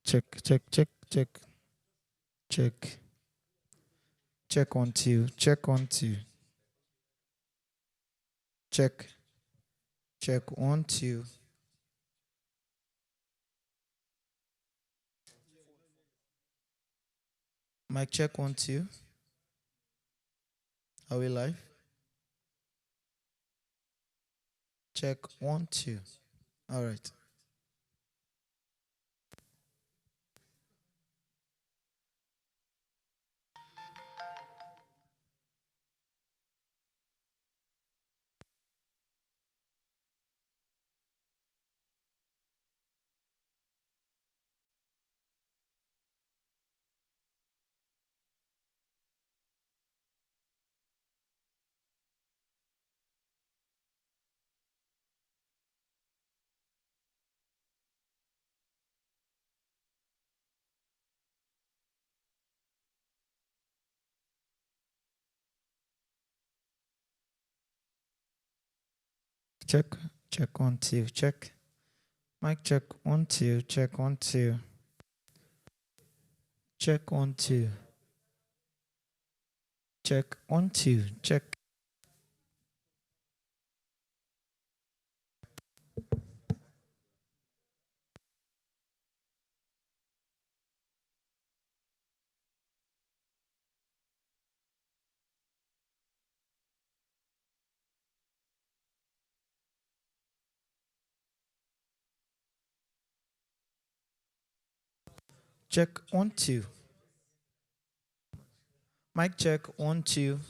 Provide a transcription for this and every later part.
Check, check, check, check, check. Check on two. Check on two. Check. Check one, two. Mic check one, two. Are we live? Check one, two. All right. Check. Check one, two. Check. Mic check one, two. Check one, two. Check one, two. Check one, two. Check. Check one, two. Mic check one, two.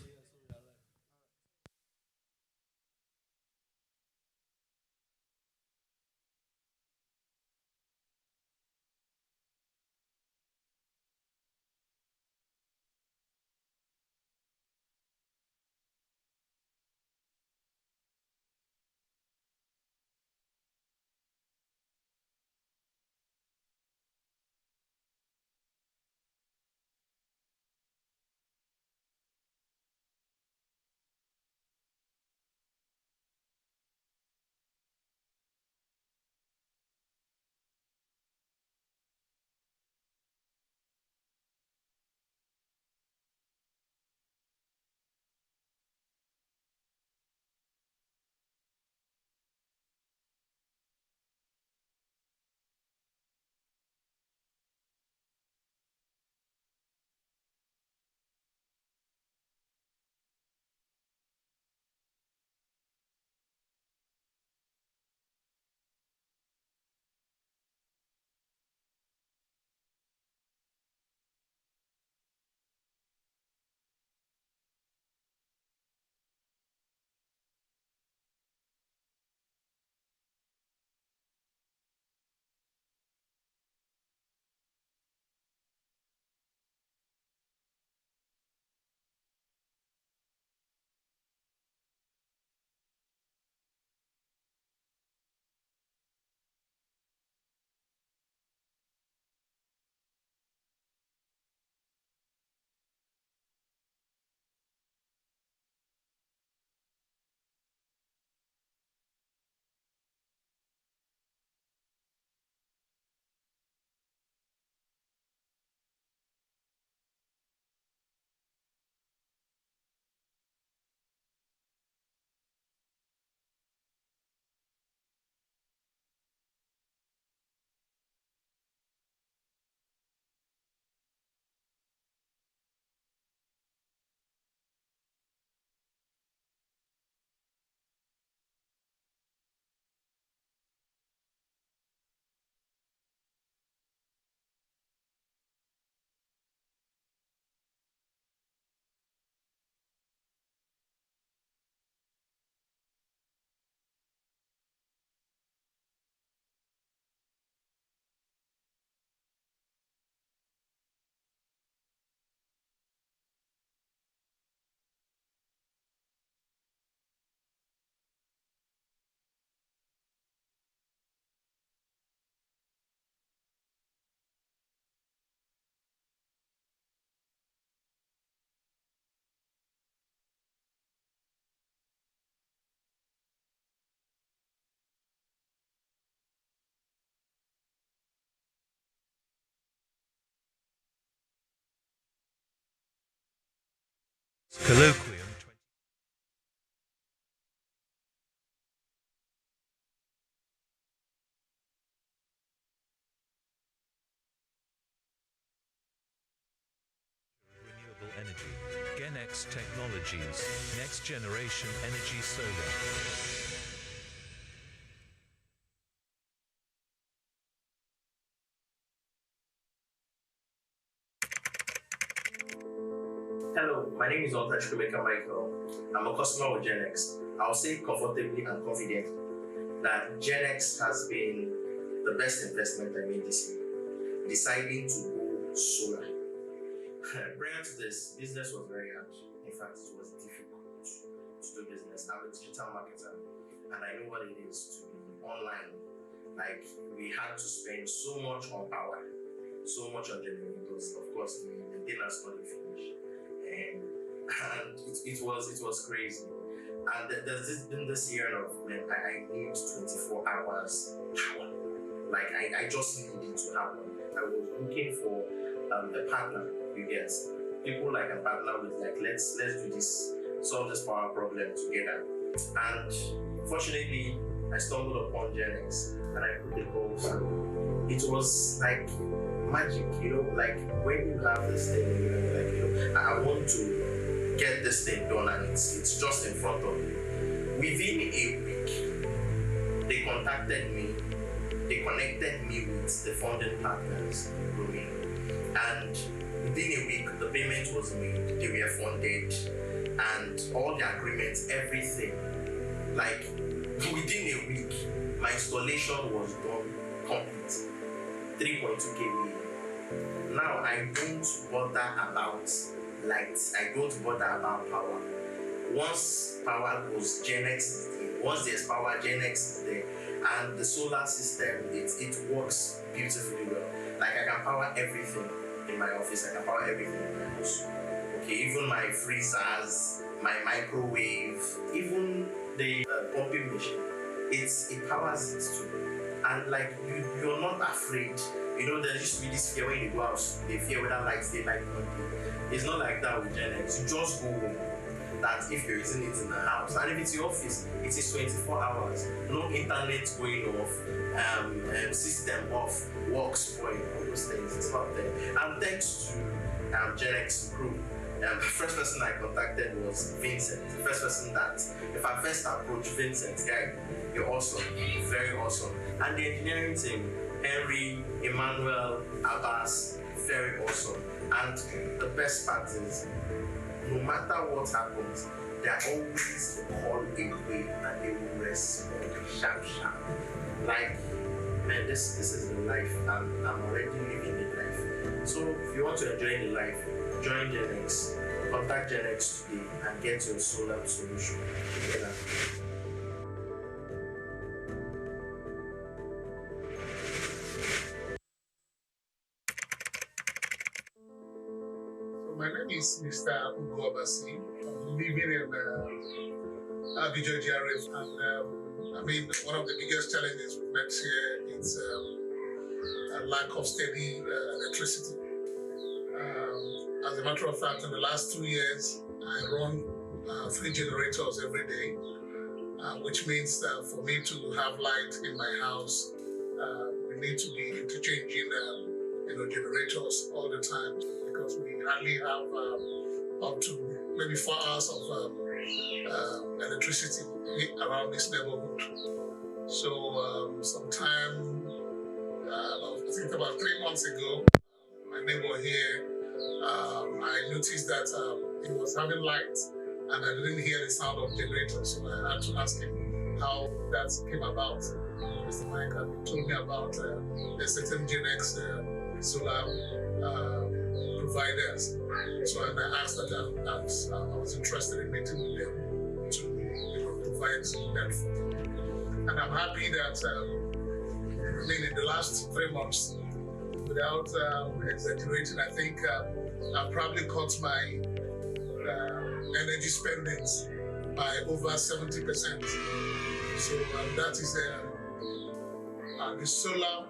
Colloquium. Renewable energy. Gennex Technologies. Next generation energy solar. Hello, my name is Michael. I'm a customer with Gennex. I'll say comfortably and confidently that Gennex has been the best investment I made this year, deciding to go solar. Prior to this, business was very hard. In fact, it was difficult to do business. I'm a digital marketer and I know what it is to be online. Like, we had to spend so much on power, so much on generators. Of course, the dinner's not finished. And it was crazy. And there's been this year of, man, I need 24 hours power. Like, I just need it to happen. I was looking for a partner, you get. People like a partner with, like, let's do this, solve this power problem together. And fortunately, I stumbled upon Gennex and I put the call through. It was like magic, like when you have this thing, like, I want to get this thing done and it's just in front of you. Within a week, they contacted me, they connected me with the funding partners, and within a week, the payment was made, they were funded, and all the agreements, everything. Like, within a week, my installation was done complete. 3.2 kVA. Now I don't bother about lights. I don't bother about power. Once power goes, Gennex is there. Once there's power, Gennex is there. And the solar system, it works beautifully well. Like, I can power everything in my office. I can power everything in my house. Okay, even my freezers, my microwave, even the pumping machine. It powers it too. And like, you're not afraid. There used to be this fear when you go out, they fear whether lights they like not. It's not like that with Gennex. You just go home. That if you're using it in the house, and if it's your office, it is 24 hours. No internet going off, system off, work spoil, all those things. It's not there. And thanks to Gennex group. The first person I contacted was Vincent. The first person that, if I first approached Vincent, guy, you're awesome, very awesome. And the engineering team, Henry, Emmanuel, Abbas, very awesome. And the best part is, no matter what happens, they are always call away and they will respond sharp. Like, man, this is the life. I'm already living the life. So if you want to enjoy the life, join Gennex. Contact Gennex today and get your solar solution together. My name is Mr. Ugo Abasi. I'm living in Abidjan, GRA, and one of the biggest challenges we've met here is a lack of steady electricity. As a matter of fact, in the last 2 years, I run 3 generators every day, which means that for me to have light in my house, we need to be interchanging generators all the time, because we hardly have up to maybe 4 hours of electricity around this neighborhood. So sometime, I think about 3 months ago, my neighbor here, I noticed that he was having light and I didn't hear the sound of generator, so I had to ask him how that came about. Mr. Mike had told me about a certain Gennex solar providers. So I asked that I was interested in meeting with them to provide that for me. And I'm happy that in the last 3 months, without exaggerating, I think I've probably cut my energy spendings by over 70%. So that is the solar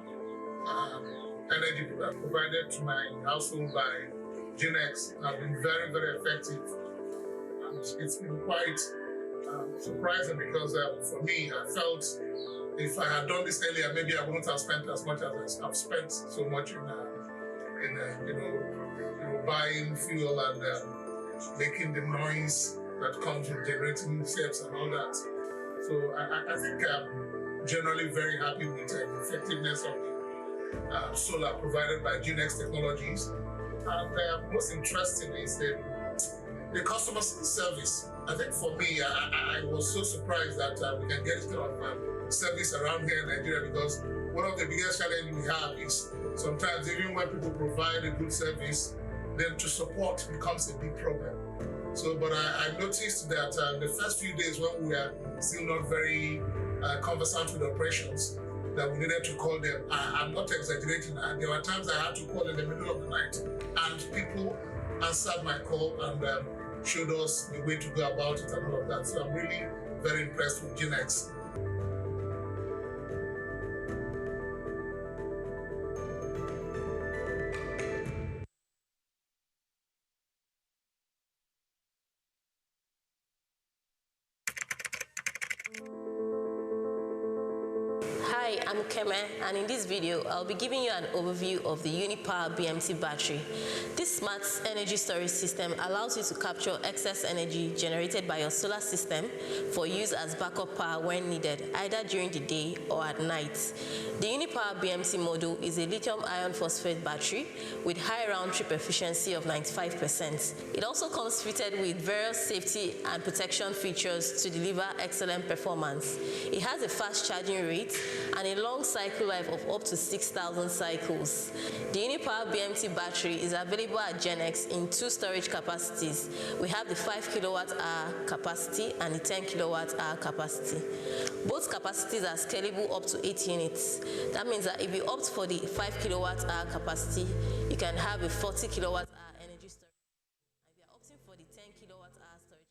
energy provided to my household by Gennex have been very, very effective. it's been quite surprising because for me, I felt if I had done this earlier, maybe I wouldn't have spent as much as I've spent so much in buying fuel and making the noise that comes with generating sales and all that. So I think I'm generally very happy with the effectiveness of the solar provided by Gennex Technologies. And most interesting is the customer service. I think for me, I was so surprised that we can get this kind of service around here in Nigeria, because one of the biggest challenges we have is sometimes even when people provide a good service, then to support becomes a big problem. So, but I noticed that the first few days when we were still not very conversant with operations, that we needed to call them. I'm not exaggerating. There were times I had to call in the middle of the night, and people answered my call and showed us the way to go about it and all of that. So I'm really very impressed with Gennex. Hi, I'm Keme, and in this video, I'll be giving you an overview of the Unipower BMC battery. This smart energy storage system allows you to capture excess energy generated by your solar system for use as backup power when needed, either during the day or at night. The Unipower BMC model is a lithium iron phosphate battery with high round-trip efficiency of 95%. It also comes fitted with various safety and protection features to deliver excellent performance. It has a fast charging rate and a long cycle life of up to 6,000 cycles. The Unipower BMC battery is available at Gennex in two storage capacities. We have the 5 kWh capacity and the 10 kWh capacity. Both capacities are scalable up to 8 units. That means that if you opt for the 5 kWh capacity, you can have a 40 kWh energy storage. And if you are opting for the 10 kWh storage,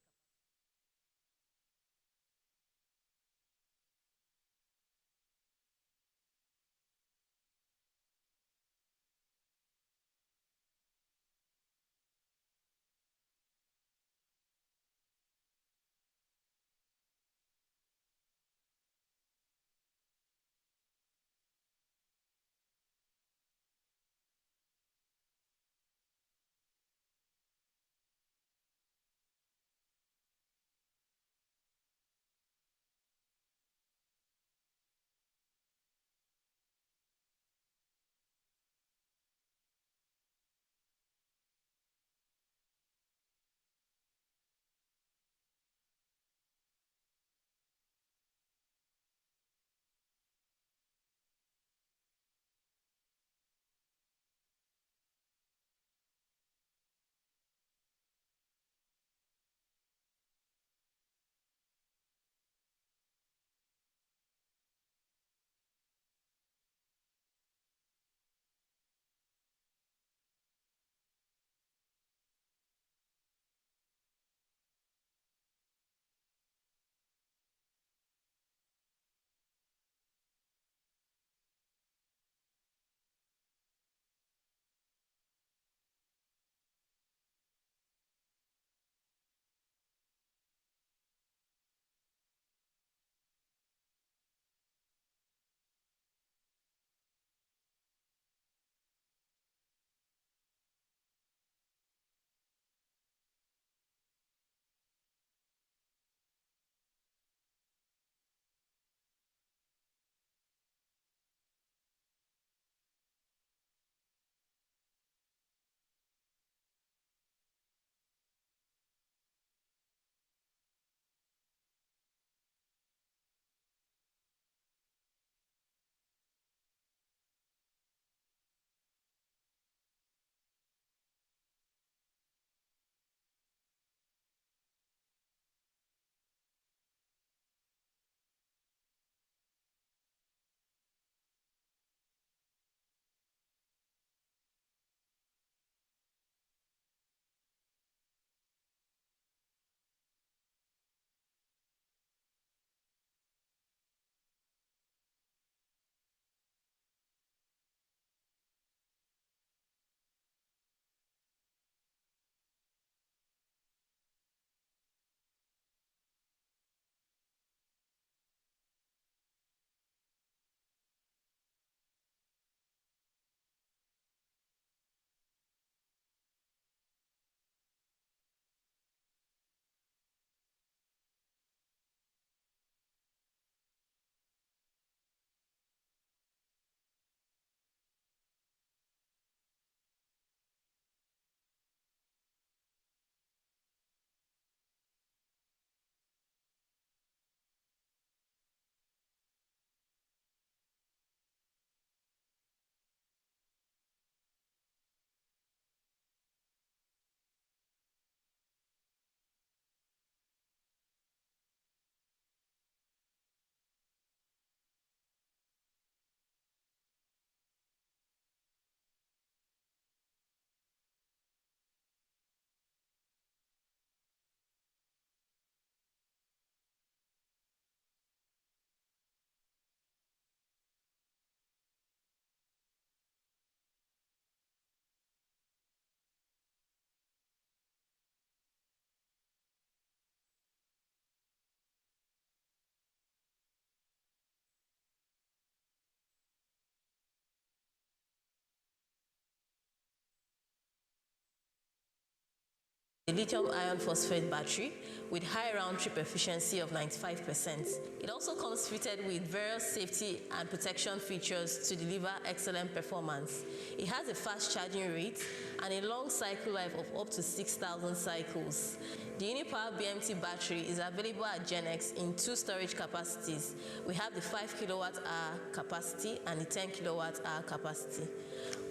a lithium iron phosphate battery with high round trip efficiency of 95%. It also comes fitted with various safety and protection features to deliver excellent performance. It has a fast charging rate and a long cycle life of up to 6,000 cycles. The Unipower BMT battery is available at Gennex in 2 storage capacities. We have the 5 kWh capacity and the 10 kWh capacity.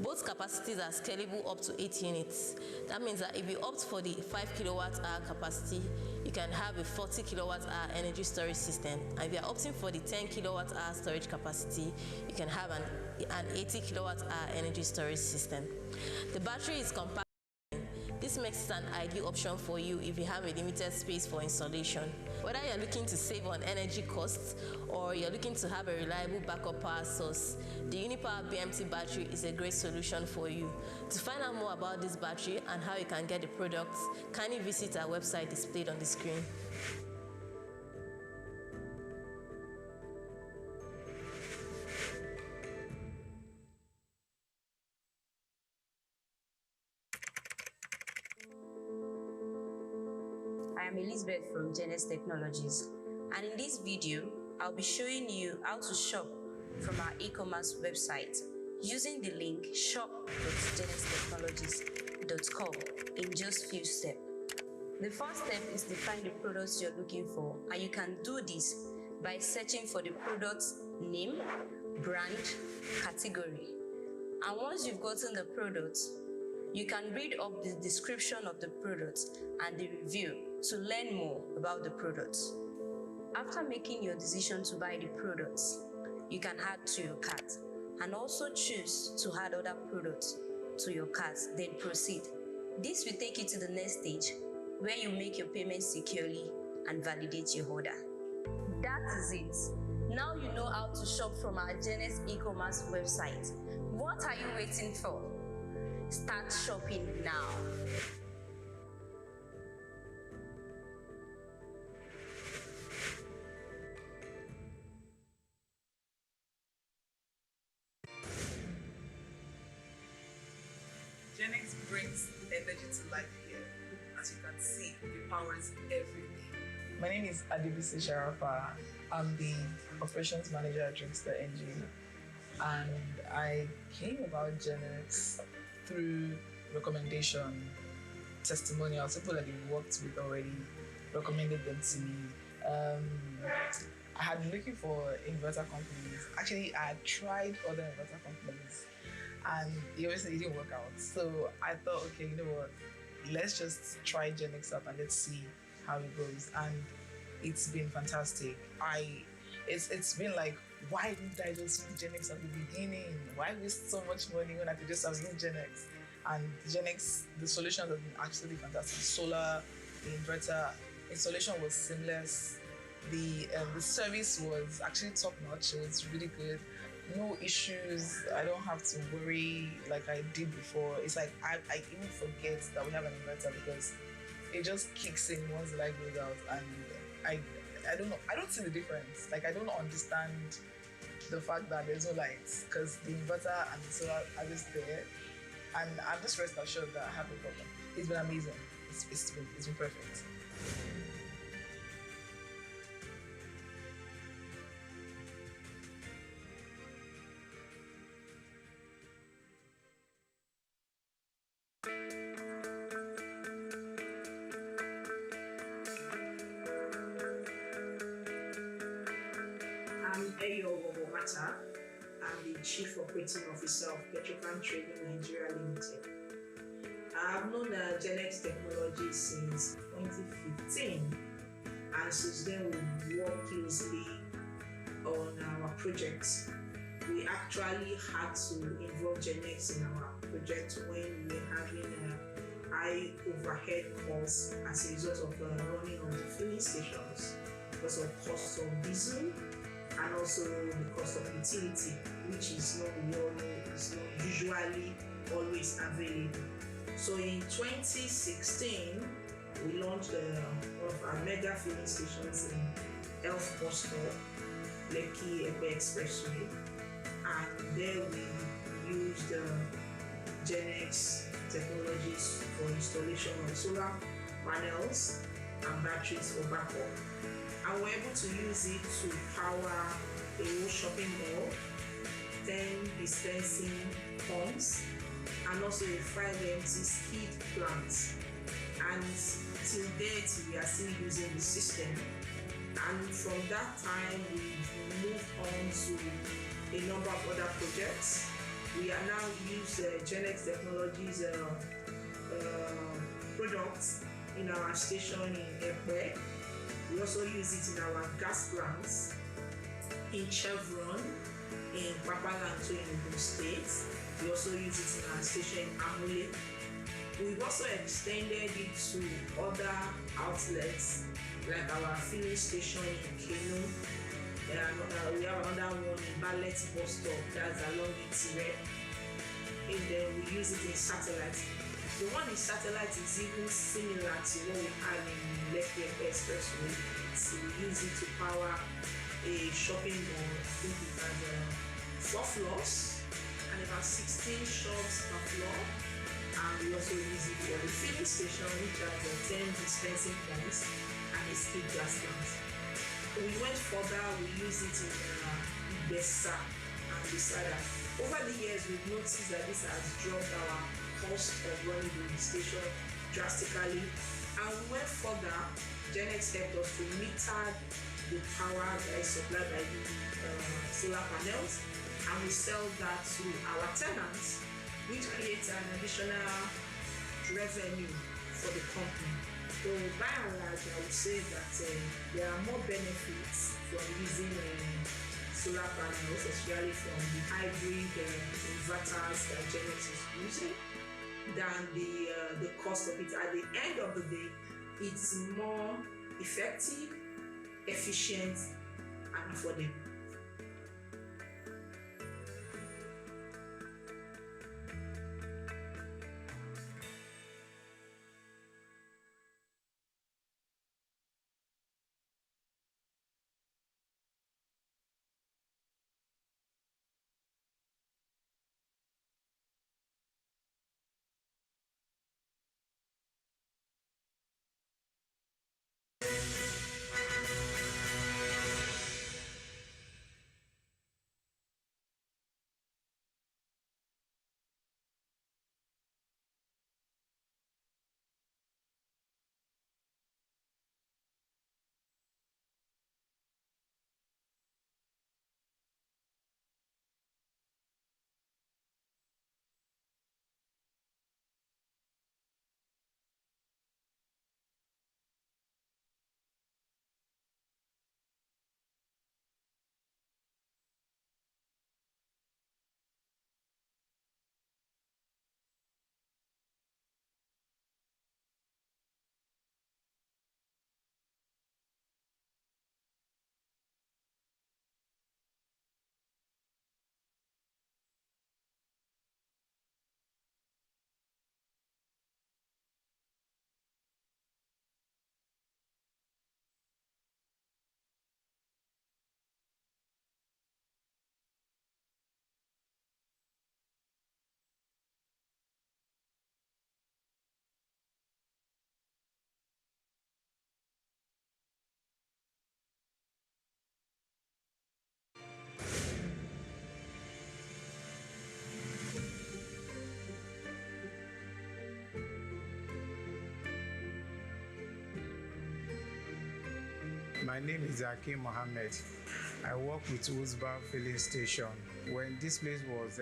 Both capacities are scalable up to 8 units. That means that if you opt for the 5 kWh capacity, you can have a 40 kWh energy storage system. And if you are opting for the 10 kWh storage capacity, you can have an 80 kWh energy storage system. The battery is compact. This makes it an ideal option for you if you have a limited space for installation. Whether you're looking to save on energy costs or you're looking to have a reliable backup power source, the Unipower BMT battery is a great solution for you. To find out more about this battery and how you can get the products, kindly visit our website displayed on the screen. I am Elizabeth from Gennex Technologies, and in this video, I'll be showing you how to shop from our e-commerce website using the link shop.genextechnologies.com in just few steps. The first step is to find the products you're looking for, and you can do this by searching for the product's name, brand, category. And once you've gotten the product, you can read up the description of the product and the review to learn more about the product. After making your decision to buy the products, you can add to your cart and also choose to add other products to your cart, then proceed. This will take you to the next stage where you make your payment securely and validate your order. That is it. Now you know how to shop from our Gennex e-commerce website. What are you waiting for? Start shopping now. Gennex brings energy to life here. As you can see, it powers everything. My name is Adibisi Sharafa. I'm the operations manager at Trickster NG, and I came about Gennex through recommendation, testimonials. People that we worked with already recommended them to me. I had been looking for inverter companies. Actually, I had tried other inverter companies, and it didn't work out. So I thought, okay, you know what? Let's just try Gennex out and let's see how it goes. And it's been fantastic. It's been like, why didn't I just use Gennex at the beginning? Why waste so much money when I could just have used Gennex? And Gennex, the solution has been absolutely fantastic. Solar, the inverter installation was seamless. The service was actually top notch. It was really good. No issues. I don't have to worry like I did before. It's like I even forget that we have an inverter because it just kicks in once the light goes out, and I don't know. I don't see the difference. Like, I don't understand the fact that there's no lights because the inverter and the solar are just there, and I'm just rest assured that I have no problem. It's been amazing. It's been perfect. I'm Eyo Wobomata. I'm the Chief Operating Officer of Petrocan Trading Nigeria Limited. I've known Gennex Technology since 2015, and since then we work closely on our projects. We actually had to involve Gennex in our project when we were having high overhead costs as a result of running on the filling stations because of cost of diesel and also the cost of utility, which is not usually always available. So in 2016, we launched one of our mega filling stations in Elf Bus Stop, Lekki Epe Expressway, and there we used Gennex technologies for installation of solar panels and batteries for backup. And we're able to use it to power a whole shopping mall, 10 dispensing pumps, and also 5 empty skid plants. And till date, we are still using the system. And from that time, we've moved on to a number of other projects. We are now use Gennex Technologies products in our station in Epe. We also use it in our gas plants in Chevron, in Papalanto in Ogun State. We also use it in our station in Amule. We've also extended it to other outlets, like our filling station in Keno. We have another one in Ballet Bus Stop, that's along Itire. And then we use it in satellite. The one in satellite is even similar to what we have in Lekki Expressway. So we use it to power a shopping mall. I think it has 4 floors and about 16 shops per floor. And we also use it for the filling station, which has 10 dispensing points and a skid gas plant. We went further, we use it in Besa and Besada. Over the years, we've noticed that this has dropped our cost of running the station drastically. And we went further, Gennex helped us to meter the power that is supplied by the solar panels, and we sell that to our tenants, which creates an additional revenue for the company. So by and large, I would say that there are more benefits from using solar panels, especially from the hybrid inverters that Gennex is using, than the cost of it. At the end of the day, it's more effective, efficient, and affordable. My name is Hakeem Mohammed. I work with Uzba Filling Station. When this place was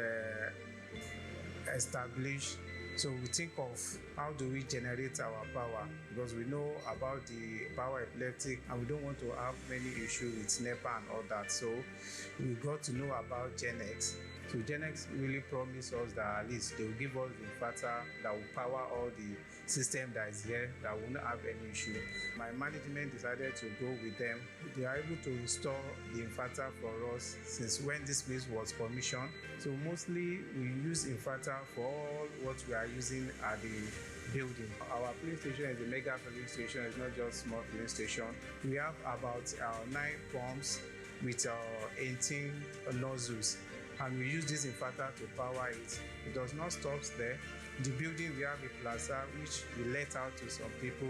established, so we think of how do we generate our power, because we know about the power epileptic and we don't want to have many issues with NEPA and all that. So we got to know about Gennex. So Gennex really promised us that at least they will give us the inverter that will power all the system that is here, that will not have any issue. My management decided to go with them. They are able to install the inverter for us since when this place was commissioned. So mostly we use inverter for all what we are using at the building. Our filling station is a mega filling station, it's not just small filling station. We have about 9 pumps with 18 nozzles, and we use this inverter to power it. It does not stop there. The building, we have a plaza which we let out to some people,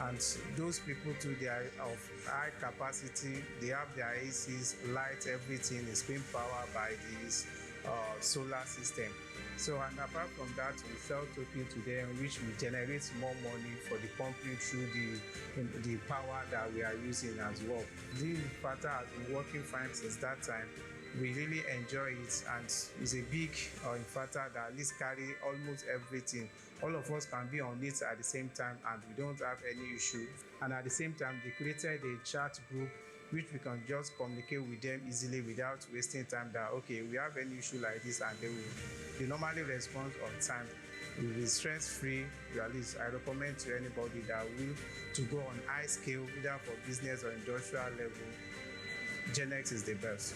and those people too, they are of high capacity. They have their ACs, light, everything is being powered by this solar system. So, and apart from that, we sell token to them, which will generate more money for the company through the power that we are using as well. The inverter has been working fine since that time. We really enjoy it, and it's a big inverter that at least carry almost everything. All of us can be on it at the same time, and we don't have any issue. And at the same time, they created a chat group which we can just communicate with them easily without wasting time, that okay, we have any issue like this, and they normally respond on time. It will be stress-free. At least I recommend to anybody that will to go on high scale, either for business or industrial level. Gennex is the best.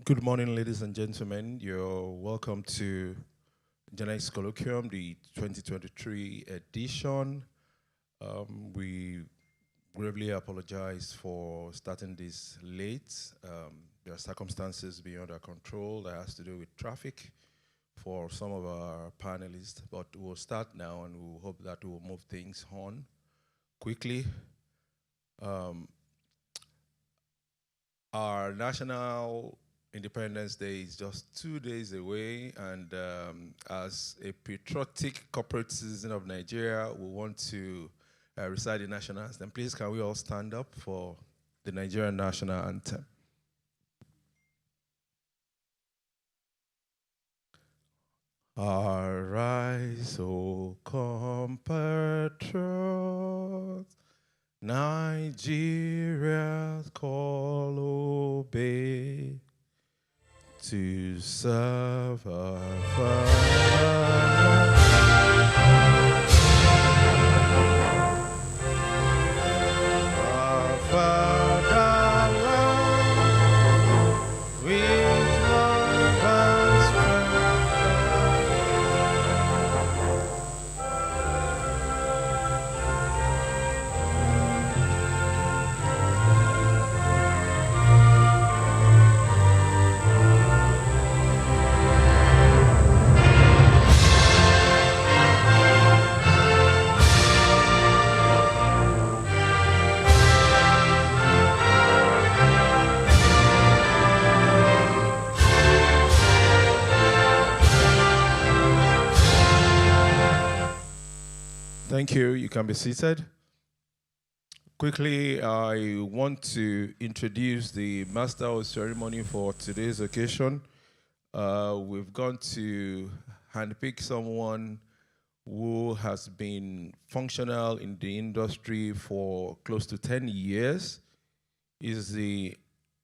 Good morning, ladies and gentlemen. You're welcome to Gennex Colloquium, the 2023 edition. We gravely apologize for starting this late. There are circumstances beyond our control that has to do with traffic for some of our panelists, but we'll start now and we'll hope that we'll move things on quickly. Our National Independence Day is just 2 days away, and as a patriotic corporate citizen of Nigeria, we want to recite the national anthem. Please, can we all stand up for the Nigerian national anthem? Arise, O compatriots, Nigeria's call obey, to serve our fatherland, with love and Thank you. You can be seated. Quickly, I want to introduce the master of ceremony for today's occasion. We've gone to handpick someone who has been functional in the industry for close to 10 years. He's the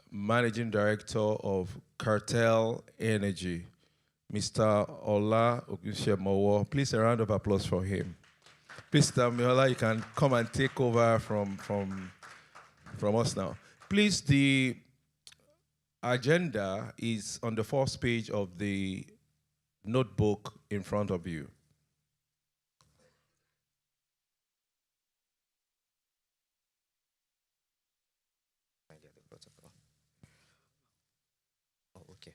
managing director of Cartel Energy, Mr. Ola Ogunshemowo. Please, a round of applause for him. Please, Tamiola, you can come and take over from us now. Please, the agenda is on the first page of the notebook in front of you. I get the protocol. Oh, okay.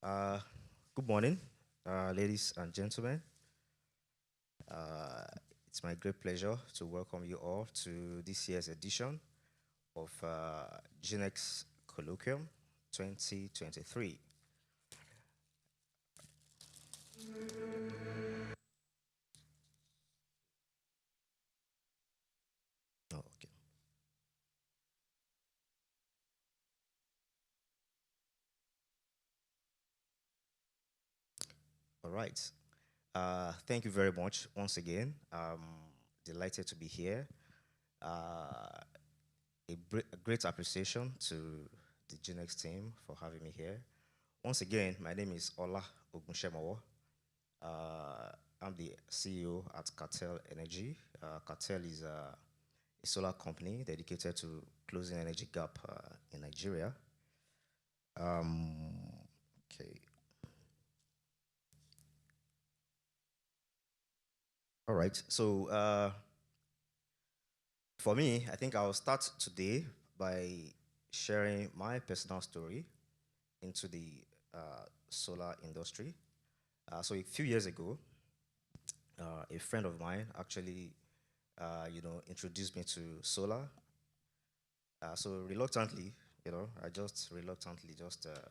All right. Good morning, ladies and gentlemen. It's my great pleasure to welcome you all to this year's edition of Gennex Colloquium 2023. Oh, okay. All right. Thank you very much once again. Delighted to be here. A great appreciation to the Gennex team for having me here. Once again, my name is Ola Ogunshemowo. I'm the CEO at Cartel Energy. Cartel is a solar company dedicated to closing energy gap in Nigeria. Okay. All right, so for me, I think I'll start today by sharing my personal story into the solar industry. So a few years ago, a friend of mine actually, introduced me to solar. So reluctantly, I just reluctantly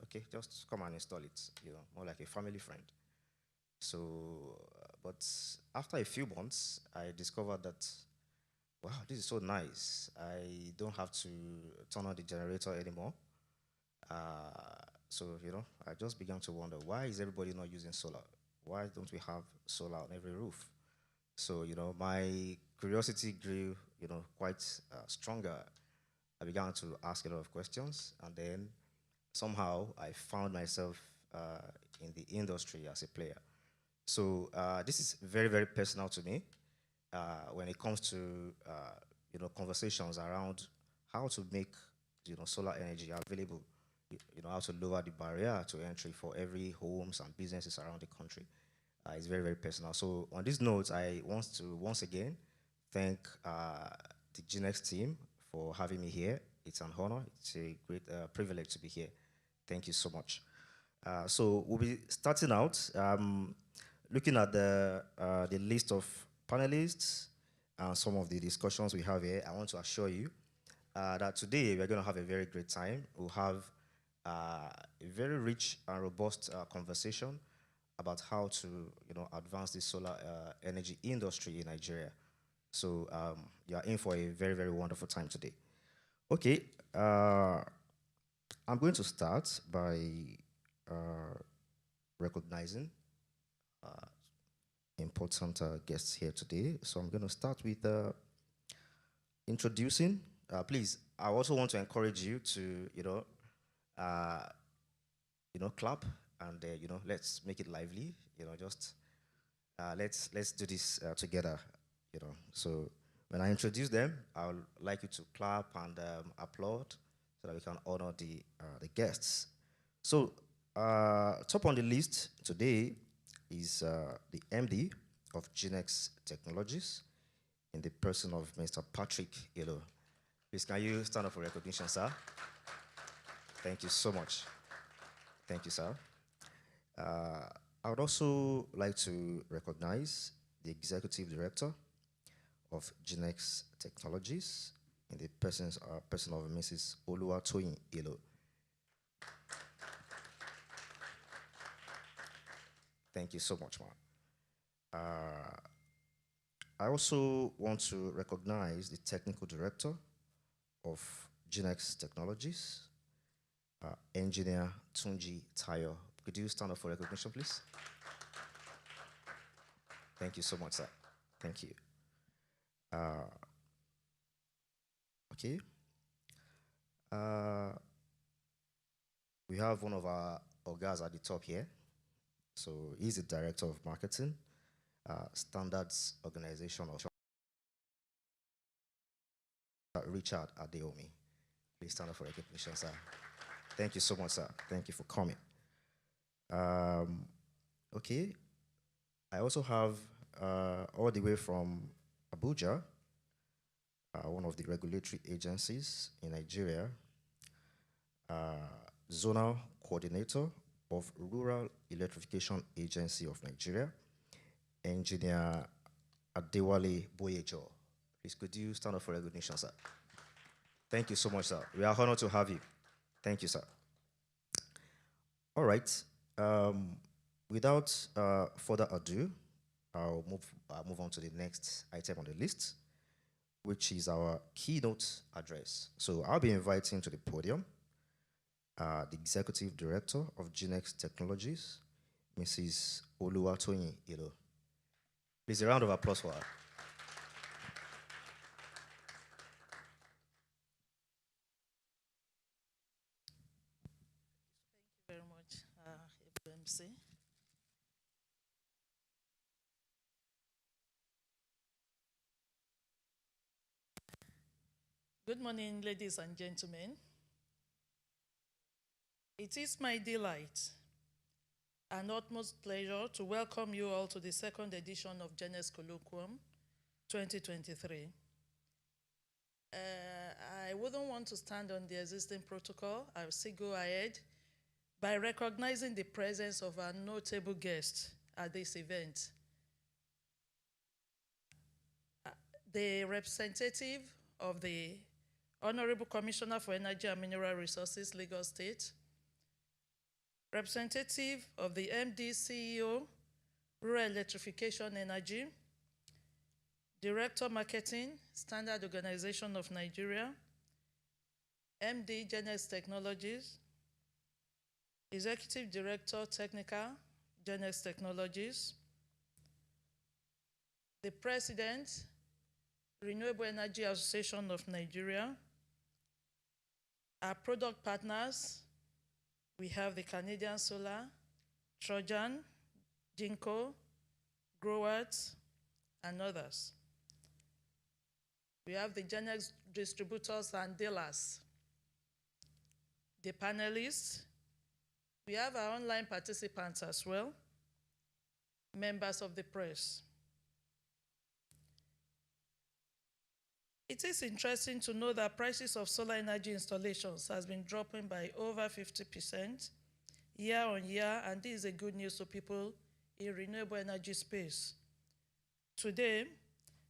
okay, just come and install it, more like a family friend. So, but after a few months, I discovered that, wow, this is so nice. I don't have to turn on the generator anymore. So, I just began to wonder, why is everybody not using solar? Why don't we have solar on every roof? So, my curiosity grew, quite stronger. I began to ask a lot of questions, and then somehow I found myself in the industry as a player. So this is very, very personal to me when it comes to conversations around how to make solar energy available how to lower the barrier to entry for every homes and businesses around the country. It's very, very personal. So on this note, I want to once again thank the Gennex team for having me here. It's an honor. It's a great privilege to be here. Thank you so much. So we'll be starting out looking at the list of panelists and some of the discussions we have here. I want to assure you that today we're going to have a very great time. We'll have a very rich and robust conversation about how to advance the solar energy industry in Nigeria. So you are in for a very, very wonderful time today. Okay, I'm going to start by recognizing important guests here today. So I'm going to start with introducing. Please, I also want to encourage you to, clap and let's make it lively. Just let's do this together. So when I introduce them, I would like you to clap and applaud so that we can honor the guests. So top on the list today is the MD of Gennex Technologies in the person of Mr. Patrick Elo. Please, can you stand up for recognition, sir? Thank you so much. Thank you, sir. I would also like to recognize the Executive Director of Gennex Technologies in the person of Mrs. Oluwatoyin Elo. Thank you so much, ma'am. I also want to recognize the Technical Director of Gennex Technologies, Engineer Tunji Tayo. Could you stand up for recognition, please? Thank you so much, sir. Thank you. Okay. We have one of our Ogas at the top here. So he's the Director of Marketing, Standards Organization of Richard Adeomi. Please stand up for recognition, sir. Thank you so much, sir. Thank you for coming. Okay. I also have all the way from Abuja, one of the regulatory agencies in Nigeria, Zonal Coordinator of Rural Electrification Agency of Nigeria, Engineer Adewale Boyejo. Please, could you stand up for recognition, sir? Thank you so much, sir. We are honored to have you. Thank you, sir. All right. Without further ado, I'll move on to the next item on the list, which is our keynote address. So I'll be inviting to the podium the Executive Director of Gennex Technologies, Mrs. Oluwatoyin Elo. Please, a round of applause for her. Thank you very much, FMC. Good morning, ladies and gentlemen. It is my delight and utmost pleasure to welcome you all to the second edition of Gennex Colloquium 2023. I wouldn't want to stand on the existing protocol. I'll still go ahead by recognizing the presence of our notable guests at this event. The representative of the Honorable Commissioner for Energy and Mineral Resources, Lagos State, representative of the MD CEO, Rural Electrification Energy, Director Marketing, Standard Organization of Nigeria, MD Gennex Technologies, Executive Director Technical, Gennex Technologies, the President, Renewable Energy Association of Nigeria, our product partners, we have the Canadian Solar, Trojan, Jinko, Growers, and others. We have the Gennex distributors and dealers, the panelists. We have our online participants as well, members of the press. It is interesting to know that prices of solar energy installations has been dropping by over 50% year on year, and this is a good news to people in renewable energy space. Today,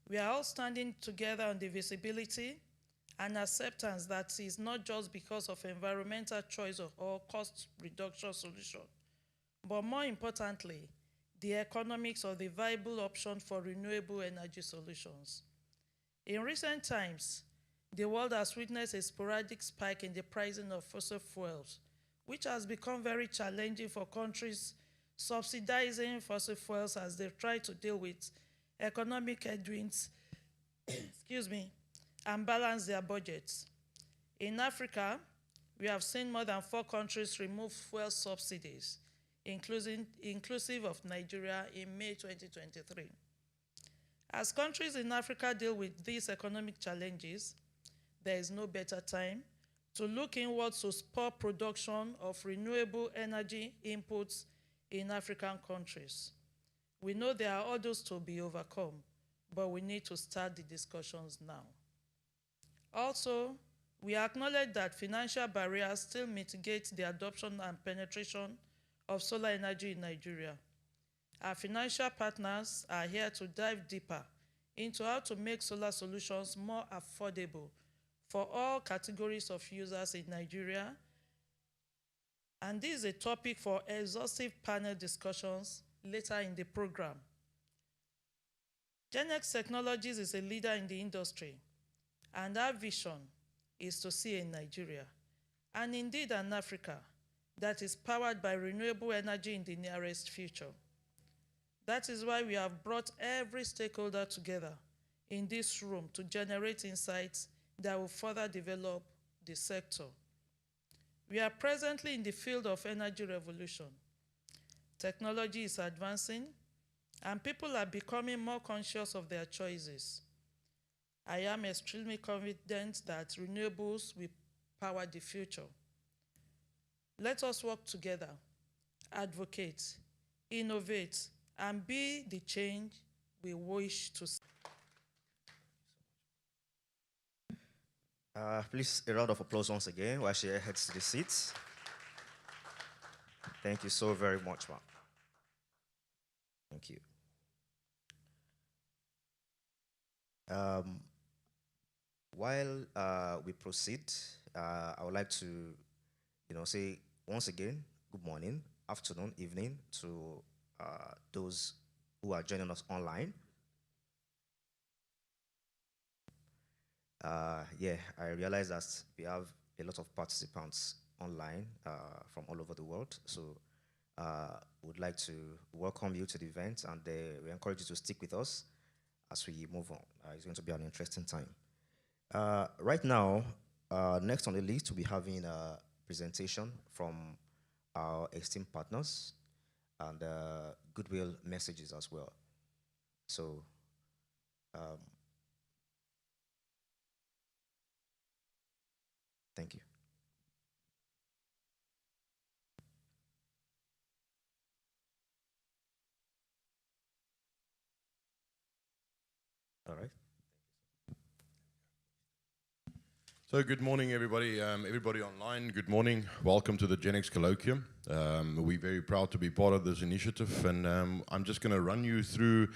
we are all standing together on the visibility and acceptance that is not just because of environmental choice or cost reduction solution, but more importantly, the economics of the viable option for renewable energy solutions. In recent times, the world has witnessed a sporadic spike in the pricing of fossil fuels, which has become very challenging for countries subsidizing fossil fuels as they try to deal with economic headwinds excuse me, and balance their budgets. In Africa, we have seen more than 4 countries remove fuel subsidies, inclusive of Nigeria in May 2023. As countries in Africa deal with these economic challenges, there is no better time to look inwards to spur production of renewable energy inputs in African countries. We know there are hurdles to be overcome, but we need to start the discussions now. Also, we acknowledge that financial barriers still mitigate the adoption and penetration of solar energy in Nigeria. Our financial partners are here to dive deeper into how to make solar solutions more affordable for all categories of users in Nigeria. And this is a topic for exhaustive panel discussions later in the program. Gennex Technologies is a leader in the industry, and our vision is to see a Nigeria, and indeed an Africa, that is powered by renewable energy in the nearest future. That is why we have brought every stakeholder together in this room to generate insights that will further develop the sector. We are presently in the field of energy revolution. Technology is advancing, and people are becoming more conscious of their choices. I am extremely confident that renewables will power the future. Let us work together, advocate, innovate, and be the change we wish to see. Please, a round of applause once again while she heads to the seats. Thank you so very much, ma'am. Thank you. While we proceed, I would like to, say once again, good morning, afternoon, evening to those who are joining us online. I realize that we have a lot of participants online from all over the world. So would like to welcome you to the event, and we encourage you to stick with us as we move on. It's going to be an interesting time. Right now, next on the list, we'll be having a presentation from our esteemed partners and goodwill messages as well. So, thank you. All right. So good morning, everybody. Everybody online, good morning. Welcome to the Gennex Colloquium. We're very proud to be part of this initiative, and I'm just going to run you through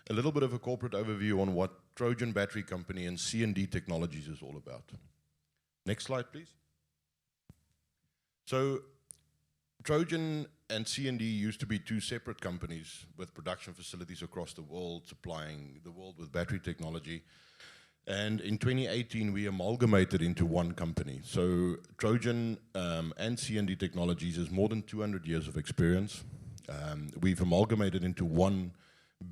a little bit of a corporate overview on what Trojan Battery Company and C&D Technologies is all about. Next slide, please. So Trojan and C&D used to be 2 separate companies with production facilities across the world, supplying the world with battery technology. And in 2018, we amalgamated into one company. So Trojan and C&D Technologies has more than 200 years of experience. We've amalgamated into one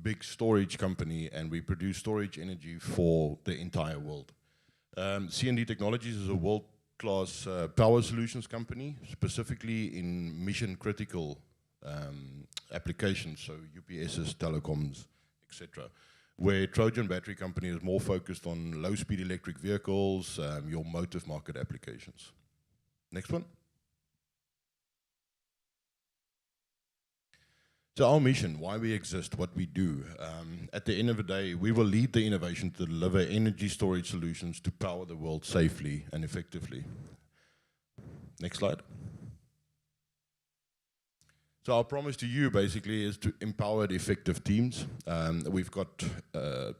big storage company, and we produce storage energy for the entire world. C&D Technologies is a world-class power solutions company, specifically in mission-critical applications, so UPSs, telecoms, etc., where Trojan Battery Company is more focused on low-speed electric vehicles, your motive market applications. Next one. So our mission, why we exist, what we do, at the end of the day, we will lead the innovation to deliver energy storage solutions to power the world safely and effectively. Next slide. So our promise to you basically is to empower effective teams. We've got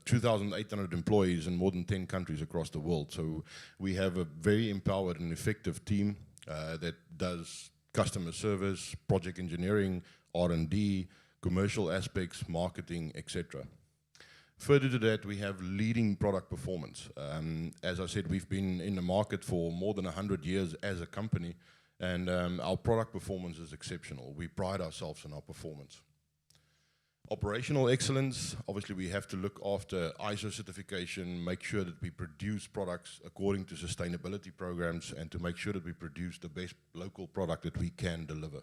2,800 employees in more than 10 countries across the world. So we have a very empowered and effective team that does customer service, project engineering, R&D, commercial aspects, marketing, etc. Further to that, we have leading product performance. As I said, we've been in the market for more than 100 years as a company, and our product performance is exceptional. We pride ourselves on our performance. Operational excellence, obviously we have to look after ISO certification, make sure that we produce products according to sustainability programs, and to make sure that we produce the best local product that we can deliver.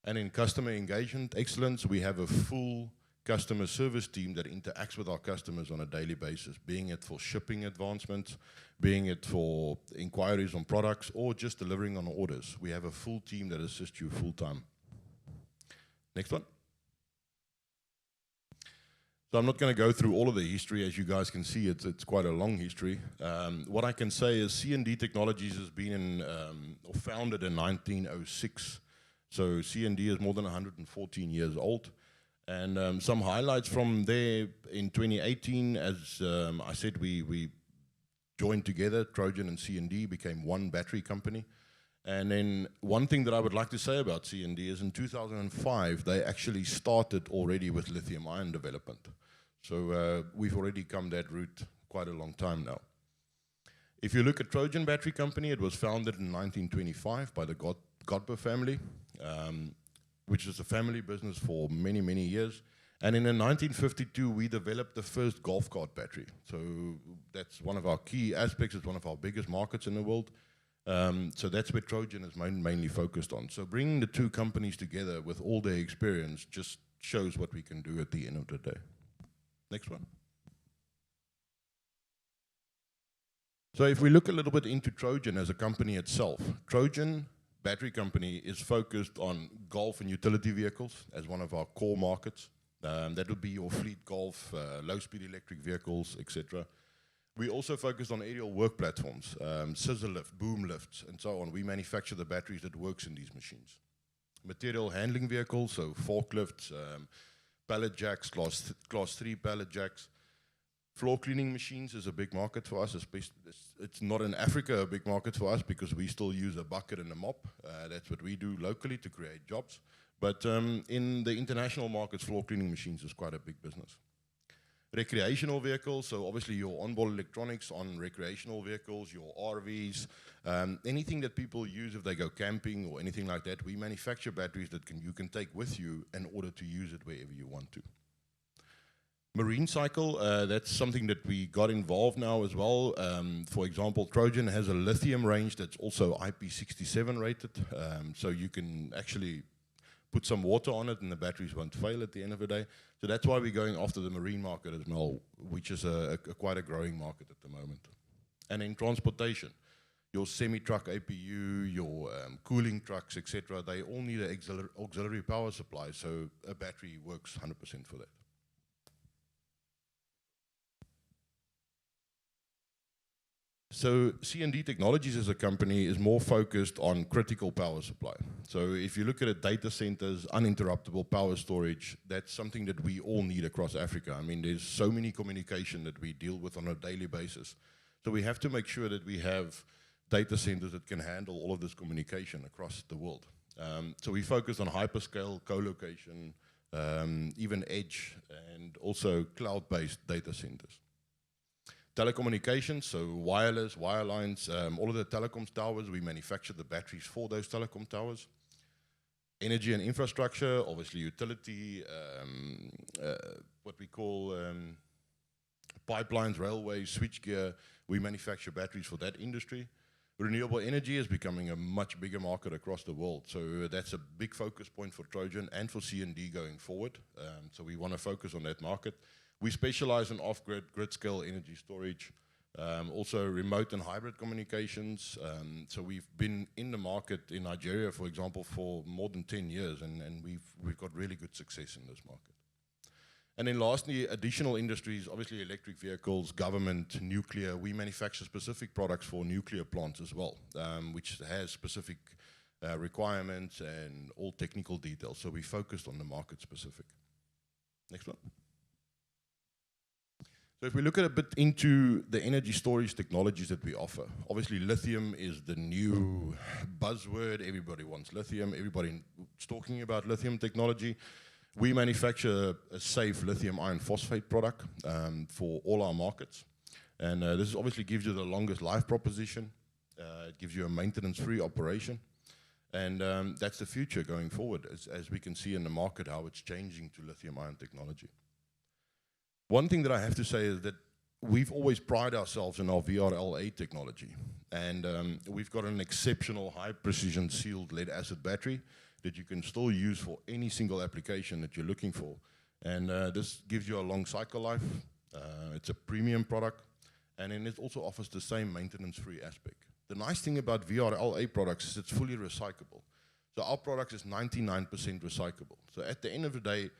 And in customer engagement excellence, we have a full customer service team that interacts with our customers on a daily basis, being it for shipping advancements, being it for inquiries on products, or just delivering on orders. We have a full team that assists you full time. Next one. So I'm not going to go through all of the history. As you guys can see, it's quite a long history. What I can say is C&D Technologies has been or founded in 1906. So C&D is more than 114 years old. And some highlights from there in 2018, as I said, we joined together, Trojan and C&D became one battery company. And then one thing that I would like to say about C&D is in 2005, they actually started already with lithium-ion development. So we've already come that route quite a long time now. If you look at Trojan Battery Company, it was founded in 1925 by the Godber family, which is a family business for many, many years. And in 1952, we developed the first golf cart battery. So that's one of our key aspects. It's one of our biggest markets in the world. So that's where Trojan is mainly focused on. So bringing the two companies together with all their experience just shows what we can do at the end of the day. Next one. So if we look a little bit into Trojan as a company itself, Trojan Battery Company is focused on golf and utility vehicles as one of our core markets. That would be your fleet golf, low-speed electric vehicles, etc. We also focus on aerial work platforms, scissor lift, boom lifts, and so on. We manufacture the batteries that works in these machines. Material handling vehicles, so forklifts, pallet jacks, class 3 pallet jacks. Floor cleaning machines is a big market for us. It's not in Africa a big market for us because we still use a bucket and a mop. That's what we do locally to create jobs. But in the international markets, floor cleaning machines is quite a big business. Recreational vehicles, so obviously your onboard electronics on recreational vehicles, your RVs, anything that people use if they go camping or anything like that, we manufacture batteries that you can take with you in order to use it wherever you want to. Marine cycle, that's something that we got involved now as well. For example, Trojan has a lithium range that's also IP67 rated, so you can actually put some water on it and the batteries won't fail at the end of the day. So that's why we're going after the marine market as well, which is quite a growing market at the moment. And in transportation, your semi-truck APU, your cooling trucks, etc., they all need an auxiliary power supply, so a battery works 100% for that. So C&D Technologies as a company is more focused on critical power supply. So if you look at it, data centers, uninterruptible power storage, that's something that we all need across Africa. I mean, there's so many communication that we deal with on a daily basis. So we have to make sure that we have data centers that can handle all of this communication across the world. So we focus on hyperscale, co-location, even edge, and also cloud-based data centers. Telecommunications, so wireless, wirelines, all of the telecoms towers, we manufacture the batteries for those telecom towers. Energy and infrastructure, obviously utility, what we call pipelines, railways, switchgear, we manufacture batteries for that industry. Renewable energy is becoming a much bigger market across the world, so that's a big focus point for Trojan and for C&D going forward. So we want to focus on that market. We specialize in off-grid, grid-scale energy storage, Also remote and hybrid communications. So we've been in the market in Nigeria, for example, for more than 10 years, and we've got really good success in this market. And then lastly, additional industries, obviously electric vehicles, government, nuclear. We manufacture specific products for nuclear plants as well, which has specific requirements and all technical details. So we focused on the market specific. Next one. So if we look at a bit into the energy storage technologies that we offer, obviously lithium is the new buzzword. Everybody wants lithium. Everybody's talking about lithium technology. We manufacture a safe lithium iron phosphate product for all our markets. And this obviously gives you the longest life proposition. It gives you a maintenance-free operation. And that's the future going forward, as we can see in the market how it's changing to lithium ion technology. One thing that I have to say is that we've always prided ourselves in our VRLA technology. And we've got an exceptional high-precision sealed lead-acid battery that you can still use for any single application that you're looking for. And this gives you a long cycle life. It's a premium product. And then it also offers the same maintenance-free aspect. The nice thing about VRLA products is it's fully recyclable. So our product is 99% recyclable. So at the end of the day,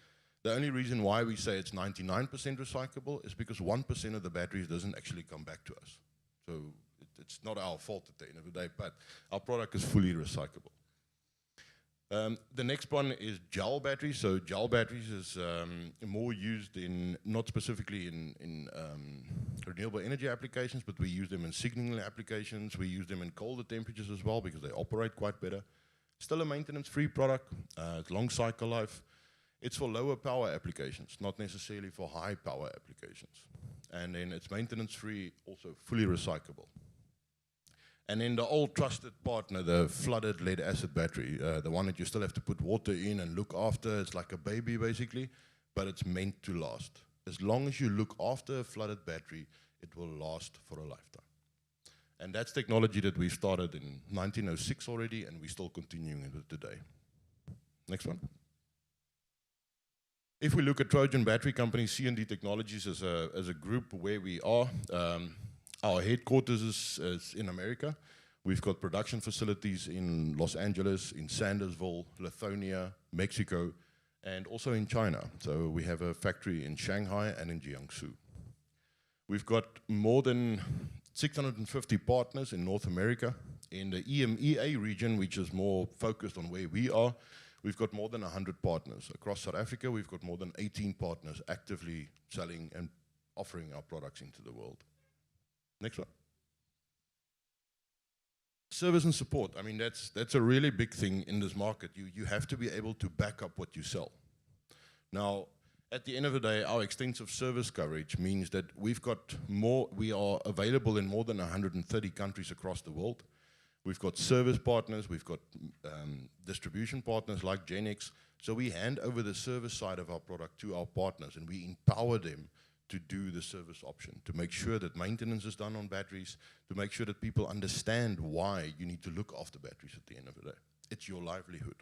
the only reason why we say it's 99% recyclable is because 1% of the batteries doesn't actually come back to us. So it's not our fault at the end of the day, but our product is fully recyclable. The next one is gel batteries. So gel batteries is more used in, not specifically in renewable energy applications, but we use them in signaling applications. We use them in colder temperatures as well because they operate quite better. Still a maintenance-free product, it's long cycle life. It's for lower power applications, not necessarily for high power applications. And then it's maintenance-free, also fully recyclable. And then the old trusted partner, the flooded lead acid battery, the one that you still have to put water in and look after. It's like a baby basically, but it's meant to last. As long as you look after a flooded battery, it will last for a lifetime. And that's technology that we started in 1906 already, and we're still continuing it today. Next one. If we look at Trojan Battery Company, C&D Technologies as a group where we are, our headquarters is in America. We've got production facilities in Los Angeles, in Sandersville, Lithuania, Mexico, and also in China. So we have a factory in Shanghai and in Jiangsu. We've got more than 650 partners in North America. In the EMEA region, which is more focused on where we are, we've got more than 100 partners. Across South Africa, we've got more than 18 partners actively selling and offering our products into the world. Next one. Service and support. I mean, that's a really big thing in this market. You have to be able to back up what you sell. Now, at the end of the day, our extensive service coverage means that we are available in more than 130 countries across the world. We've got service partners, we've got distribution partners like Gennex. So we hand over the service side of our product to our partners, and we empower them to do the service option, to make sure that maintenance is done on batteries, to make sure that people understand why you need to look after batteries at the end of the day. It's your livelihood.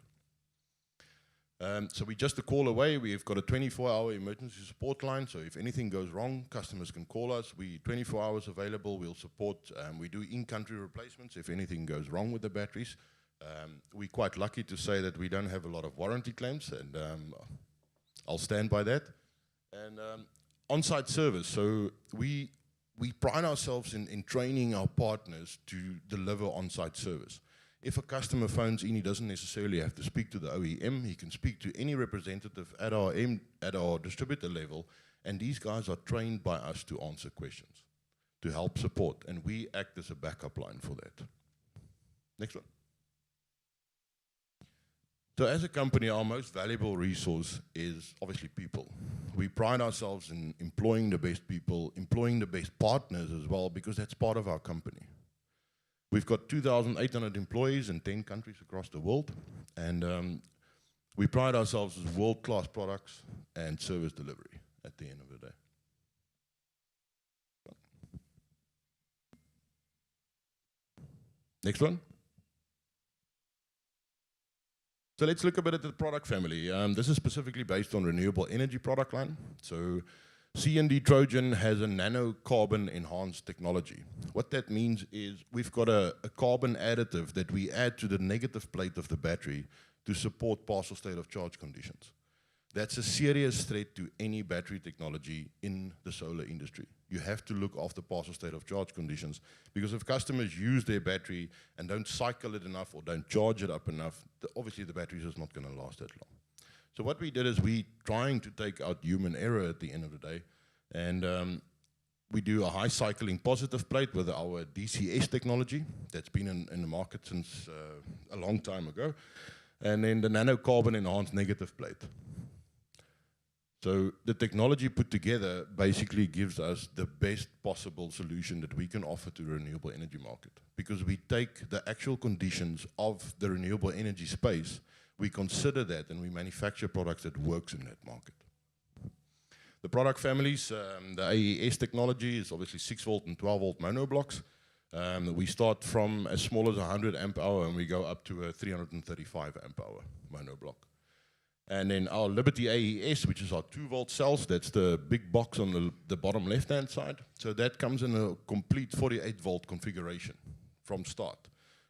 So we're just a call away. We've got a 24-hour emergency support line, so if anything goes wrong, customers can call us. We're 24 hours available. We'll support. We do in-country replacements if anything goes wrong with the batteries. We're quite lucky to say that we don't have a lot of warranty claims, and I'll stand by that. And on-site service. So we pride ourselves in training our partners to deliver on-site service. If a customer phones in, he doesn't necessarily have to speak to the OEM. He can speak to any representative at our distributor level, and these guys are trained by us to answer questions, to help support, and we act as a backup line for that. Next one. So as a company, our most valuable resource is obviously people. We pride ourselves in employing the best people, employing the best partners as well, because that's part of our company. We've got 2,800 employees in 10 countries across the world, and we pride ourselves as world-class products and service delivery at the end of the day. Next one. So let's look a bit at the product family. This is specifically based on renewable energy product line. So C&D Trojan has a nanocarbon enhanced technology. What that means is we've got a carbon additive that we add to the negative plate of the battery to support partial state of charge conditions. That's a serious threat to any battery technology in the solar industry. You have to look after partial state of charge conditions, because if customers use their battery and don't cycle it enough or don't charge it up enough, obviously the battery is just not going to last that long. So what we did is we trying to take out human error at the end of the day, and we do a high cycling positive plate with our DCS technology that's been in the market since a long time ago, and then the nanocarbon enhanced negative plate. So the technology put together basically gives us the best possible solution that we can offer to the renewable energy market, because we take the actual conditions of the renewable energy space, we consider that, and we manufacture products that works in that market. The product families, the AES technology is obviously 6 volt and 12 volt monoblocks. We start from as small as 100 amp hour and we go up to a 335 amp hour monoblock. And then our Liberty AES, which is our 2 volt cells, that's the big box on the bottom left hand side. So that comes in a complete 48 volt configuration from start.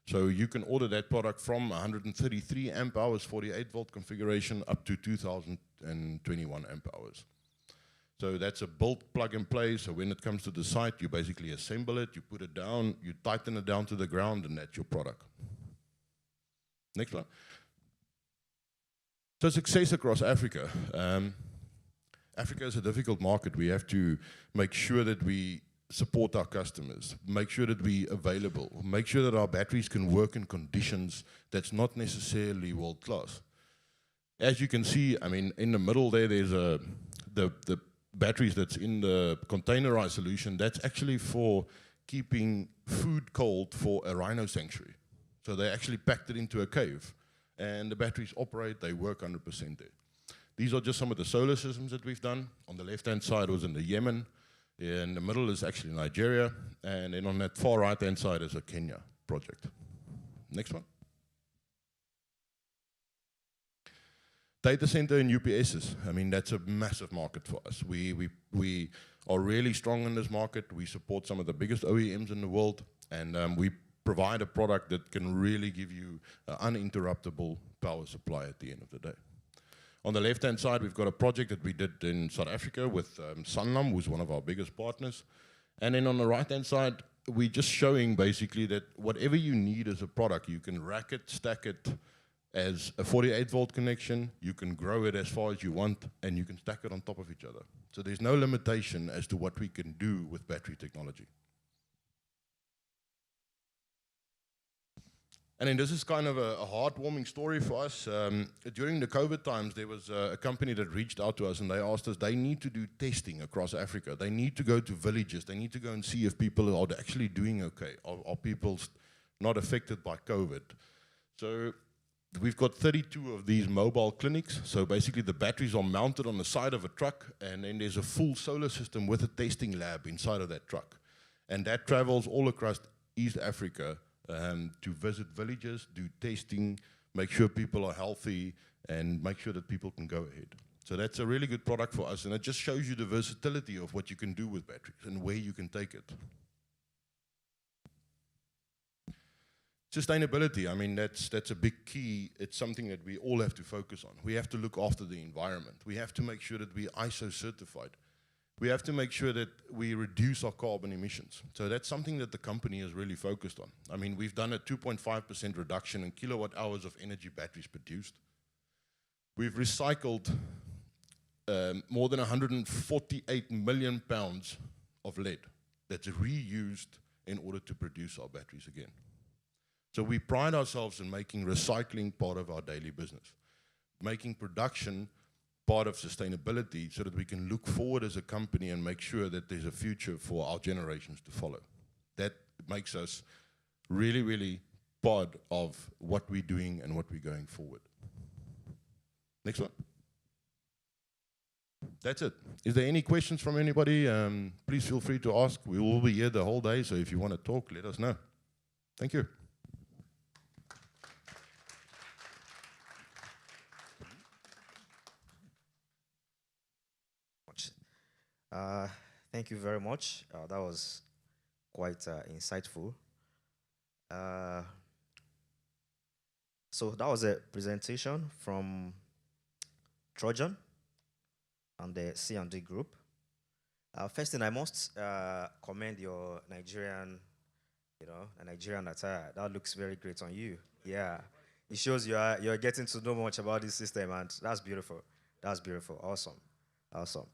So you can order that product from 133 amp hours 48 volt configuration up to 2021 amp hours. So that's a built plug and play. So when it comes to the site, you basically assemble it, you put it down, you tighten it down to the ground, and that's your product. Next one. So success across Africa. Africa is a difficult market. We have to make sure that we support our customers, make sure that we're available, make sure that our batteries can work in conditions that's not necessarily world class. As you can see, I mean, in the middle there, there's the batteries that's in the containerized solution. That's actually for keeping food cold for a rhino sanctuary. So they actually packed it into a cave. And the batteries operate, they work 100% there. These are just some of the solar systems that we've done. On the left-hand side was in the Yemen. In the middle is actually Nigeria. And then on that far right-hand side is a Kenya project. Next one. Data center and UPSs. I mean, that's a massive market for us. We are really strong in this market. We support some of the biggest OEMs in the world. And we provide a product that can really give you an uninterruptible power supply at the end of the day. On the left-hand side, we've got a project that we did in South Africa with Sanlam, who's one of our biggest partners. And then on the right-hand side, we're just showing basically that whatever you need as a product, you can rack it, stack it as a 48 volt connection, you can grow it as far as you want, and you can stack it on top of each other. So there's no limitation as to what we can do with battery technology. And then this is kind of a heartwarming story for us. During the COVID times, there was a company that reached out to us and they asked us, they need to do testing across Africa. They need to go to villages. They need to go and see if people are actually doing okay. Are people not affected by COVID? So we've got 32 of these mobile clinics. So basically the batteries are mounted on the side of a truck, and then there's a full solar system with a testing lab inside of that truck. And that travels all across East Africa to visit villages, do testing, make sure people are healthy, and make sure that people can go ahead. So that's a really good product for us, and it just shows you the versatility of what you can do with batteries and where you can take it. Sustainability, I mean, that's a big key. It's something that we all have to focus on. We have to look after the environment. We have to make sure that we're ISO certified. We have to make sure that we reduce our carbon emissions. So that's something that the company is really focused on. I mean, we've done a 2.5% reduction in kilowatt hours of energy batteries produced. We've recycled more than 148 million pounds of lead that's reused in order to produce our batteries again. So we pride ourselves in making recycling part of our daily business, making production part of sustainability so that we can look forward as a company and make sure that there's a future for our generations to follow. That makes us really, really part of what we're doing and what we're going forward. Next one. That's it. Is there any questions from anybody? Please feel free to ask. We will be here the whole day, so if you want to talk, let us know. Thank you. Uh, Thank you very much. That was quite insightful. Uh, so that was a presentation from Trojan and the C&D group. First thing, I must commend your Nigerian, a Nigerian attire. That looks very great on you. Yeah, it shows you're getting to know much about this system, and that's beautiful. That's beautiful. Awesome, awesome.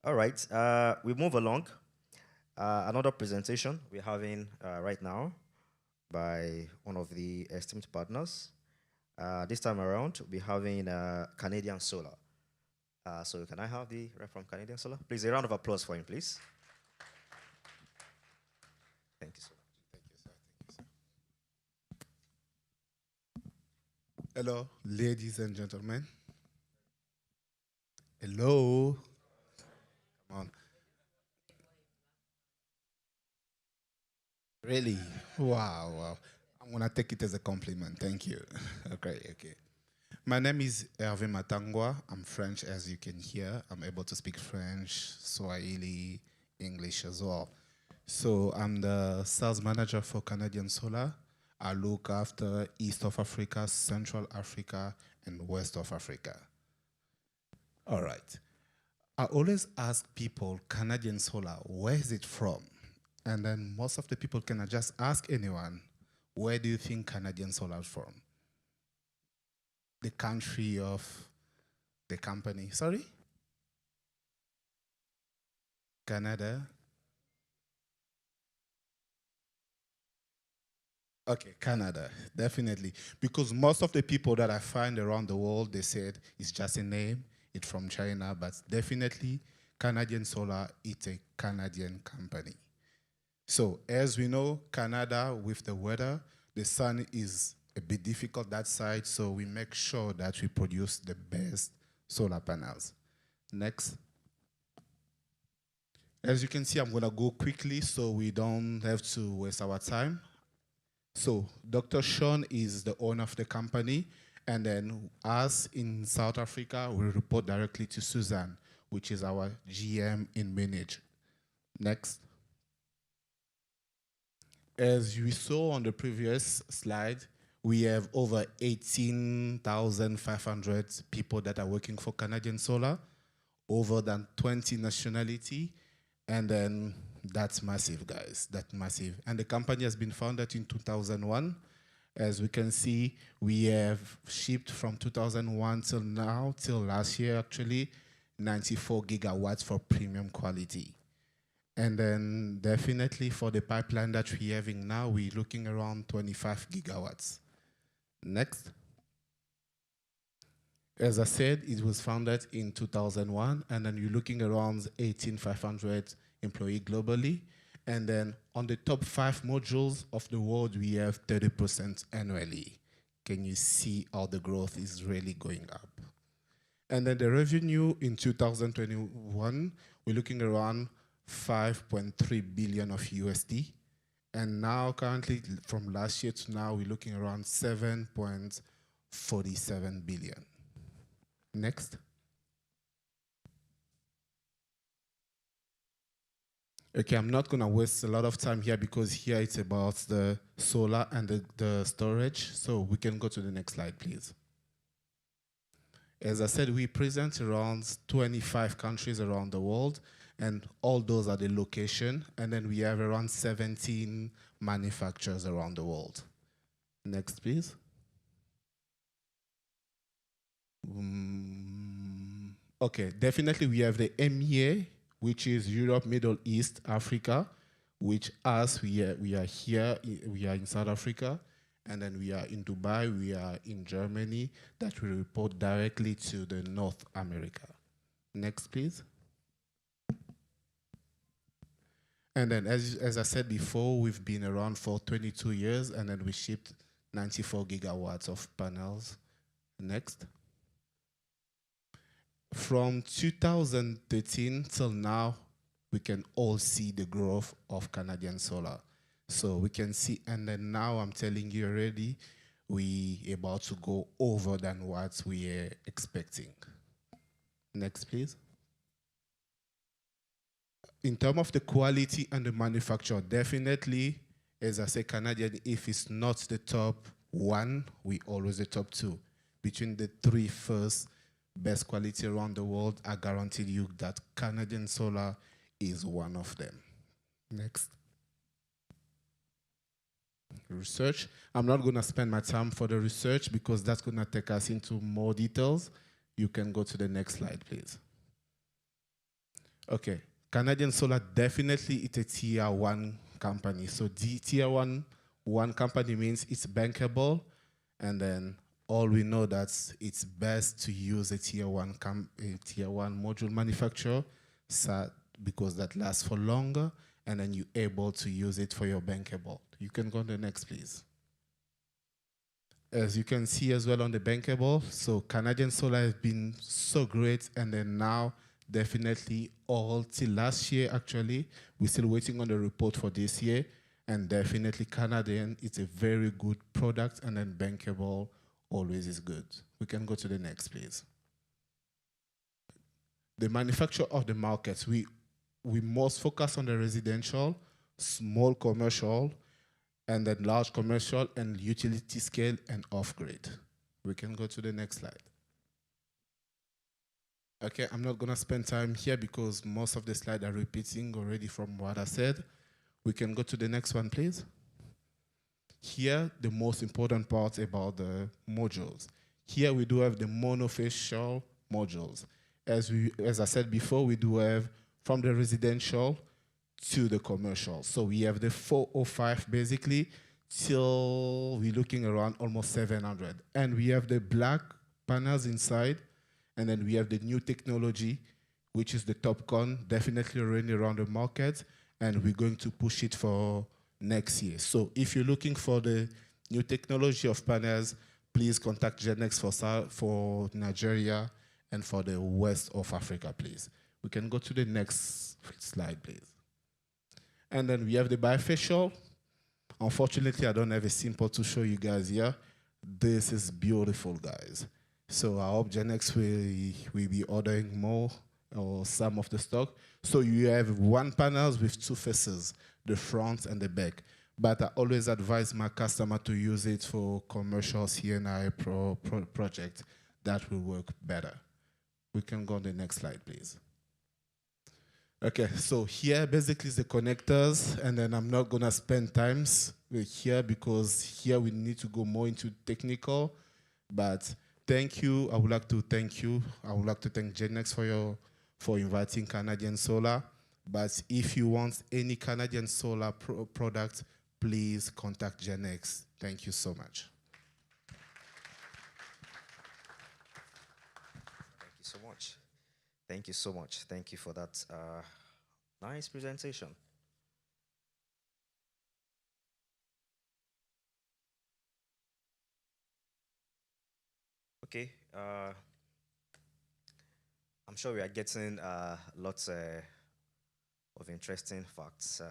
All right, we move along. Another presentation we're having right now by one of the esteemed partners. This time around, we'll be having Canadian Solar. So can I have the rep from Canadian Solar? Please, a round of applause for him, please. Thank you, sir. Thank you, sir. Thank you, sir. Hello, ladies and gentlemen. Hello. Come on. Really? Wow, wow. I'm going to take it as a compliment. Thank you. Okay, okay. My name is Hervé Matangwa. I'm French, as you can hear. I'm able to speak French, Swahili, English as well. So I'm the sales manager for Canadian Solar. I look after East of Africa, Central Africa, and West of Africa. All right. I always ask people, Canadian Solar, where is it from? And then most of the people can just ask anyone, where do you think Canadian Solar is from? The country of the company. Sorry? Canada. Okay, Canada, definitely. Because most of the people that I find around the world, they said it's just a name, it's from China, but definitely Canadian Solar, it's a Canadian company. So as we know, Canada, with the weather, the sun is a bit difficult that side, so we make sure that we produce the best solar panels. Next. As you can see, I'm going to go quickly so we don't have to waste our time. So Dr. Sean is the owner of the company, and then us in South Africa, we report directly to Suzanne, which is our GM in Manage. Next. As you saw on the previous slide, we have over 18,500 people that are working for Canadian Solar, over than 20 nationality, and then that's massive, guys. That's massive. And the company has been founded in 2001. As we can see, we have shipped from 2001 till now, till last year actually, 94 gigawatts for premium quality. And then definitely for the pipeline that we're having now, we're looking around 25 gigawatts. Next. As I said, it was founded in 2001, and then you're looking around 18,500 employees globally. And then on the top 5 modules of the world, we have 30% annually. Can you see how the growth is really going up? And then the revenue in 2021, we're looking around 5.3 billion of USD. And now currently from last year to now, we're looking around 7.47 billion. Next. Okay, I'm not gonna waste a lot of time here because here it's about the solar and the storage. So we can go to the next slide, please. As I said, we present around 25 countries around the world, and all those are the location, and then we have around 17 manufacturers around the world. Next, please. Okay, definitely we have the MEA, which is Europe, Middle East, Africa, which us, we are here, we are in South Africa, and then we are in Dubai, we are in Germany, that we report directly to the North America. Next, please. And then, as I said before, we've been around for 22 years, and then we shipped 94 gigawatts of panels. Next. From 2013 till now, we can all see the growth of Canadian Solar. So we can see, and then now I'm telling you already, we about to go over than what we are expecting. Next, please. in terms of the quality and the manufacture, definitely, as I say, Canadian, if it's not the top one, we always the top two. Between the three first best quality around the world, I guarantee you that Canadian Solar is one of them. Next. Research. I'm not going to spend my time for the research because that's going to take us into more details. You can go to the next slide, please. Okay. Canadian Solar definitely is a tier one company. So the tier one company means it's bankable, and then all we know that it's best to use a tier one module manufacturer because that lasts for longer, and then you're able to use it for your bankable. You can go on the next, please. As you can see as well on the bankable, so Canadian Solar has been so great, and then now definitely all till last year actually, we're still waiting on the report for this year, and definitely Canadian is a very good product, and then bankable always is good. We can go to the next, please. The manufacture of the markets, we most focus on the residential, small commercial, and then large commercial and utility scale and off-grid. We can go to the next slide. Okay, I'm not gonna spend time here because most of the slides are repeating already from what I said. We can go to the next one, please. Here, the most important part about the modules. Here we do have the monofacial modules. As I said before, we do have from the residential to the commercial. So we have the 405 basically till we're looking around almost 700. And we have the black panels inside, and then we have the new technology, which is the TopCon, definitely already around the market, and we're going to push it for next year. So if you're looking for the new technology of panels, please contact Gennex for Nigeria and for the west of Africa, please. We can go to the next slide, please. And then we have the bifacial. Unfortunately, I don't have a sample to show you guys here. This is beautiful, guys. So I hope Gennex will be ordering more or some of the stock. So you have one panel with two faces, the front and the back. But I always advise my customer to use it for commercial CNI project. That will work better. We can go on the next slide, please. Okay, so here basically is the connectors, and then I'm not gonna spend times here because here we need to go more into technical, but thank you. I would like to thank you. I would like to thank Gennex for inviting Canadian Solar. But if you want any Canadian Solar product, please contact Gennex. Thank you so much. Thank you so much. Thank you so much. Thank you for that nice presentation. Okay. I'm sure we are getting lots of interesting facts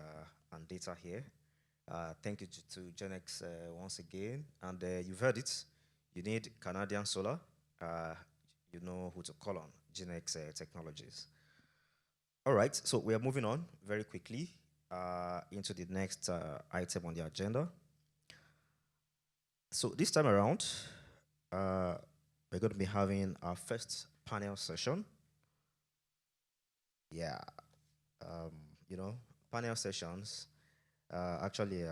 and data here. Thank you to Gennex once again. And you've heard it. You need Canadian Solar. You know who to call on, Gennex Technologies. All right, so we are moving on very quickly into the next item on the agenda. So this time around, we're going to be having our first panel session. Yeah, you know, panel sessions. Actually,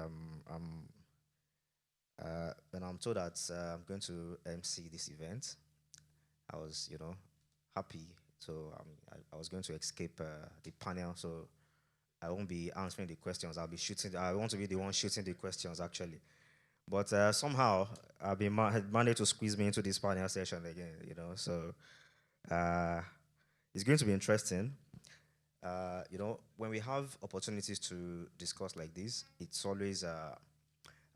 when I'm told that I'm going to MC this event, I was, you know, happy. So I was going to escape the panel, so I won't be answering the questions. I'll be shooting. I want to be the one shooting the questions, actually. But somehow I've been managed to squeeze me into this panel session again. You know, so it's going to be interesting. You know, when we have opportunities to discuss like this, it's always.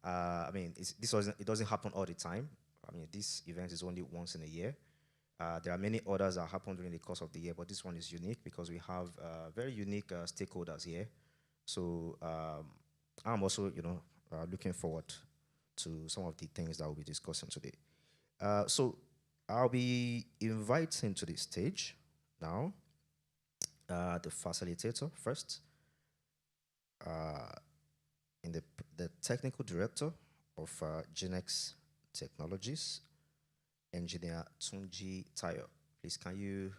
I mean, it doesn't happen all the time. I mean, this event is only once in a year. There are many others that happen during the course of the year, but this one is unique because we have very unique stakeholders here. So I'm also, you know, looking forward to some of the things that we'll be discussing today. So I'll be inviting to the stage now the facilitator first, in the technical director of Gennex Technologies, Engineer Tunji Tayo. Please, can you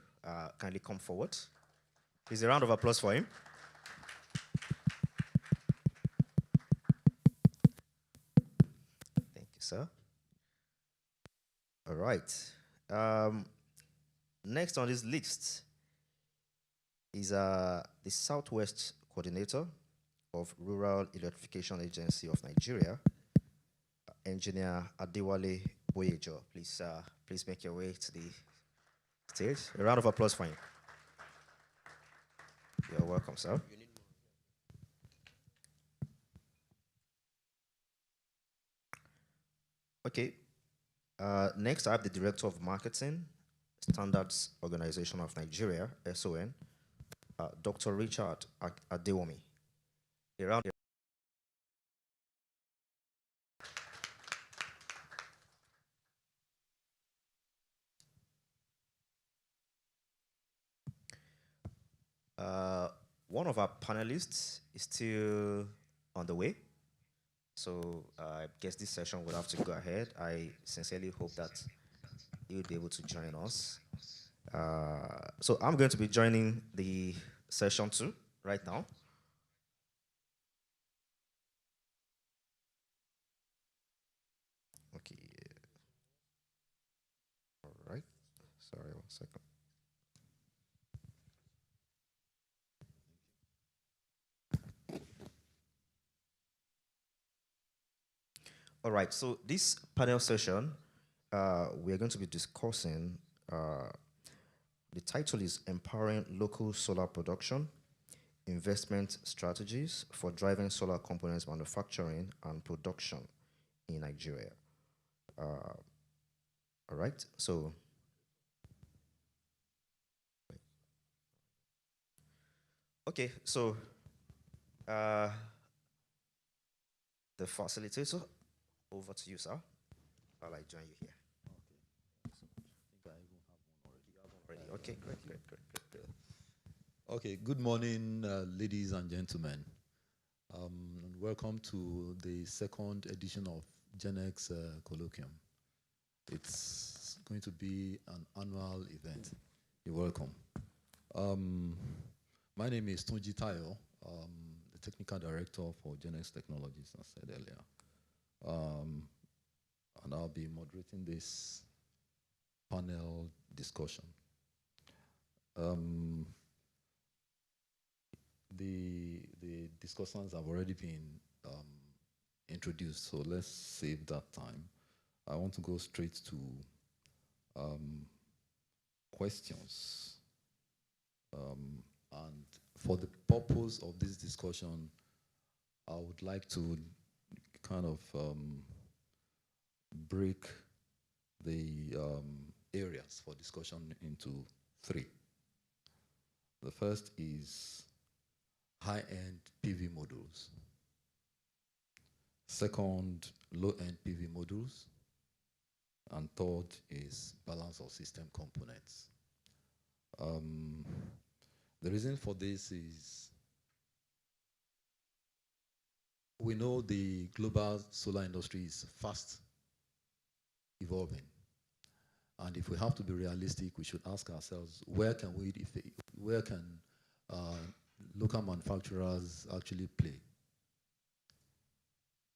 kindly come forward? Please, a round of applause for him. Thank you, sir. All right. Next on this list is the Southwest Coordinator of Rural Electrification Agency of Nigeria, Engineer Adewale Boyejo. Please make your way to the stage. A round of applause for him. You're welcome, sir. Okay. Next, I have the Director of Marketing, Standards Organization of Nigeria, SON, Dr. Richard Adewomi. A round. One of our panelists is still on the way, so I guess this session will have to go ahead. I sincerely hope that he will be able to join us. So I'm going to be joining the session 2 right now. Okay. All right. Sorry, 1 second. All right, so this panel session, we're going to be discussing, the title is Empowering Local Solar Production, Investment Strategies for Driving Solar Components Manufacturing and Production in Nigeria. All right, so. Okay, so the facilitator, over to you, sir. I'll join you here. Okay, great. Okay, good morning, ladies and gentlemen. Welcome to the second edition of Gennex Colloquium. It's going to be an annual event. You're welcome. My name is Tunji Tayo, the Technical Director for Gennex Technologies, as I said earlier. And I'll be moderating this panel discussion. The discussions have already been introduced, so let's save that time. I want to go straight to questions. And for the purpose of this discussion, I would like to kind of break the areas for discussion into 3. The first is high-end PV modules. Second, low-end PV modules. And third is balance of system components. The reason for this is we know the global solar industry is fast evolving. And if we have to be realistic, we should ask ourselves, where can local manufacturers actually play?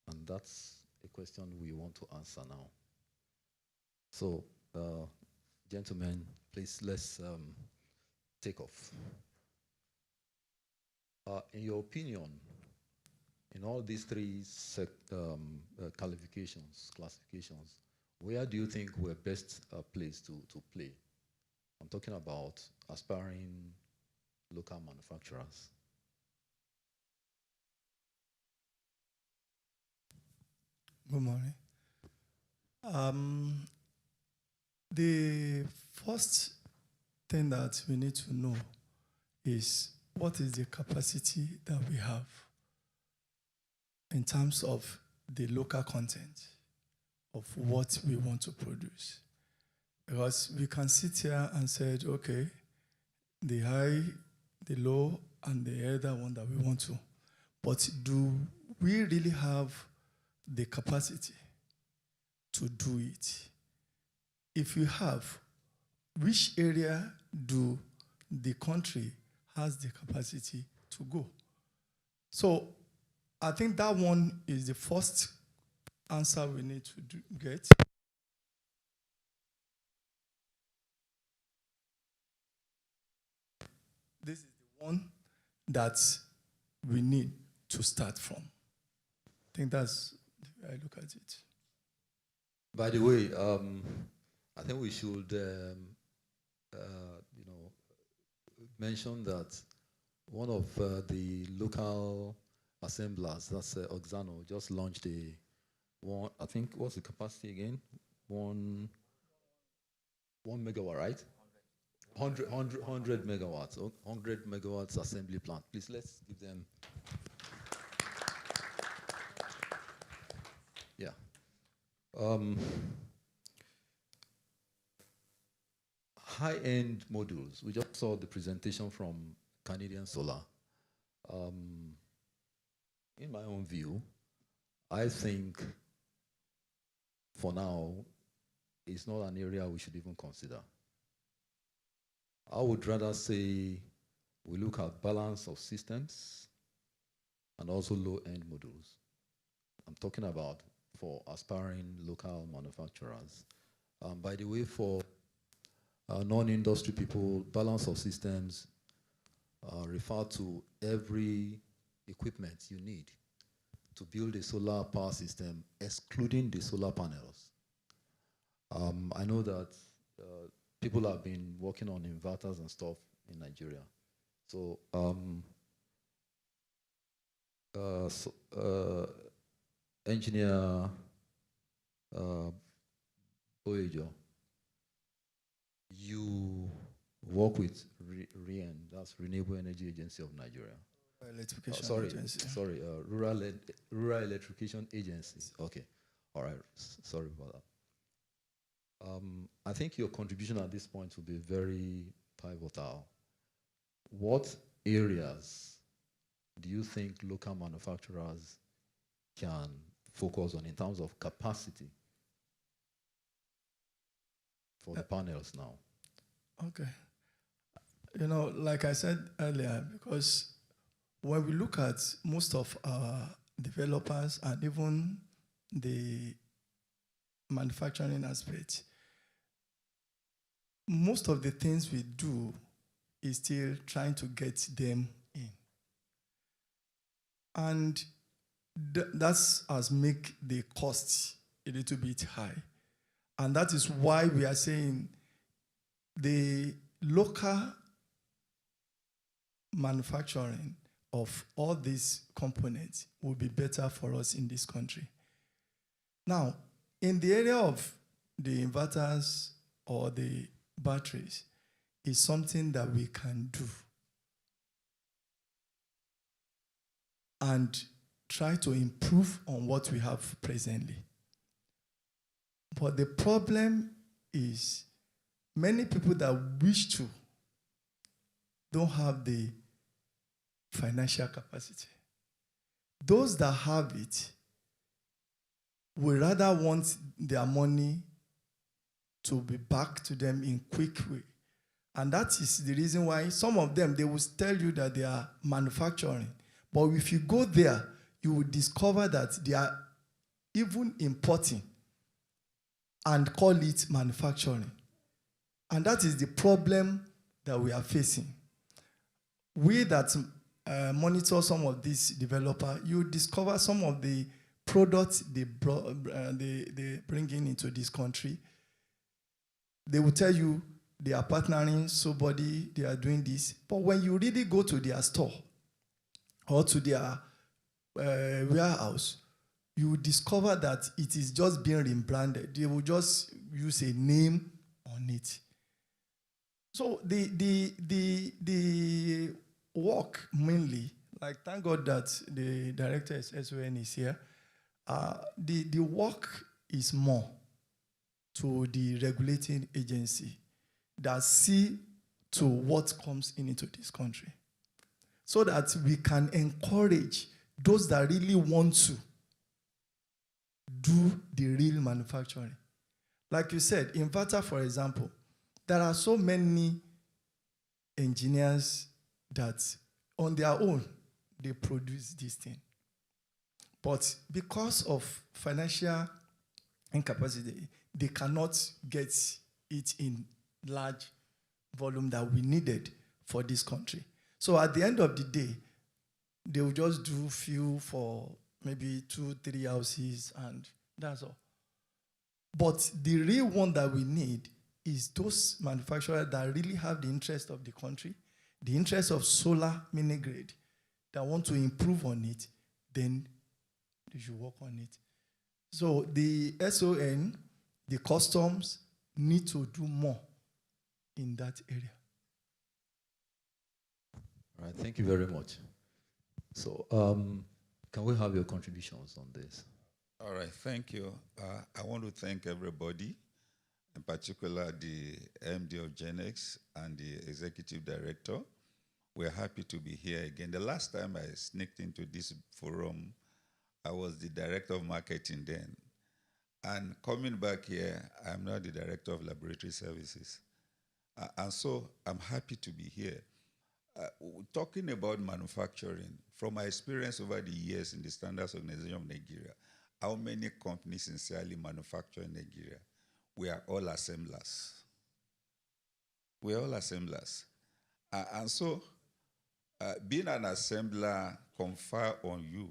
And that's a question we want to answer now. So, gentlemen, please, let's take off. In your opinion, in all these 3 classifications, where do you think we're best placed to play? I'm talking about aspiring local manufacturers. Good morning. The first thing that we need to know is what is the capacity that we have in terms of the local content of what we want to produce. Because we can sit here and say, okay, the the law and the other one that we want to. But do we really have the capacity to do it? If we have, which area do the country has the capacity to go? So I think that one is the first answer we need to get. This is the one that we need to start from. I think that's the way I look at it. By the way, I think we should, mention that one of the local assemblers, that's Oxano, just launched one. I think what's the capacity again? 1 megawatt, right? 100 megawatts. 100 megawatts assembly plant. Please let's give them. Yeah. High-end modules. We just saw the presentation from Canadian Solar. In my own view, I think for now, it's not an area we should even consider. I would rather say we look at balance of systems and also low-end modules. I'm talking about for aspiring local manufacturers. By the way, for non-industry people, balance of systems refer to every equipment you need to build a solar power system, excluding the solar panels. I know that people have been working on inverters and stuff in Nigeria. So, Engineer Boyejo, you work with REN, that's Renewable Energy Agency of Nigeria. Electrification Agency. Sorry, Rural Electrification Agency. Okay, all right, sorry about that. I think your contribution at this point will be very pivotal. What areas do you think local manufacturers can focus on in terms of capacity for the panels now? Okay. Like I said earlier, because when we look at most of our developers and even the manufacturing aspect, most of the things we do is still trying to get them in. And that has make the cost a little bit high. And that is why we are saying the local manufacturing of all these components will be better for us in this country. Now, in the area of the inverters or the batteries, is something that we can do and try to improve on what we have presently. But the problem is many people that wish to don't have the financial capacity. Those that have it would rather want their money to be back to them in quick way. And that is the reason why some of them, they will tell you that they are manufacturing. But if you go there, you will discover that they are even importing and call it manufacturing. And that is the problem that we are facing. We that monitor some of these developers, you discover some of the products they bring into this country. They will tell you they are partnering somebody, they are doing this. But when you really go to their store or to their warehouse, you will discover that it is just being rebranded. They will just use a name on it. So the work mainly, like thank God that the director is SON is here. The work is more to the regulating agency that see to what comes into this country. so that we can encourage those that really want to do the real manufacturing. Like you said, inverter, for example, there are so many engineers that on their own, they produce this thing. But because of financial incapacity, they cannot get it in large volume that we needed for this country. So at the end of the day, they will just do few for maybe 2-3 houses, and that's all. But the real one that we need is those manufacturers that really have the interest of the country, the interest of solar mini grid, that want to improve on it, then they should work on it. So the SON, the customs, need to do more in that area. All right, thank you very much. So can we have your contributions on this? All right, thank you. I want to thank everybody, in particular the MD of Gennex and the Executive Director. We're happy to be here again. The last time I sneaked into this forum, I was the Director of Marketing then. And coming back here, I'm now the Director of Laboratory Services. And so I'm happy to be here. Talking about manufacturing, from my experience over the years in the Standards Organization of Nigeria, how many companies sincerely manufacture in Nigeria? We are all assemblers. We are all assemblers. And so being an assembler confer on you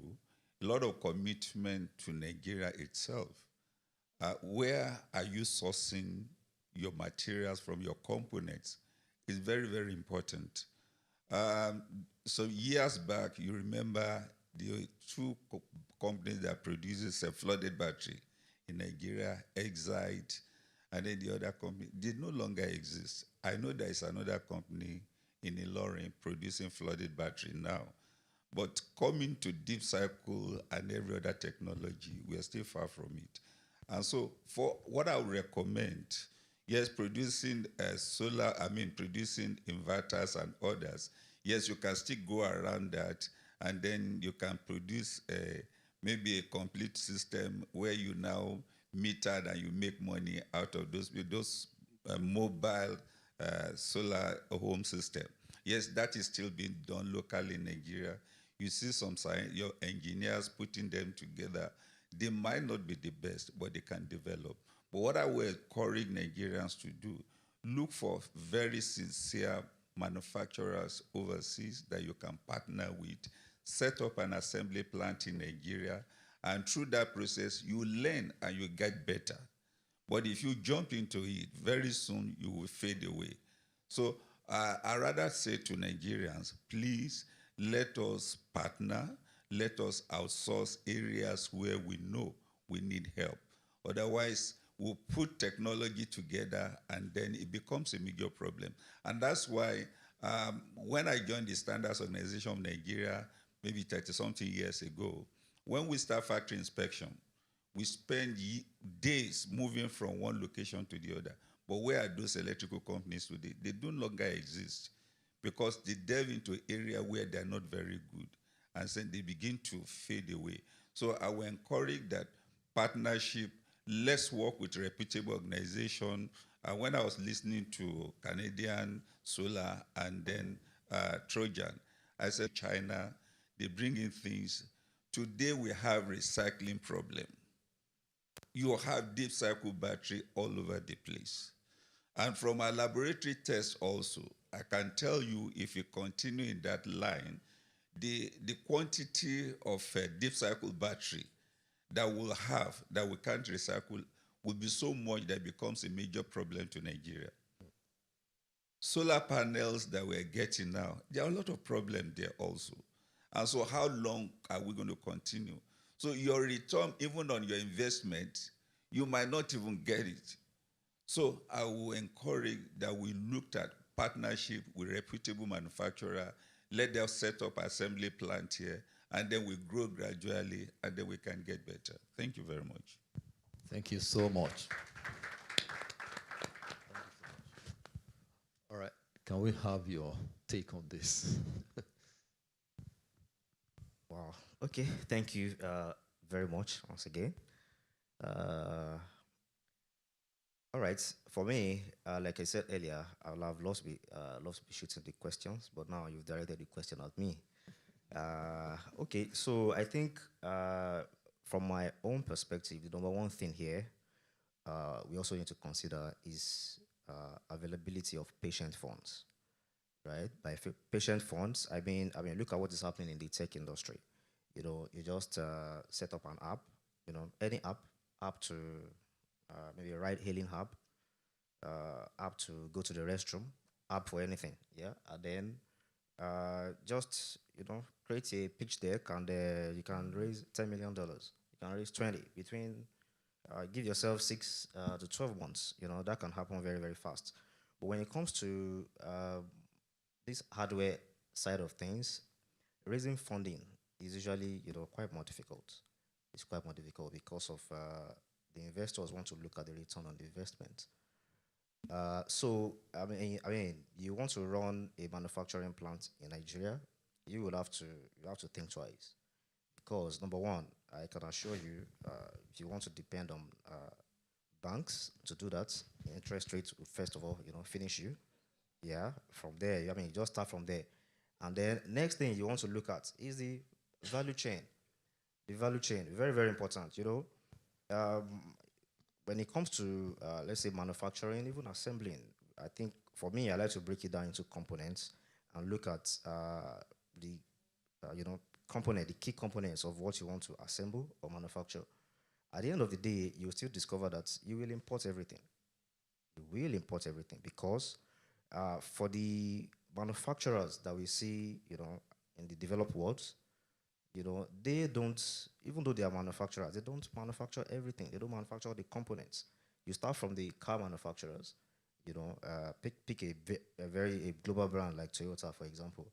a lot of commitment to Nigeria itself. Where are you sourcing your materials from, your components? Is very, very important. So years back, you remember the two companies that produces a flooded battery in Nigeria, Exide, and then the other company, they no longer exist. I know there is another company in Ilorin producing flooded battery now. But coming to deep cycle and every other technology, we are still far from it. And so for what I would recommend, yes, producing producing inverters and others, yes, you can still go around that, and then you can produce maybe a complete system where you now meter and you make money out of those mobile solar home system. Yes, that is still being done locally in Nigeria. You see some your engineers putting them together. They might not be the best, but they can develop. But what I will encourage Nigerians to do, look for very sincere manufacturers overseas that you can partner with, set up an assembly plant in Nigeria, and through that process, you learn and you get better. But if you jump into it, very soon you will fade away. So I rather say to Nigerians, please let us partner, let us outsource areas where we know we need help. Otherwise, we'll put technology together and then it becomes a major problem. And that's why when I joined the Standards Organization of Nigeria, maybe 30-something years ago, when we start factory inspection, we spend days moving from one location to the other. But where are those electrical companies today? They no longer exist because they delve into an area where they're not very good. And then they begin to fade away. So I will encourage that partnership. Let's work with reputable organizations. When I was listening to Canadian Solar and then Trojan, I said China, they bring in things. Today we have recycling problem. You have deep cycle battery all over the place. And from our laboratory tests also, I can tell you if you continue in that line, the quantity of deep cycle battery that we'll have, that we can't recycle, will be so much that it becomes a major problem to Nigeria. Solar panels that we're getting now, there are a lot of problems there also. And so how long are we going to continue? So your return, even on your investment, you might not even get it. So I will encourage that we looked at partnership with reputable manufacturer, let them set up assembly plant here, and then we grow gradually, and then we can get better. Thank you very much. Thank you so much. All right, can we have your take on this? Okay, thank you very much once again. All right, for me, like I said earlier, I would have lost be shooting the questions, but now you've directed the question at me. Okay, so I think from my own perspective, the number one thing here we also need to consider is availability of patient funds, right? By patient funds, I mean, look at what is happening in the tech industry. You know, you just set up an app, you know, any app to maybe a ride-hailing app to go to the restroom, app for anything, yeah, and then just create a pitch deck, and you can raise $10 million. You can raise 20 between. Give yourself 6 to 12 months. You know that can happen very very fast. But when it comes to this hardware side of things, raising funding is usually quite more difficult. It's quite more difficult because of the investors want to look at the return on the investment. So I mean, you want to run a manufacturing plant in Nigeria, you have to think twice, because number one, I can assure you, if you want to depend on banks to do that, interest rates will first of all, finish you. Yeah, from there, I mean, you just start from there, and then next thing you want to look at is the value chain. The value chain, very very important. When it comes to let's say manufacturing, even assembling, I think for me, I like to break it down into components and look at the the key components of what you want to assemble or manufacture. At the end of the day, you will still discover that you will import everything. You will import everything because for the manufacturers that we see, in the developed world, they don't, even though they are manufacturers, they don't manufacture everything. They don't manufacture the components. You start from the car manufacturers, pick a global brand like Toyota, for example.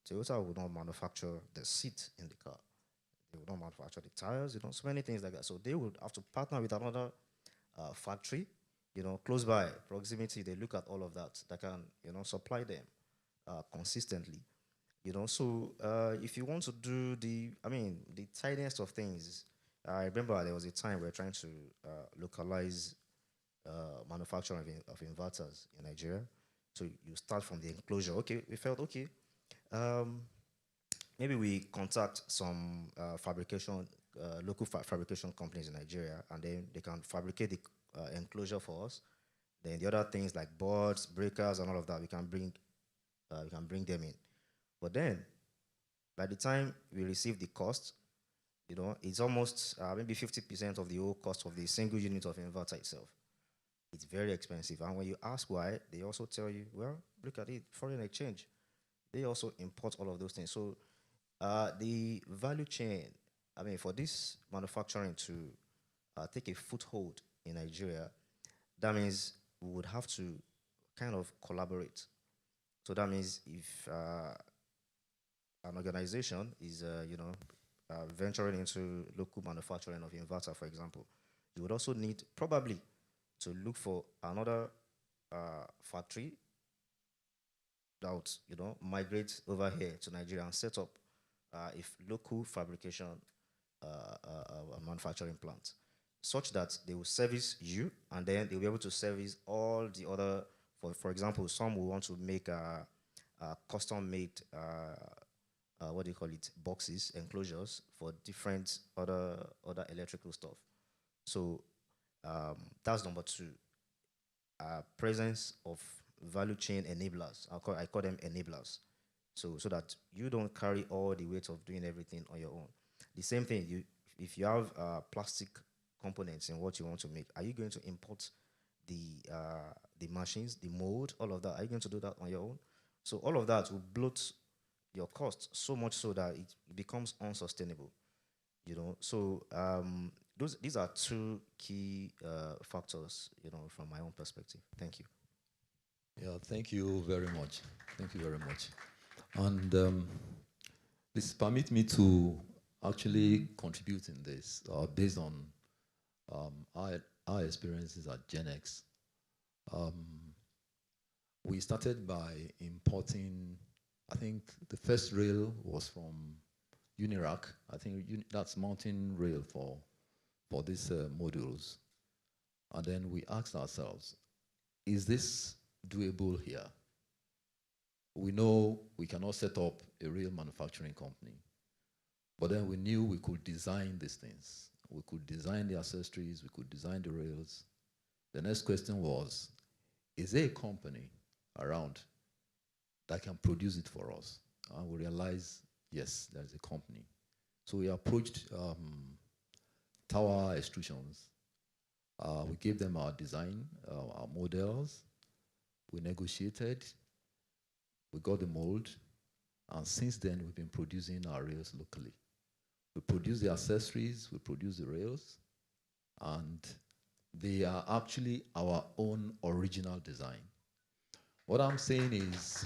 Toyota will not manufacture the seat in the car. They will not manufacture the tires, so many things like that. So they would have to partner with another factory, close by, proximity. They look at all of that can, supply them consistently. So if you want to do the tiniest of things, I remember there was a time we were trying to localize manufacturing of inverters in Nigeria. So you start from the enclosure. Okay, we felt okay. Maybe we contact some local fabrication companies in Nigeria, and then they can fabricate the enclosure for us. Then the other things like boards, breakers, and all of that, we can bring them in. But then, by the time we receive the cost, it's almost maybe 50% of the whole cost of the single unit of inverter itself. It's very expensive. And when you ask why, they also tell you, well, look at it, foreign exchange. They also import all of those things. So the value chain, for this manufacturing to take a foothold in Nigeria, that means we would have to kind of collaborate. So that means if an organization is, venturing into local manufacturing of inverter, for example, you would also need probably to look for another factory that would, migrate over here to Nigeria and set up a local fabrication manufacturing plant, such that they will service you, and then they'll be able to service all the other. For example, some will want to make custom-made what do you call it, boxes, enclosures for different other electrical stuff. So that's number two. Presence of value chain enablers. I call them enablers. So that you don't carry all the weight of doing everything on your own. The same thing, if you have plastic components in what you want to make, are you going to import the machines, the mold, all of that? Are you going to do that on your own? So all of that will bloat your cost so much so that it becomes unsustainable. So these are two key factors, from my own perspective. Thank you. Yeah, thank you very much. Thank you very much. And please permit me to actually contribute in this based on our experiences at Gennex. We started by importing, I think the first rail was from Unirack. I think that's mountain rail for these modules. And then we asked ourselves, is this doable here? We know we cannot set up a real manufacturing company, but then we knew we could design these things. We could design the accessories, we could design the rails. The next question was, is there a company around that can produce it for us? And we realized, yes, there's a company. So we approached Tower Extrusions. We gave them our design, our models. We negotiated. We got the mold. And since then, we've been producing our rails locally. We produce the accessories, we produce the rails, and they are actually our own original design. What I'm saying is,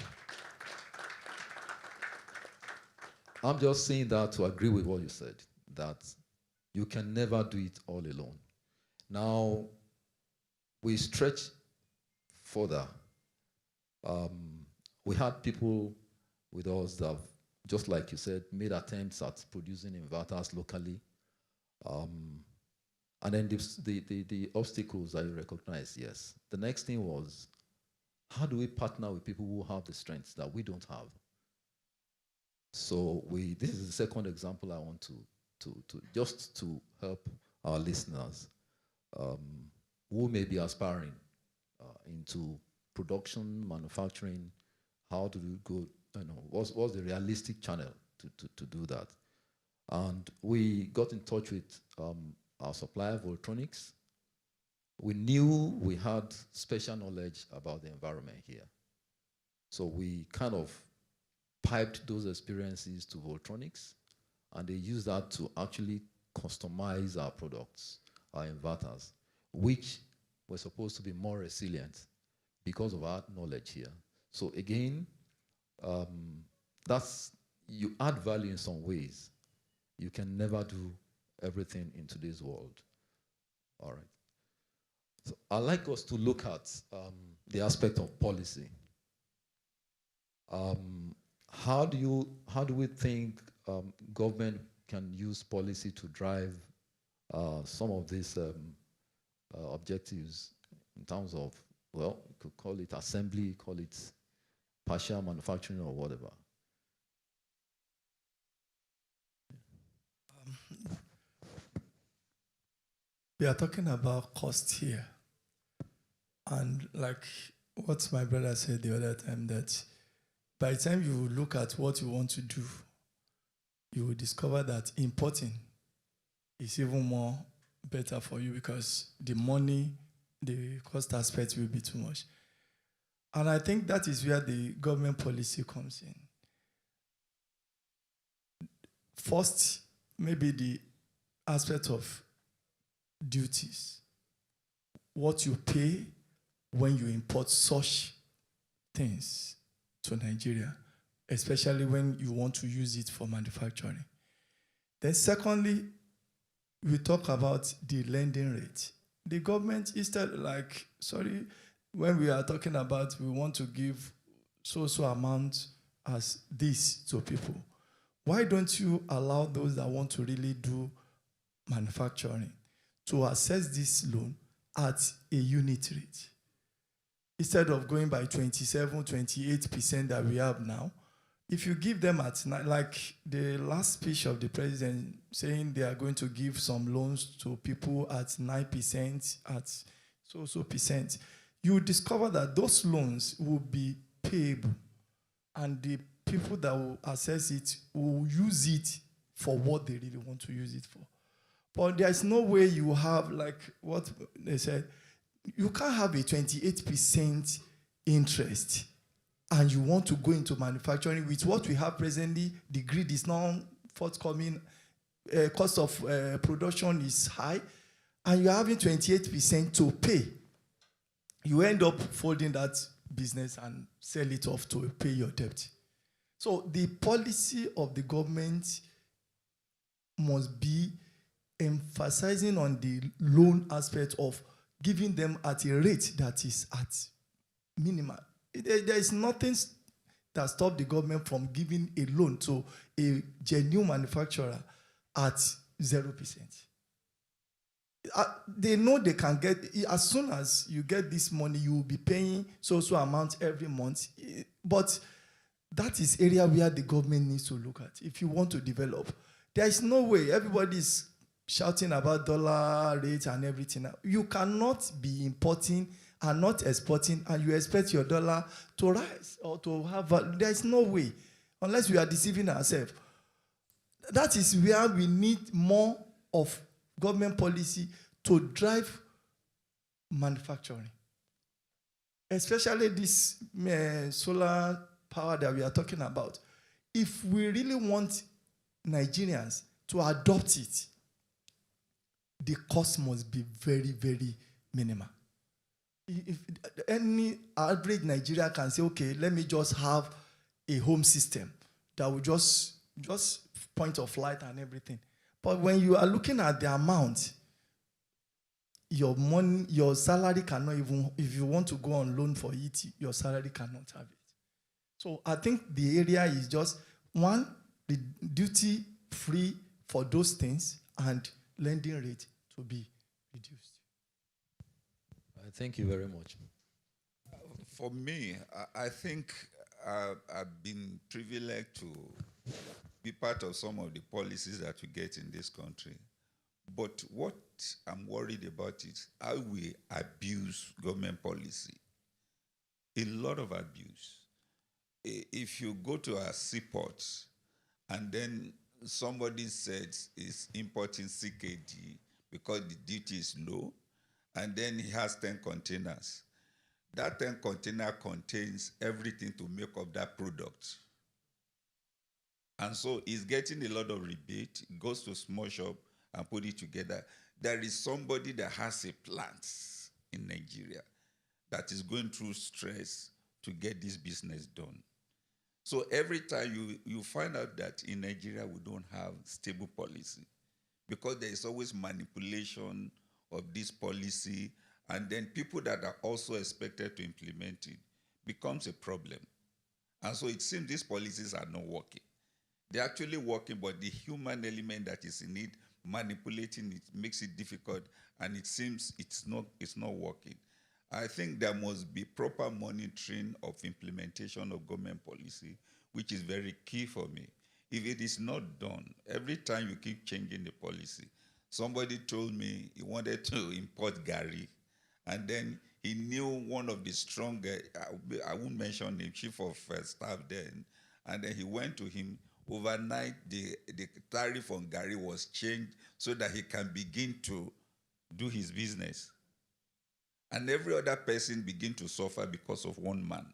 I'm just saying that to agree with what you said, that you can never do it all alone. Now, we stretch further. We had people with us that, just like you said, made attempts at producing inverters locally. And then the obstacles that you recognize, yes. The next thing was, how do we partner with people who have the strengths that we don't have? So this is the second example I want just to help our listeners who may be aspiring into production, manufacturing. How do we go, what's the realistic channel to do that? And we got in touch with our supplier, Voltronics. We knew we had special knowledge about the environment here. So we kind of piped those experiences to Voltronics, and they used that to actually customize our products, our inverters, which were supposed to be more resilient because of our knowledge here. So again, you add value in some ways. You can never do everything in today's world. All right. So I'd like us to look at the aspect of policy. How do we think government can use policy to drive some of these objectives in terms of, well, you could call it assembly, call it partial manufacturing or whatever? We are talking about cost here. And like what my brother said the other time, that by the time you look at what you want to do, you will discover that importing is even more better for you because the money, the cost aspect will be too much. And I think that is where the government policy comes in. First, maybe the aspect of duties. What you pay when you import such things to Nigeria, especially when you want to use it for manufacturing. Then secondly, we talk about the lending rate. The government, instead, when we are talking about we want to give so amount as this to people, why don't you allow those that want to really do manufacturing to access this loan at a unit rate? Instead of going by 27, 28% that we have now, if you give them at, like the last speech of the president saying they are going to give some loans to people at 9%, at so percent, you discover that those loans will be payable and the people that will access it will use it for what they really want to use it for. But there's no way you have, like what they said, you can't have a 28% interest and you want to go into manufacturing with what we have presently. The grid is not forthcoming, cost of production is high, and you're having 28% to pay. You end up folding that business and sell it off to pay your debt. So the policy of the government must be emphasizing on the loan aspect of giving them at a rate that is at minimal. There is nothing that stop the government from giving a loan to a genuine manufacturer at 0%. They know they can get, as soon as you get this money, you will be paying so amount every month. But that is area where the government needs to look at if you want to develop. There is no way everybody is shouting about dollar rate and everything. You cannot be importing and not exporting, and you expect your dollar to rise or to have value. There is no way, unless we are deceiving ourselves. That is where we need more of government policy to drive manufacturing, especially this solar power that we are talking about. If we really want Nigerians to adopt it, the cost must be very, very minimal. If any average Nigerian can say, okay, let me just have a home system that will just point of light and everything. But when you are looking at the amount, your money, your salary cannot even, if you want to go on loan for it, your salary cannot have it. So I think the area is just, one, the duty free for those things and lending rate to be reduced. Thank you very much. For me, I think I've been privileged to be part of some of the policies that we get in this country. But what I'm worried about is how we abuse government policy. A lot of abuse. If you go to our seaports and then somebody says he's importing CKD because the duty is low, and then he has 10 containers. That 10 container contains everything to make up that product. And so he's getting a lot of rebate, goes to small shop and put it together. There is somebody that has a plant in Nigeria that is going through stress to get this business done. So every time you find out that in Nigeria we don't have stable policy because there is always manipulation of this policy, and then people that are also expected to implement it becomes a problem. And so it seems these policies are not working. They're actually working, but the human element that is in it, manipulating it, makes it difficult, and it seems it's not working. I think there must be proper monitoring of implementation of government policy, which is very key for me. If it is not done, every time you keep changing the policy. Somebody told me he wanted to import Gary, and then he knew one of the stronger, I won't mention him, chief of staff then, and then he went to him. Overnight, the tariff on Gary was changed so that he can begin to do his business. And every other person began to suffer because of one man.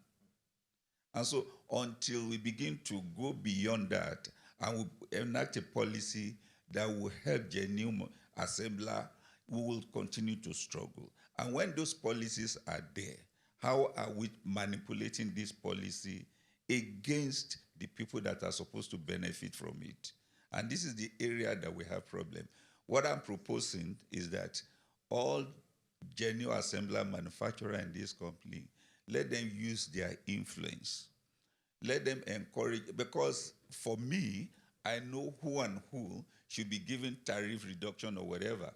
And so until we begin to go beyond that and we enact a policy that will help genuine assembler, we will continue to struggle. And when those policies are there, how are we manipulating this policy against the people that are supposed to benefit from it? And this is the area that we have problem. What I'm proposing is that all genuine assembler manufacturer in this company, let them use their influence. Let them encourage, because for me, I know who and who should be given tariff reduction or whatever,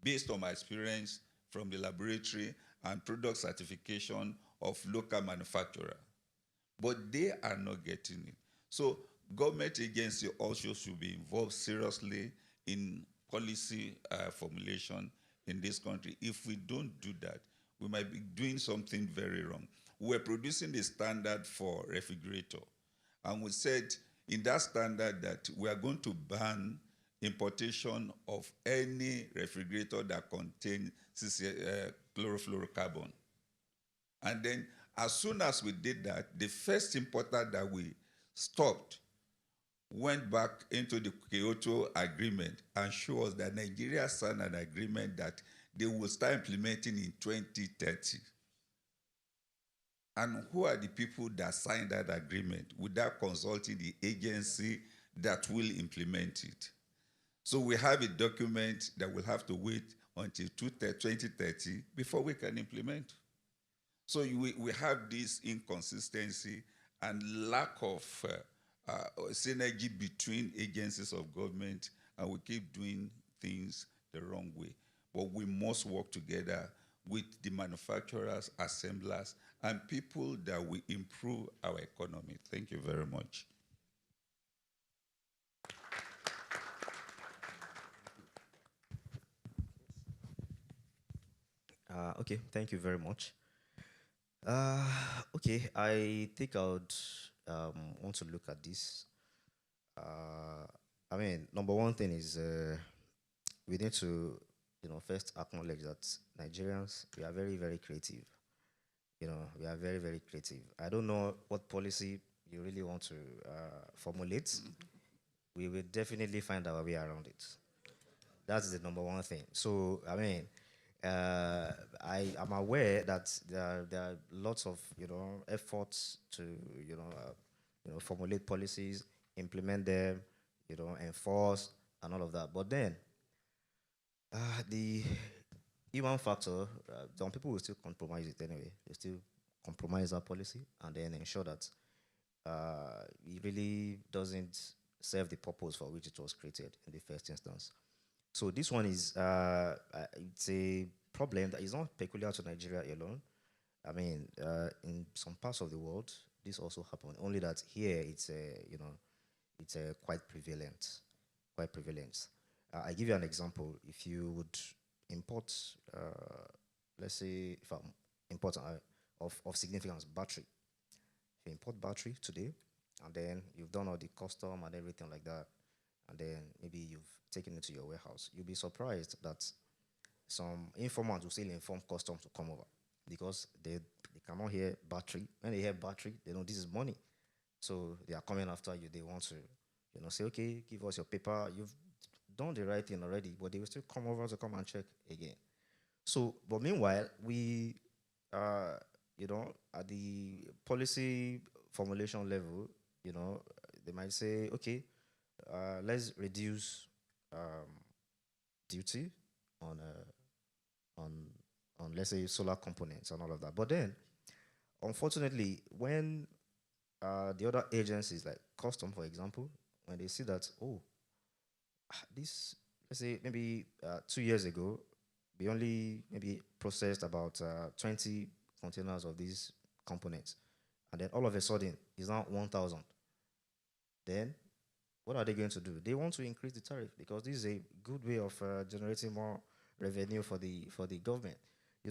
based on my experience from the laboratory and product certification of local manufacturer. But they are not getting it. So government agency also should be involved seriously in policy formulation in this country. If we don't do that, we might be doing something very wrong. We're producing a standard for refrigerator, and we said in that standard that we are going to ban importation of any refrigerator that contains chlorofluorocarbon. And then as soon as we did that, the first importer that we stopped went back into the Kyoto Agreement and showed us that Nigeria signed an agreement that they will start implementing in 2030. And who are the people that signed that agreement without consulting the agency that will implement it? So we have a document that will have to wait until 2030 before we can implement. So we have this inconsistency, and lack of synergy between agencies of government, and we keep doing things the wrong way. But we must work together with the manufacturers, assemblers, and people that will improve our economy. Thank you very much. Okay, thank you very much. Okay, I think I would want to look at this. I mean, number one thing is we need to, first acknowledge that Nigerians, we are very, very creative. We are very, very creative. I don't know what policy you really want to formulate. We will definitely find our way around it. That's the number one thing. So, I mean, I am aware that there are lots of efforts to formulate policies, implement them, enforce and all of that. But then the human factor, some people will still compromise it anyway. They still compromise our policy and then ensure that it really doesn't serve the purpose for which it was created in the first instance. So this one is it's a problem that is not peculiar to Nigeria alone. I mean, in some parts of the world, this also happens. Only that here it's it's quite prevalent, quite prevalent. I give you an example. If you would import, let's say, if I'm import of significance, battery. If you import battery today, and then you've done all the custom and everything like that, and then maybe you've taken it to your warehouse, you'll be surprised that some informants will still inform customs to come over because they cannot hear battery. When they hear battery, they know this is money. So they are coming after you. They want to, say, okay, give us your paper. You've done the right thing already, but they will still come over to come and check again. So, but meanwhile, we, at the policy formulation level, they might say, okay, let's reduce duty on let's say solar components and all of that. But then, unfortunately, when the other agencies like custom, for example, when they see that, oh, this, let's say maybe 2 years ago, we only maybe processed about 20 containers of these components, and then all of a sudden it's now 1,000. Then what are they going to do? They want to increase the tariff because this is a good way of generating more revenue for the government.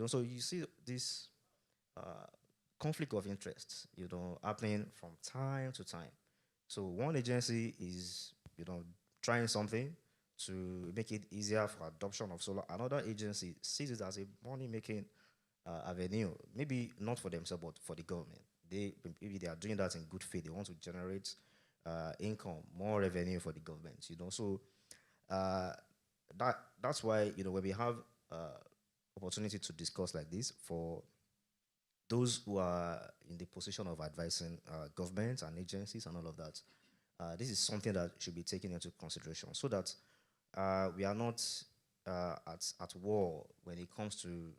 So you see this conflict of interests, happening from time to time. So one agency is, trying something to make it easier for adoption of solar. Another agency sees it as a money-making avenue, maybe not for themselves, but for the government. Maybe they are doing that in good faith. They want to generate income, more revenue for the government. So that's why when we have opportunity to discuss like this, for those who are in the position of advising governments and agencies and all of that, this is something that should be taken into consideration so that we are not at war when it comes to,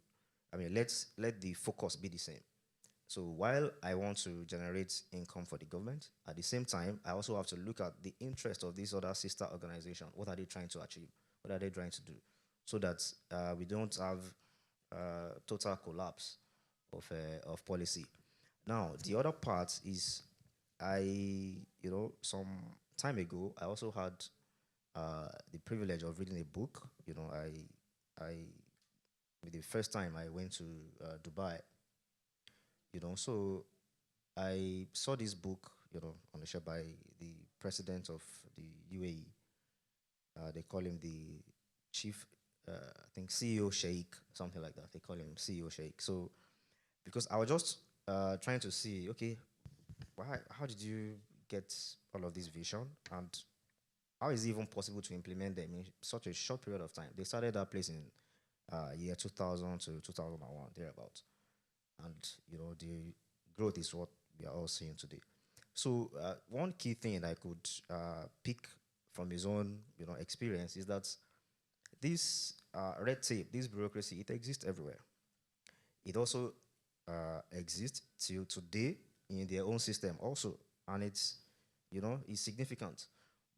let the focus be the same. So while I want to generate income for the government, at the same time, I also have to look at the interest of these other sister organizations. What are they trying to achieve? What are they trying to do? So that we don't have total collapse of policy. Now, the other part is some time ago, I also had the privilege of reading a book. The first time I went to Dubai, so I saw this book, on the show by the president of the UAE. They call him the chief, I think CEO Sheikh, something like that. They call him CEO Sheikh. So, because I was just trying to see, okay, how did you get all of this vision, and how is it even possible to implement them in such a short period of time? They started that place in year 2000 to 2001, thereabouts. And, the growth is what we are all seeing today. So one key thing I could pick from his own, experience is that this red tape, this bureaucracy, it exists everywhere. It also exists till today in their own system also, and it's, it's significant.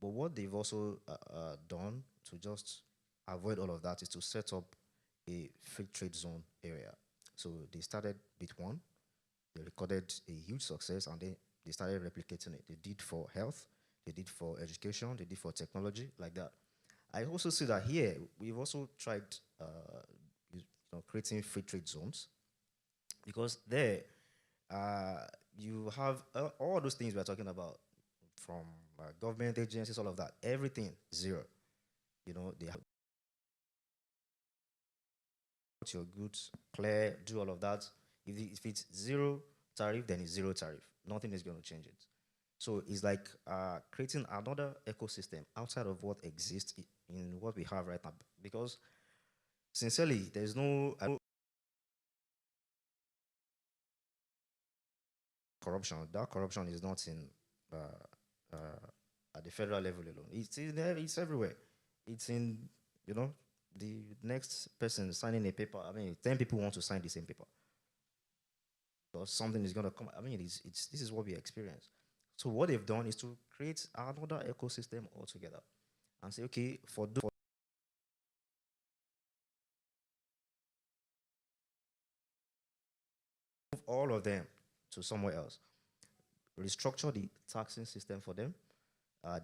But what they've also done to just avoid all of that is to set up a free trade zone area. So they started with one, they recorded a huge success, and then they started replicating it. They did for health, they did for education, they did for technology, like that. I also see that here, we've also tried creating free trade zones, because there, you have all those things we're talking about, from government agencies, all of that, everything, zero. They have your goods, clear, do all of that. If it's zero tariff, then it's zero tariff. Nothing is going to change it. So it's like creating another ecosystem outside of what exists in what we have right now. Because sincerely, there's no corruption. That corruption is not in at the federal level alone. It's everywhere. It's in, the next person signing a paper. I mean, 10 people want to sign the same paper, because something is going to come. I mean, this is what we experience. So what they've done is to create another ecosystem altogether and say, okay, for all of them to somewhere else, restructure the taxing system for them.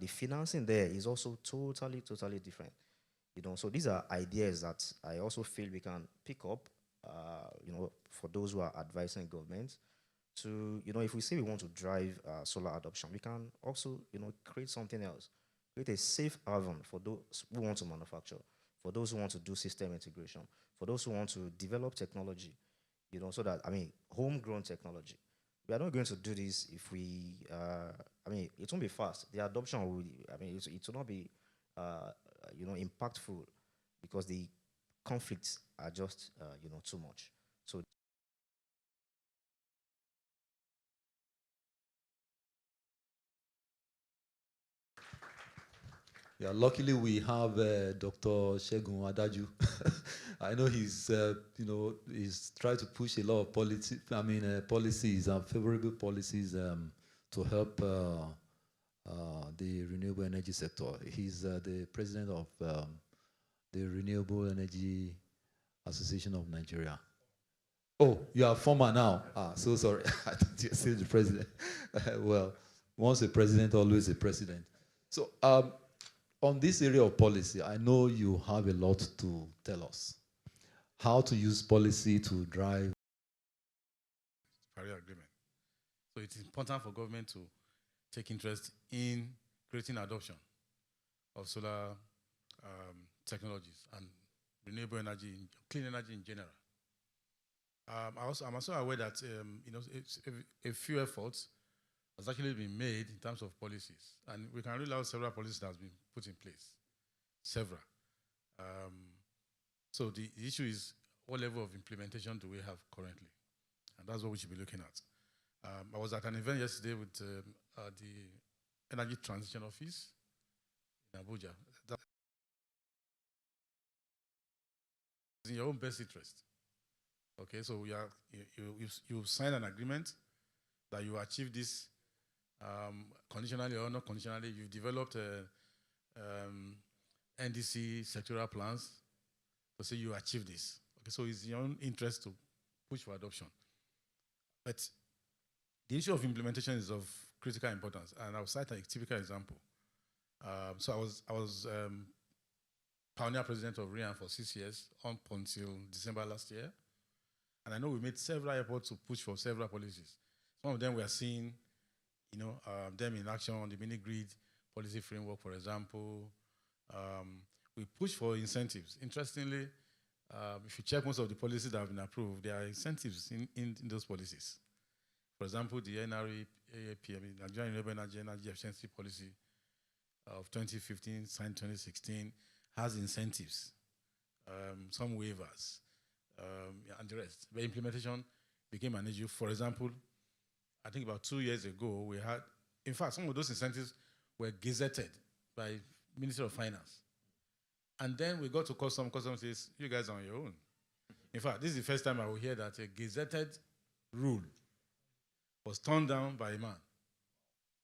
The financing there is also totally different. So these are ideas that I also feel we can pick up, for those who are advising government to, if we say we want to drive solar adoption, we can also, create something else, create a safe haven for those who want to manufacture, for those who want to do system integration, for those who want to develop technology, so that, homegrown technology. We are not going to do this if we, it won't be fast. The adoption will, it will not be, impactful, because the conflicts are just, too much. So yeah, luckily we have Dr. Segun Adaju. I know he's tried to push a lot of policies and favorable policies to help the renewable energy sector. He's the president of the Renewable Energy Association of Nigeria. Oh, you are former now. So sorry. I thought you were still the president. Well, once a president, always a president. So on this area of policy, I know you have a lot to tell us. How to use policy to drive Paris Agreement. So it's important for government to take interest in creating adoption of solar technologies and renewable energy, clean energy in general. I'm also aware that a few efforts has actually been made in terms of policies, and we can rule out several policies that have been put in place. Several. So the issue is, what level of implementation do we have currently? And that's what we should be looking at. I was at an event yesterday with the Energy Transition Office in Abuja. That's in your own best interest. Okay, so you sign an agreement that you achieve this conditionally or not conditionally. You've developed NDC sectoral plans to say you achieve this. Okay, so it's in your own interest to push for adoption. But the issue of implementation is of critical importance, and I'll cite a typical example. So I was pioneer president of RIAN for 6 years, up until December last year. And I know we made several efforts to push for several policies. Some of them we are seeing, them in action on the mini-grid policy framework, for example. We push for incentives. Interestingly, if you check most of the policies that have been approved, there are incentives in those policies. For example, the NRE AAP, Nigerian Renewable Energy Efficiency Policy of 2015, signed 2016, has incentives, some waivers, and the rest. The implementation became an issue. For example, I think about 2 years ago, we had, in fact, some of those incentives were gazetted by Ministry of Finance. And then we got to Customs says, you guys are on your own. In fact, this is the first time I will hear that a gazetted rule was turned down by a man.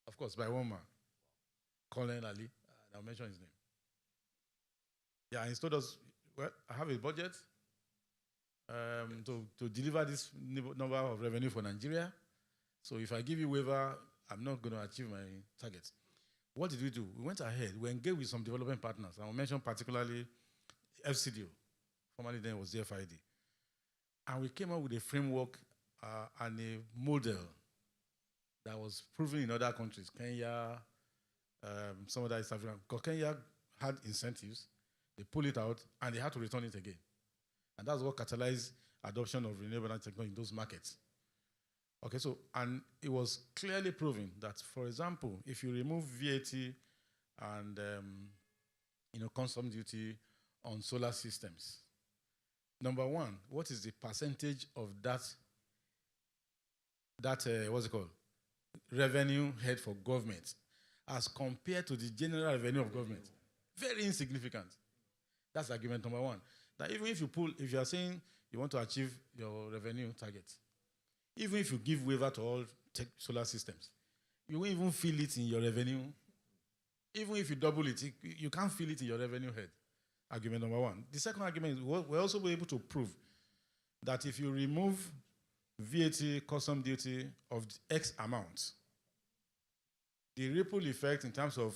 Of course, by one man, Colin Ali. I'll mention his name. Yeah, he told us, well, I have a budget to deliver this number of revenue for Nigeria. So if I give you waiver, I'm not going to achieve my target. What did we do? We went ahead. We engaged with some development partners. I will mention particularly FCDO, formerly then was DFID. And we came up with a framework and a model that was proven in other countries, Kenya, some other East African. Because Kenya had incentives, they pull it out, and they had to return it again. And that's what catalyzed adoption of renewable energy technology in those markets. Okay, so, and it was clearly proven that, for example, if you remove VAT and, custom duty on solar systems, number one, what is the percentage of that what's it called, revenue head for government as compared to the general revenue of government? Very insignificant. That's argument number one. That even if you are saying you want to achieve your revenue target, even if you give waiver to all solar systems, you won't even feel it in your revenue. Even if you double it, you can't feel it in your revenue head. Argument number one. The second argument is we're also able to prove that if you remove VAT, custom duty of X amount, the ripple effect in terms of,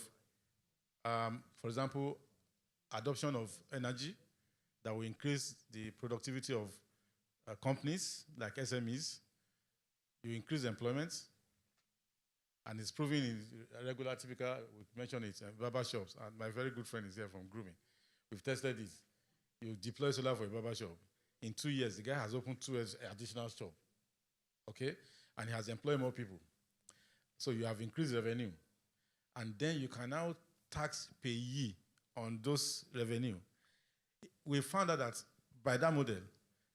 for example, adoption of energy that will increase the productivity of companies like SMEs, you increase employment, and it's proven in regular, typical, we mentioned it, barber shops, and my very good friend is here from grooming. We've tested this. You deploy solar for a barber shop. In 2 years, the guy has opened 2 additional shops, okay? And he has employed more people. So you have increased revenue. And then you can now tax payee on those revenue. We found out that by that model,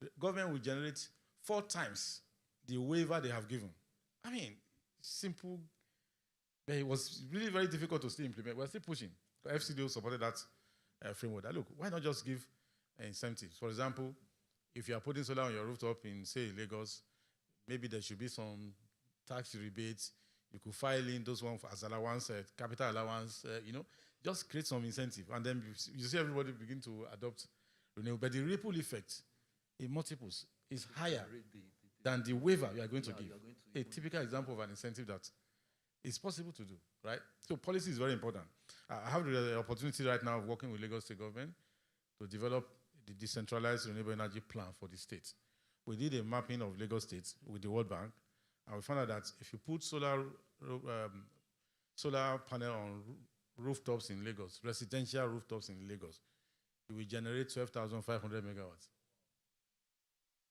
the government will generate 4 times the waiver they have given. I mean, simple, but it was really very difficult to still implement. We're still pushing. FCDO supported that framework. Look, why not just give incentives? For example, if you are putting solar on your rooftop in, say, Lagos, maybe there should be some tax rebates. You could file in those ones as allowance, capital allowance, just create some incentive. And then you see everybody begin to adopt renewable. But the ripple effect in multiples is higher than the waiver you are going to give. A typical example of an incentive that is possible to do, right? So policy is very important. I have the opportunity right now of working with Lagos State government to develop the decentralized renewable energy plan for the state. We did a mapping of Lagos State with the World Bank, and we found out that if you put solar panel on rooftops in Lagos, residential rooftops in Lagos, it will generate 12,500 megawatts.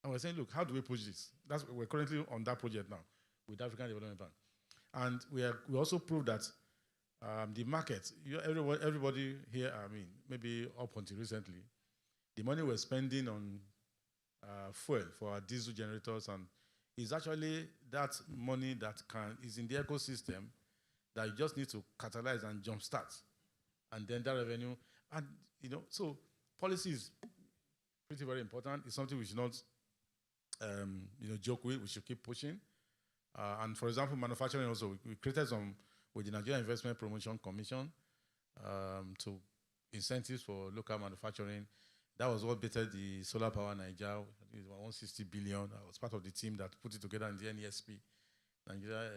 And we're saying, look, how do we push this? We're currently on that project now with African Development Bank. And we also proved that the market, everybody here, maybe up until recently, the money we're spending on fuel for our diesel generators and is actually that money that is in the ecosystem that you just need to catalyze and jumpstart. And then that revenue, and so policy is pretty very important. It's something we should not joke with. We should keep pushing. And for example, manufacturing also, we created some with the Nigeria Investment Promotion Commission to incentives for local manufacturing. That was what bettered the Solar Power Nigeria. It was 160 billion. I was part of the team that put it together in the NESP, Nigeria,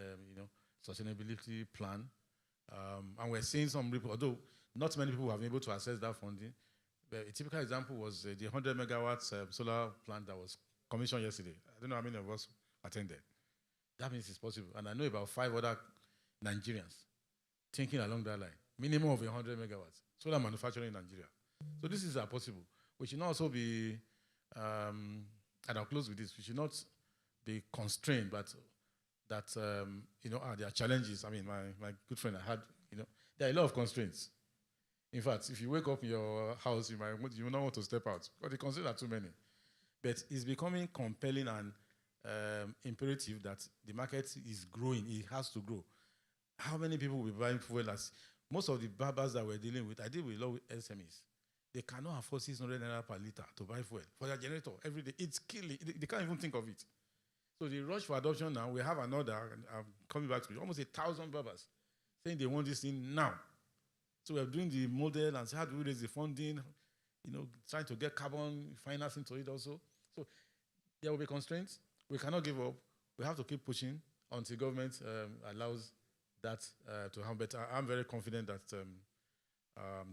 Sustainability Plan. And we're seeing some ripple, although not many people have been able to access that funding. But a typical example was the 100 megawatts solar plant that was commissioned yesterday. I don't know how many of us attended. That means it's possible. And I know about 5 other Nigerians thinking along that line. Minimum of 100 megawatts. Solar manufacturing in Nigeria. So this is possible. We should not also be, and I'll close with this, we should not be constrained, but that, there are challenges. I mean, my good friend I had, there are a lot of constraints. In fact, if you wake up in your house, you will not want to step out, because the constraints are too many. But it's becoming compelling and imperative that the market is growing. It has to grow. How many people will be buying fuel? Most of the barbers that we're dealing with, I deal with a lot with SMEs. They cannot afford 600 naira per liter to buy fuel for their generator every day. It's killing. They can't even think of it. So the rush for adoption now, we have another, I'm coming back to it, almost 1,000 brothers saying they want this thing now. So we're doing the model and how do we raise the funding, trying to get carbon financing to it also. So there will be constraints. We cannot give up. We have to keep pushing until government allows that to happen. But I'm very confident that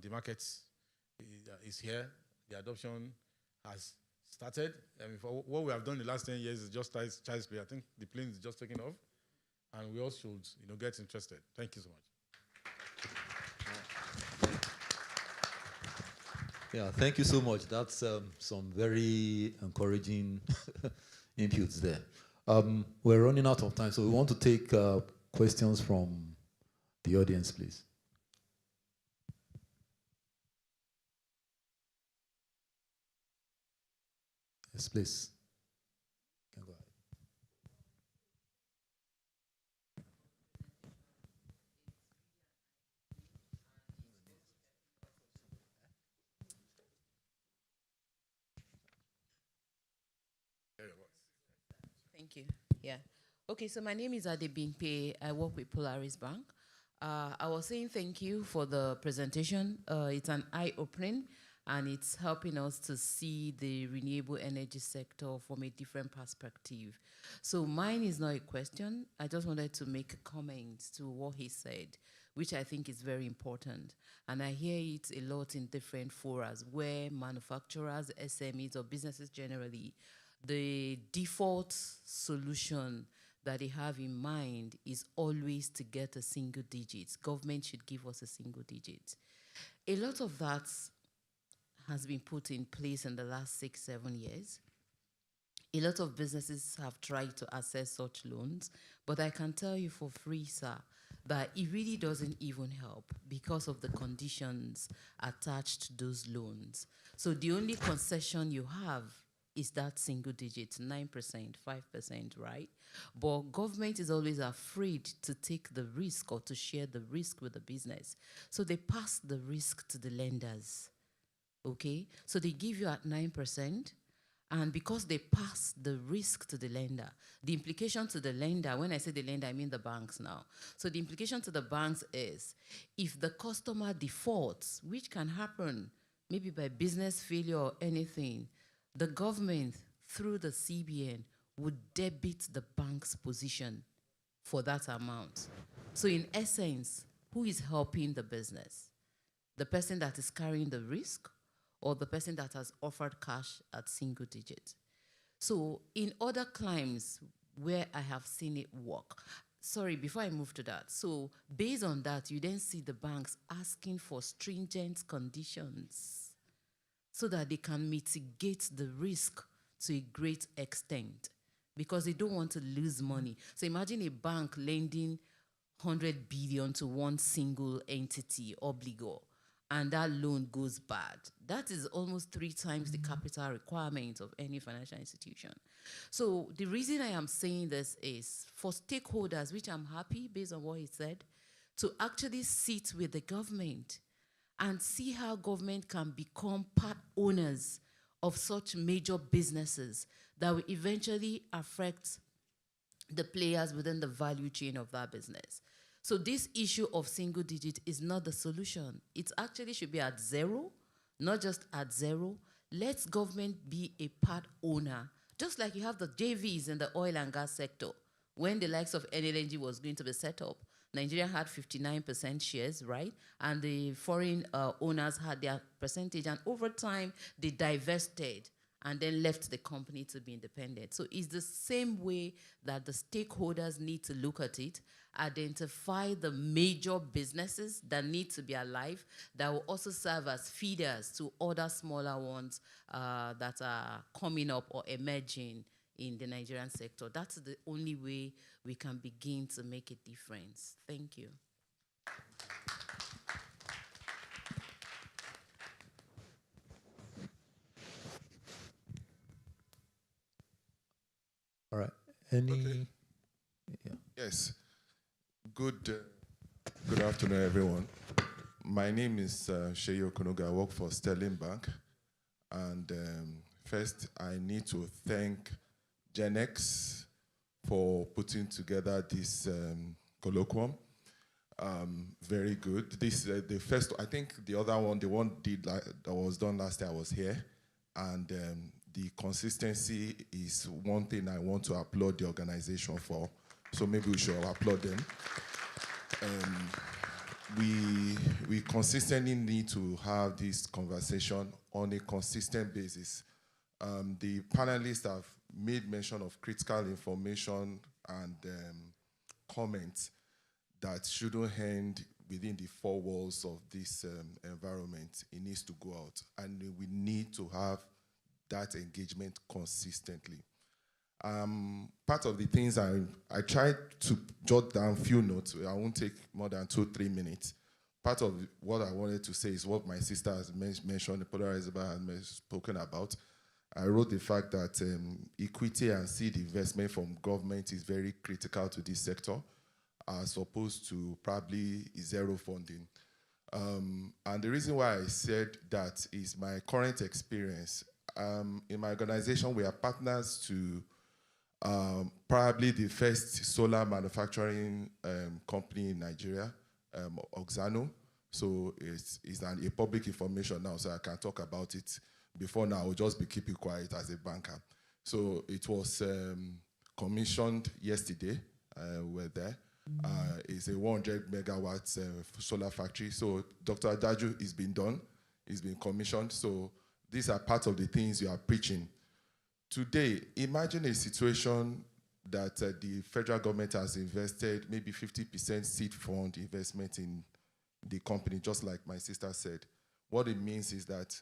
the market is here. The adoption has started. I mean, for what we have done in the last 10 years is just child's play. I think the plane is just taking off, and we all should, get interested. Thank you so much. Yeah, thank you so much. That's some very encouraging inputs there. We're running out of time, so we want to take questions from the audience, please. Yes, please. You can go ahead. Thank you. Yeah. Okay, so my name is Adebimpe. I work with Polaris Bank. I was saying thank you for the presentation. It's an eye-opening, and it's helping us to see the renewable energy sector from a different perspective. So mine is not a question. I just wanted to make a comment to what he said, which I think is very important. And I hear it a lot in different forums where manufacturers, SMEs, or businesses generally, the default solution that they have in mind is always to get a single digit. Government should give us a single digit. A lot of that has been put in place in the last 6-7 years. A lot of businesses have tried to access such loans, but I can tell you for free, sir, that it really doesn't even help because of the conditions attached to those loans. So the only concession you have is that single digit, 9%, 5%, right? But government is always afraid to take the risk or to share the risk with the business. So they pass the risk to the lenders, okay? So they give you at 9%, and because they pass the risk to the lender, the implication to the lender, when I say the lender, I mean the banks now. So the implication to the banks is, if the customer defaults, which can happen maybe by business failure or anything, the government, through the CBN, would debit the bank's position for that amount. So in essence, who is helping the business? The person that is carrying the risk or the person that has offered cash at single digit? So in other climes where I have seen it work, sorry, before I move to that, so based on that, you then see the banks asking for stringent conditions so that they can mitigate the risk to a great extent because they don't want to lose money. So imagine a bank lending 100 billion to one single entity, obligor, and that loan goes bad. That is almost 3 times the capital requirement of any financial institution. So the reason I am saying this is for stakeholders, which I'm happy based on what he said, to actually sit with the government and see how government can become part owners of such major businesses that will eventually affect the players within the value chain of that business. So this issue of single digit is not the solution. It actually should be at 0, not just at 0. Let government be a part owner, just like you have the JVs in the oil and gas sector. When the likes of NLNG was going to be set up, Nigeria had 59% shares, right? And the foreign owners had their percentage. And over time, they divested and then left the company to be independent. So it's the same way that the stakeholders need to look at it, identify the major businesses that need to be alive, that will also serve as feeders to other smaller ones that are coming up or emerging in the Nigerian sector. That's the only way we can begin to make a difference. Thank you. All right. Any? Okay. Yeah. Yes. Good afternoon, everyone. My name is Sheyi Okunoga. I work for Sterling Bank. And first, I need to thank Gennex for putting together this colloquium. Very good. This the first. I think the other one, the one that was done last year, I was here, and the consistency is one thing I want to applaud the organization for. So maybe we should applaud them. We consistently need to have this conversation on a consistent basis. The panelists have made mention of critical information and comments that shouldn't end within the four walls of this environment. It needs to go out, and we need to have that engagement consistently. Part of the things I tried to jot down a few notes. I won't take more than 2-3 minutes. Part of what I wanted to say is what my sister has mentioned, Paula Elizabeth has spoken about. I wrote the fact that equity and seed investment from government is very critical to this sector, as opposed to probably zero funding. And the reason why I said that is my current experience. In my organization, we are partners to probably the first solar manufacturing company in Nigeria, Oxano. So it's a public information now, so I can talk about it. Before now, I will just be keeping quiet as a banker. So it was commissioned yesterday. We're there. It's a 100 megawatts solar factory. So Dr. Adaju has been done. It's been commissioned. So these are part of the things you are preaching. Today, imagine a situation that the federal government has invested maybe 50% seed fund investment in the company, just like my sister said. What it means is that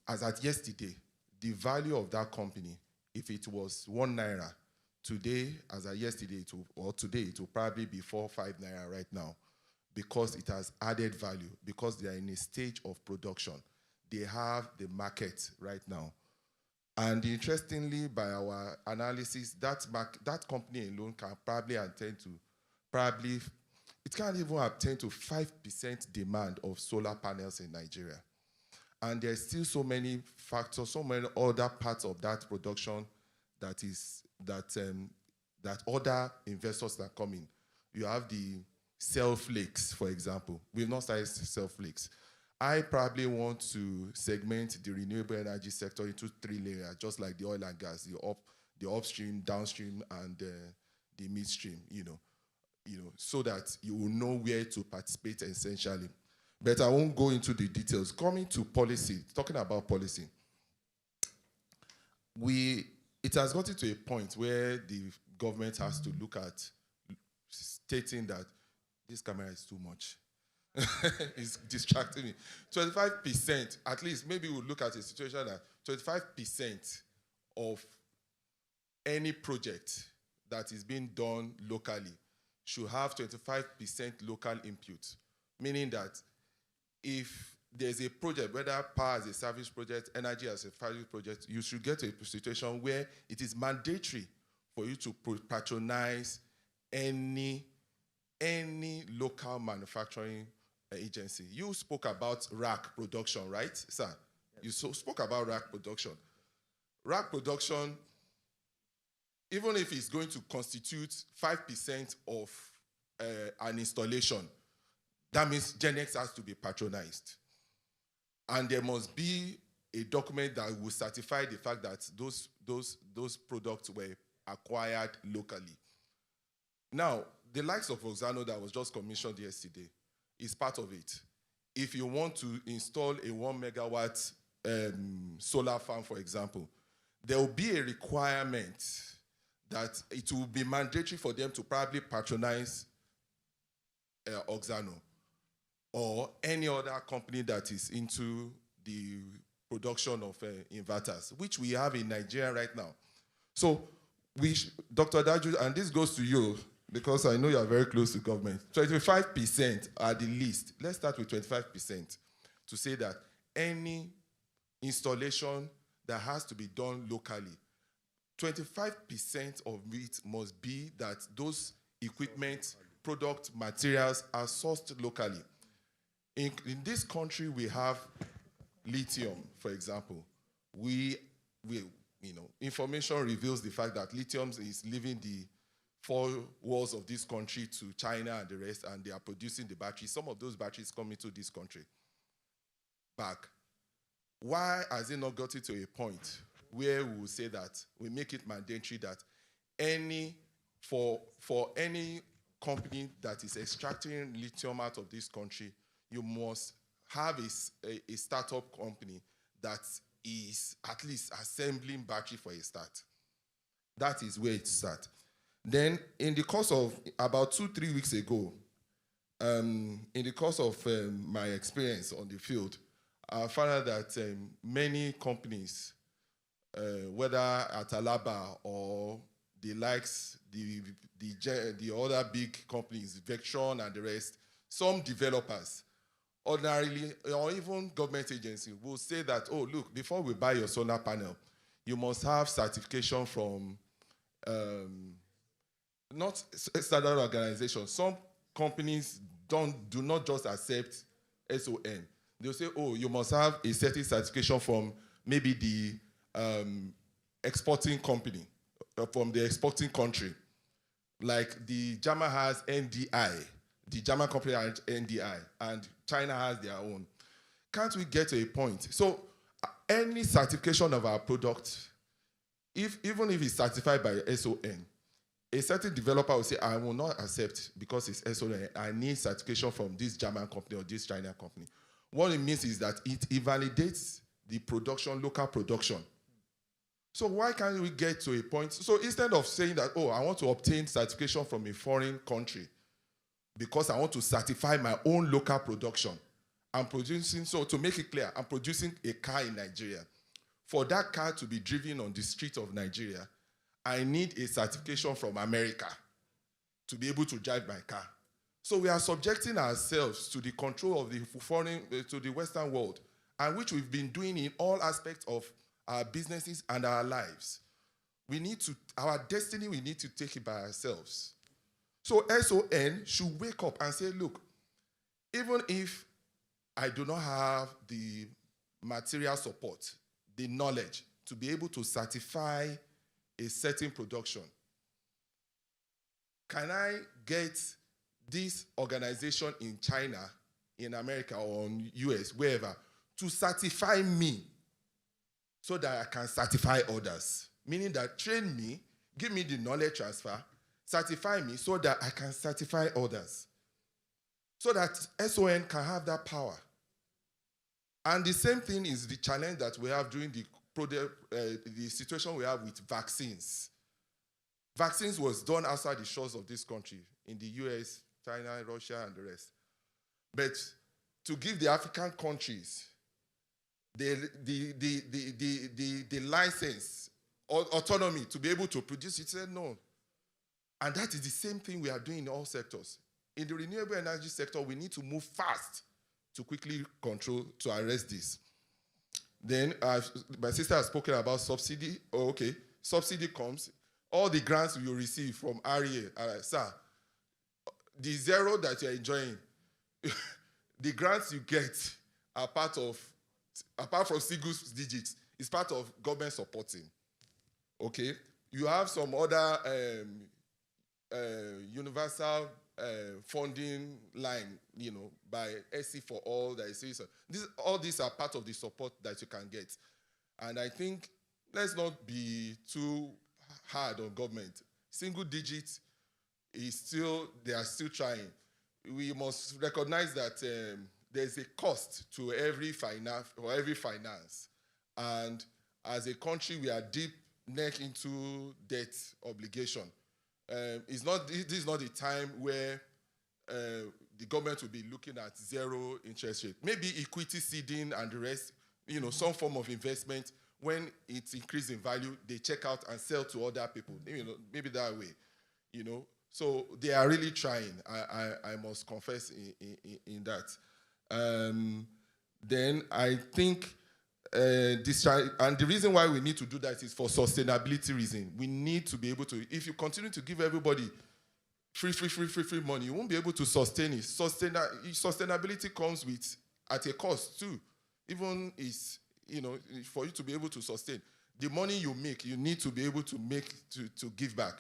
as at yesterday, the value of that company, if it was 1 naira, today, as at yesterday, it will probably be 4 or 5 naira right now, because it has added value, because they are in a stage of production. They have the market right now. And interestingly, by our analysis, that company alone can probably attend to, it can't even attend to 5% demand of solar panels in Nigeria. And there's still so many factors, so many other parts of that production that other investors can come in. You have the cell flakes, for example. We've not started cell flakes. I probably want to segment the renewable energy sector into 3 layers, just like the oil and gas, the upstream, downstream, and the midstream, so that you will know where to participate essentially. But I won't go into the details. Coming to policy, talking about policy, it has gotten to a point where the government has to look at stating that this camera is too much. It's distracting me. 25%, at least, maybe we'll look at a situation that 25% of any project that is being done locally should have 25% local input, meaning that if there's a project, whether power as a service project, energy as a service project, you should get to a situation where it is mandatory for you to patronize any local manufacturing agency. You spoke about rack production, right, sir? Yes. You spoke about rack production. Rack production, even if it's going to constitute 5% of an installation, that means Gennex has to be patronized. And there must be a document that will certify the fact that those products were acquired locally. Now, the likes of Oxano that was just commissioned yesterday is part of it. If you want to install a 1 megawatt solar farm, for example, there will be a requirement that it will be mandatory for them to probably patronize Oxano or any other company that is into the production of inverters, which we have in Nigeria right now. So, Dr. Daju, and this goes to you, because I know you are very close to government, 25% at the least. Let's start with 25% to say that any installation that has to be done locally, 25% of it must be that those equipment, product, materials are sourced locally. In this country, we have lithium, for example. information reveals the fact that lithium is leaving the four walls of this country to China and the rest, and they are producing the batteries. Some of those batteries come into this country back. Why has it not gotten to a point where we will say that we make it mandatory that for any company that is extracting lithium out of this country, you must have a startup company that is at least assembling battery for a start. That is where it starts. Then, in the course of about 2-3 weeks ago, in the course of my experience on the field, I found out that many companies, whether at Alaba or the likes, the other big companies, Vectron and the rest, some developers, ordinarily, or even government agencies, will say that, oh, look, before we buy your solar panel, you must have certification from not standard organizations. Some companies do not just accept SON. They'll say, oh, you must have a certain certification from maybe the exporting company, from the exporting country. Like the German has NDI, the German company has NDI, and China has their own. Can't we get to a point? So any certification of our product, even if it's certified by SON, a certain developer will say, I will not accept because it's SON. I need certification from this German company or this China company. What it means is that it invalidates the production, local production. So why can't we get to a point? So instead of saying that, oh, I want to obtain certification from a foreign country because I want to certify my own local production, I'm producing, so to make it clear, I'm producing a car in Nigeria. For that car to be driven on the street of Nigeria, I need a certification from America to be able to drive my car. So we are subjecting ourselves to the control of the foreign, to the Western world, and which we've been doing in all aspects of our businesses and our lives. We need to, our destiny, we need to take it by ourselves. So SON should wake up and say, look, even if I do not have the material support, the knowledge to be able to certify a certain production, can I get this organization in China, in America, or in US, wherever, to certify me so that I can certify others? Meaning that train me, give me the knowledge transfer, certify me so that I can certify others. So that SON can have that power. And the same thing is the challenge that we have during the situation we have with vaccines. Vaccines was done outside the shores of this country, in the US, China, Russia, and the rest. But to give the African countries the license or autonomy to be able to produce it, said no. And that is the same thing we are doing in all sectors. In the renewable energy sector, we need to move fast to quickly control, to arrest this. Then my sister has spoken about subsidy. Oh, okay. Subsidy comes. All the grants you receive from REA, sir, the zero that you're enjoying, the grants you get are part of, apart from single digits, is part of government supporting. Okay? You have some other universal funding line, by SC for all that is. All these are part of the support that you can get. And I think let's not be too hard on government. Single digits is still, they are still trying. We must recognize that there's a cost to every finance. And as a country, we are deep neck into debt obligation. This is not the time where the government will be looking at zero interest rate. Maybe equity seeding and the rest, some form of investment. When it's increased in value, they check out and sell to other people. Maybe that way. So they are really trying. I must confess in that. Then I think and the reason why we need to do that is for sustainability reason. We need to be able to, if you continue to give everybody free money, you won't be able to sustain it. Sustainability comes at a cost too. Even for you to be able to sustain. the money you make, you need to be able to make to give back.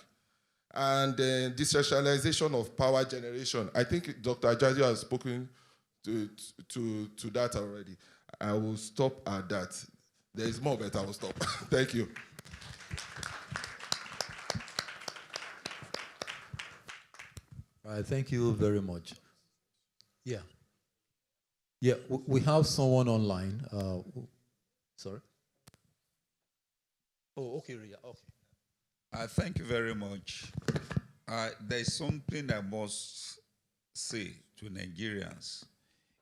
And then decentralization of power generation. I think Dr. Ajayi has spoken to that already. I will stop at that. There is more, but I will stop. Thank you. All right, thank you very much. Yeah. Yeah, we have someone online. Sorry? Oh, okay, Ria, okay. Thank you very much. There's something I must say to Nigerians.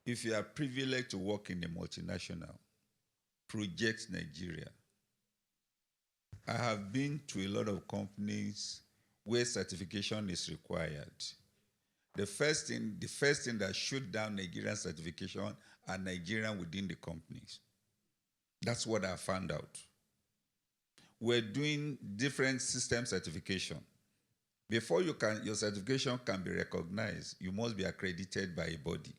If you are privileged to work in a multinational, project Nigeria. I have been to a lot of companies where certification is required. The first thing that shut down Nigerian certification are Nigerian within the companies. That's what I found out. We're doing different system certification. Before your certification can be recognized, you must be accredited by a body.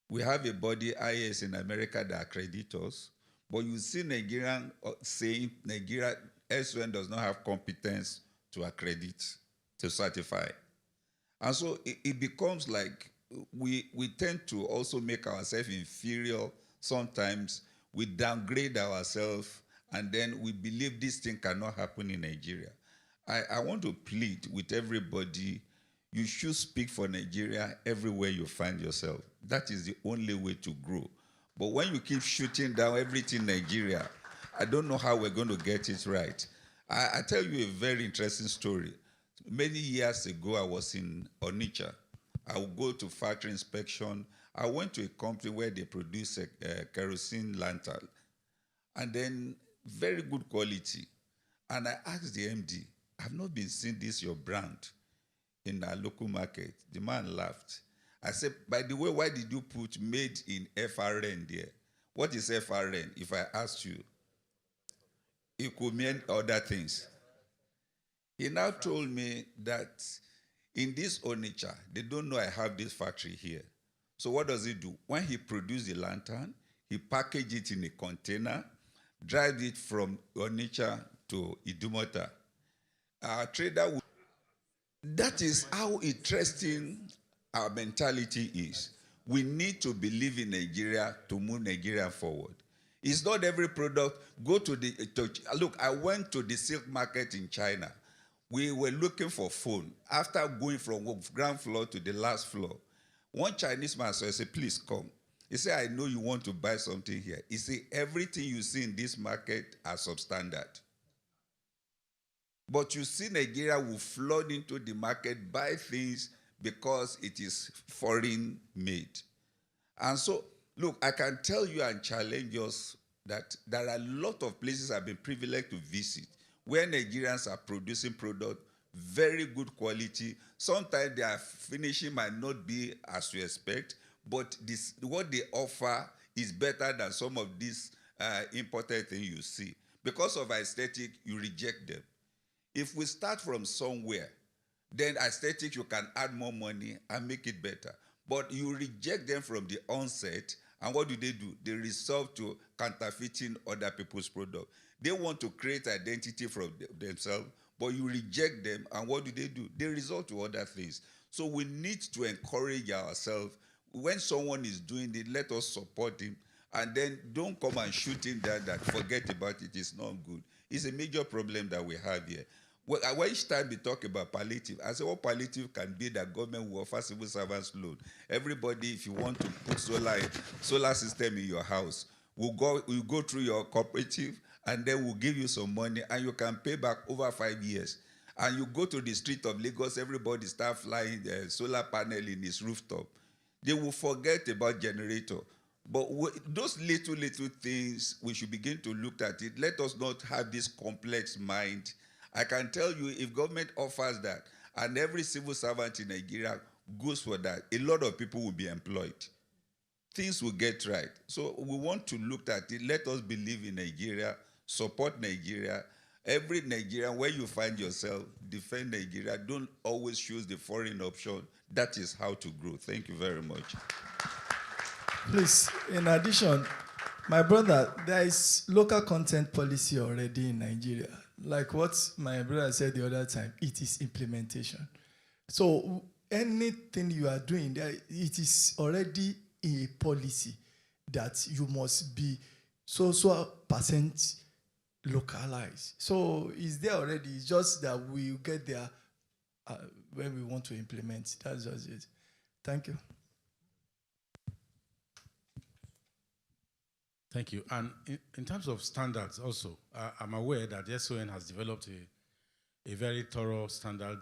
We have a body, IAS in America, that accredits us, but you see Nigerian saying Nigeria elsewhere does not have competence to accredit, to certify. And so it becomes like we tend to also make ourselves inferior. Sometimes we downgrade ourselves, and then we believe this thing cannot happen in Nigeria. I want to plead with everybody, you should speak for Nigeria everywhere you find yourself. That is the only way to grow. But when you keep shooting down everything in Nigeria, I don't know how we're going to get it right. I tell you a very interesting story. Many years ago, I was in Onitsha. I would go to factory inspection. I went to a company where they produce a kerosene lantern, and then very good quality. And I asked the MD, I've not been seeing this, your brand, in our local market. The man laughed. I said, by the way, why did you put made in FRN there? What is FRN? If I asked you, it could mean other things. He now told me that in this Onitsha, they don't know I have this factory here. So what does he do? When he produces the lantern, he packages it in a container, drives it from Onitsha to Idumota. Our trader would... That is how interesting our mentality is. We need to believe in Nigeria to move Nigeria forward. It's not every product. Go to the... Look, I went to the silk market in China. We were looking for phone. After going from ground floor to the last floor, one Chinese man said, I said, please come. He said, I know you want to buy something here. He said, everything you see in this market are substandard. But you see Nigeria will flood into the market, buy things because it is foreign made. And so, look, I can tell you and challenge us that there are a lot of places I've been privileged to visit where Nigerians are producing product, very good quality. Sometimes their finishing might not be as you expect, but what they offer is better than some of these imported things you see. Because of aesthetic, you reject them. If we start from somewhere, then aesthetic, you can add more money and make it better. But you reject them from the onset, and what do? They resort to counterfeiting other people's product. They want to create identity from themselves, but you reject them, and what do? They resort to other things. So we need to encourage ourselves. When someone is doing it, let us support him, and then don't come and shoot him down that forget about it, it's not good. It's a major problem that we have here. Well, each time we talk about palliative, I say what palliative can be that government will offer civil servants loan. Everybody, if you want to put solar system in your house, we'll go through your cooperative, and then we'll give you some money, and you can pay back over 5 years. And you go to the street of Lagos, everybody start flying the solar panel in his rooftop. They will forget about generator. But those little things, we should begin to look at it. Let us not have this complex mind. I can tell you, if government offers that, and every civil servant in Nigeria goes for that, a lot of people will be employed. Things will get right. So we want to look at it. Let us believe in Nigeria, support Nigeria. Every Nigerian, where you find yourself, defend Nigeria. Don't always choose the foreign option. That is how to grow. Thank you very much. Please, in addition, My brother, there is local content policy already in Nigeria. Like what my brother said the other time, it is implementation. So anything you are doing, there, it is already a policy that you must be so percent localized. So it's there already. It's just that we get there when we want to implement. That's just it. Thank you. Thank you. And in terms of standards also, I'm aware that the SON has developed a very thorough standard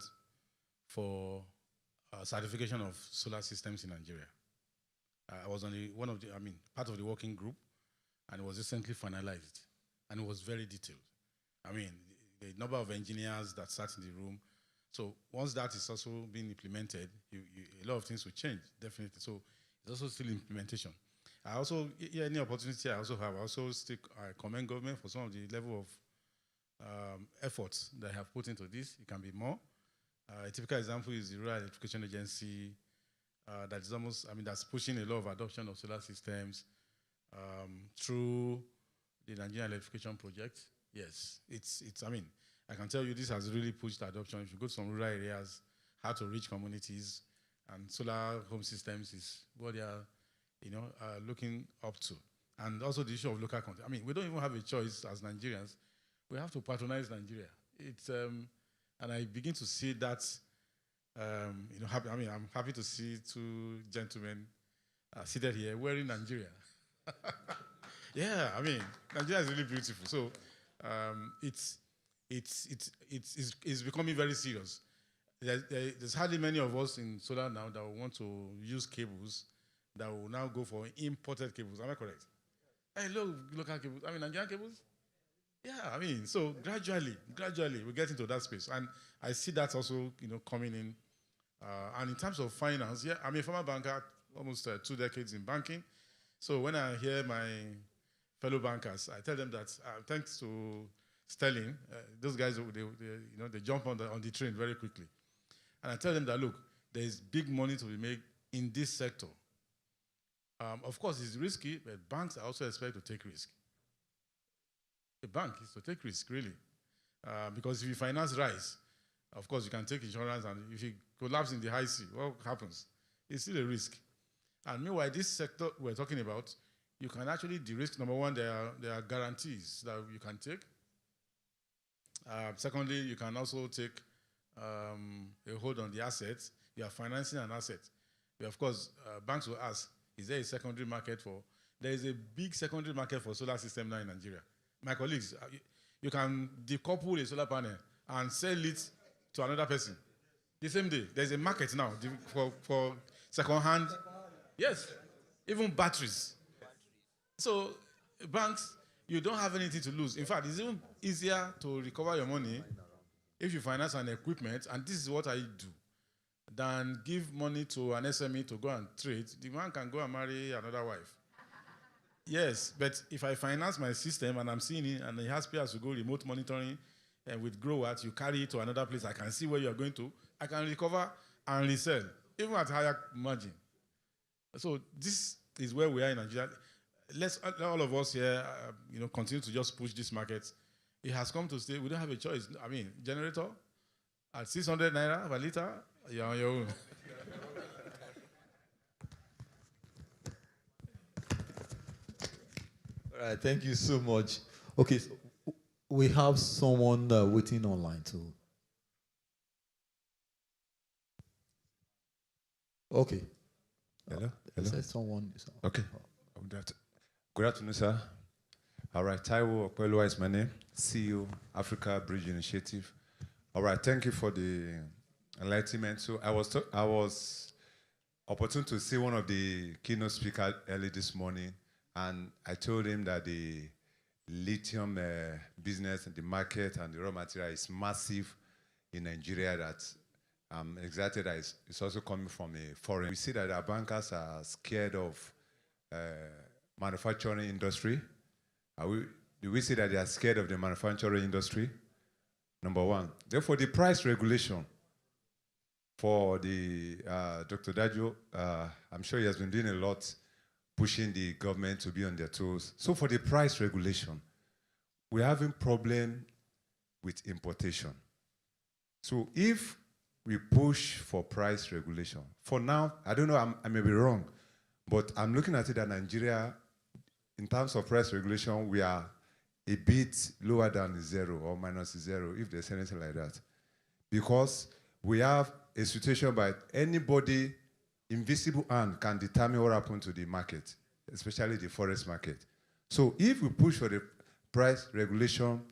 for certification of solar systems in Nigeria. I was on part of the working group, and it was recently finalized, and it was very detailed. I mean, the number of engineers that sat in the room. So once that is also being implemented, a lot of things will change, definitely. So it's also still implementation. I also, any opportunity I also have, I commend government for some of the level of efforts they have put into this. It can be more. A typical example is the Rural Electrification Agency that is almost, that's pushing a lot of adoption of solar systems through the Nigerian Electrification Project. Yes, I can tell you this has really pushed adoption. If you go to some rural areas, how to reach communities, and solar home systems is what they are looking up to. And also the issue of local content. We don't even have a choice as Nigerians. We have to patronize Nigeria. It's and I begin to see that. I'm happy to see two gentlemen seated here wearing Nigeria. Yeah, Nigeria is really beautiful. So it's becoming very serious. There's hardly many of us in solar now that will want to use cables that will now go for imported cables. Am I correct? Hey, local cables. Nigerian cables? Yeah, so gradually we get into that space. And I see that also, coming in. And in terms of finance, yeah, I'm a former banker, almost 2 decades in banking. So when I hear my fellow bankers, I tell them that thanks to Sterling, those guys, they jump on the train very quickly. And I tell them that, look, there is big money to be made in this sector. Of course, it's risky, but banks are also expected to take risk. A bank is to take risk, really. Because if you finance rise, of course, you can take insurance, and if you collapse in the high sea, what happens? It's still a risk. And meanwhile, this sector we're talking about, you can actually de-risk. Number one, there are guarantees that you can take. Secondly, you can also take a hold on the assets. You are financing an asset. But of course, banks will ask, is there a secondary market for? There is a big secondary market for solar system now in Nigeria. My colleagues, you can decouple a solar panel and sell it to another person the same day. There's a market now for second-hand. Yes, even batteries. So banks, you don't have anything to lose. In fact, it's even easier to recover your money if you finance an equipment, and this is what I do, than give money to an SME to go and trade. The man can go and marry another wife. Yes, but if I finance my system and I'm seeing it, and it has pay as to go remote monitoring, and with GrowWatt, you carry it to another place, I can see where you're going to, I can recover and resell, even at higher margin. So this is where we are in Nigeria. Let's all of us here, continue to just push this market. It has come to stay. We don't have a choice. Generator at 600 naira per liter, you're on your own. All right, thank you so much. Okay, so we have someone waiting online too. Okay. Hello? Someone. Okay. Good afternoon, sir. All right, Taiwo Okwelua is my name, CEO, Africa Bridge Initiative. All right, thank you for the enlightenment. So I was opportune to see one of the keynote speakers early this morning, and I told him that the lithium business and the market and the raw material is massive in Nigeria, that I'm excited that it's also coming from a foreign. We see that our bankers are scared of manufacturing industry. Do we see that they are scared of the manufacturing industry? Number one. Therefore, the price regulation for the Dr. Dajo, I'm sure he has been doing a lot pushing the government to be on their toes. So for the price regulation, we're having problem with importation. So if we push for price regulation, for now, I don't know, I may be wrong, but I'm looking at it that Nigeria, in terms of price regulation, we are a bit lower than zero or minus zero, if there's anything like that. Because we have a situation by anybody, invisible hand can determine what happens to the market, especially the forest market. So if we push for the price regulation,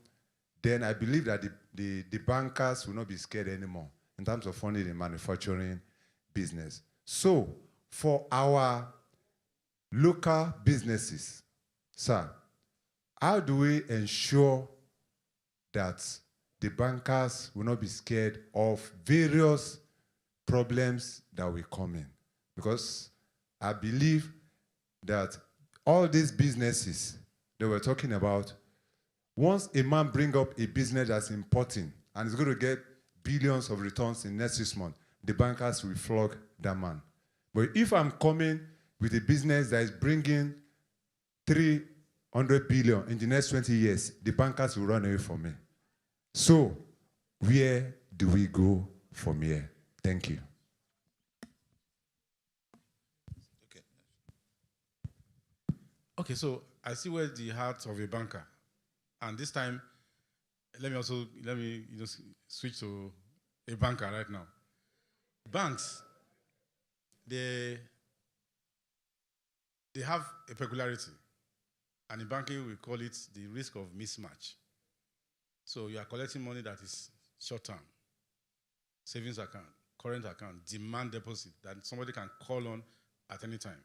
then I believe that the bankers will not be scared anymore in terms of funding the manufacturing business. So for our local businesses, sir, how do we ensure that the bankers will not be scared of various problems that will come in? Because I believe that all these businesses that we're talking about, once a man brings up a business that's importing and is going to get billions of returns in the next 6 months, the bankers will flog that man. But if I'm coming with a business that is bringing 300 billion in the next 20 years, the bankers will run away from me. So, where do we go from here? Thank you. Okay, so I see where the heart of a banker. And this time, let me switch to a banker right now. Banks, they have a peculiarity. And in banking, we call it the risk of mismatch. So you are collecting money that is short-term, savings account, current account, demand deposit that somebody can call on at any time.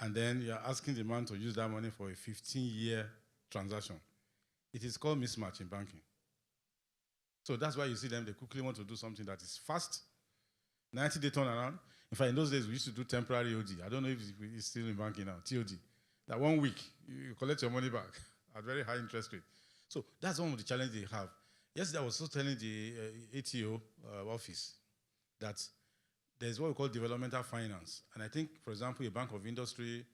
And then you are asking the man to use that money for a 15-year transaction. It is called mismatch in banking. So that's why you see them, they quickly want to do something that is fast, 90-day turnaround. In fact, in those days, we used to do temporary OD. I don't know if it's still in banking now, TOD. That 1 week, you collect your money back at very high interest rate. So that's one of the challenges they have. Yesterday, I was also telling the ATO office that there's what we call developmental finance. And I think, for example, a Bank of Industry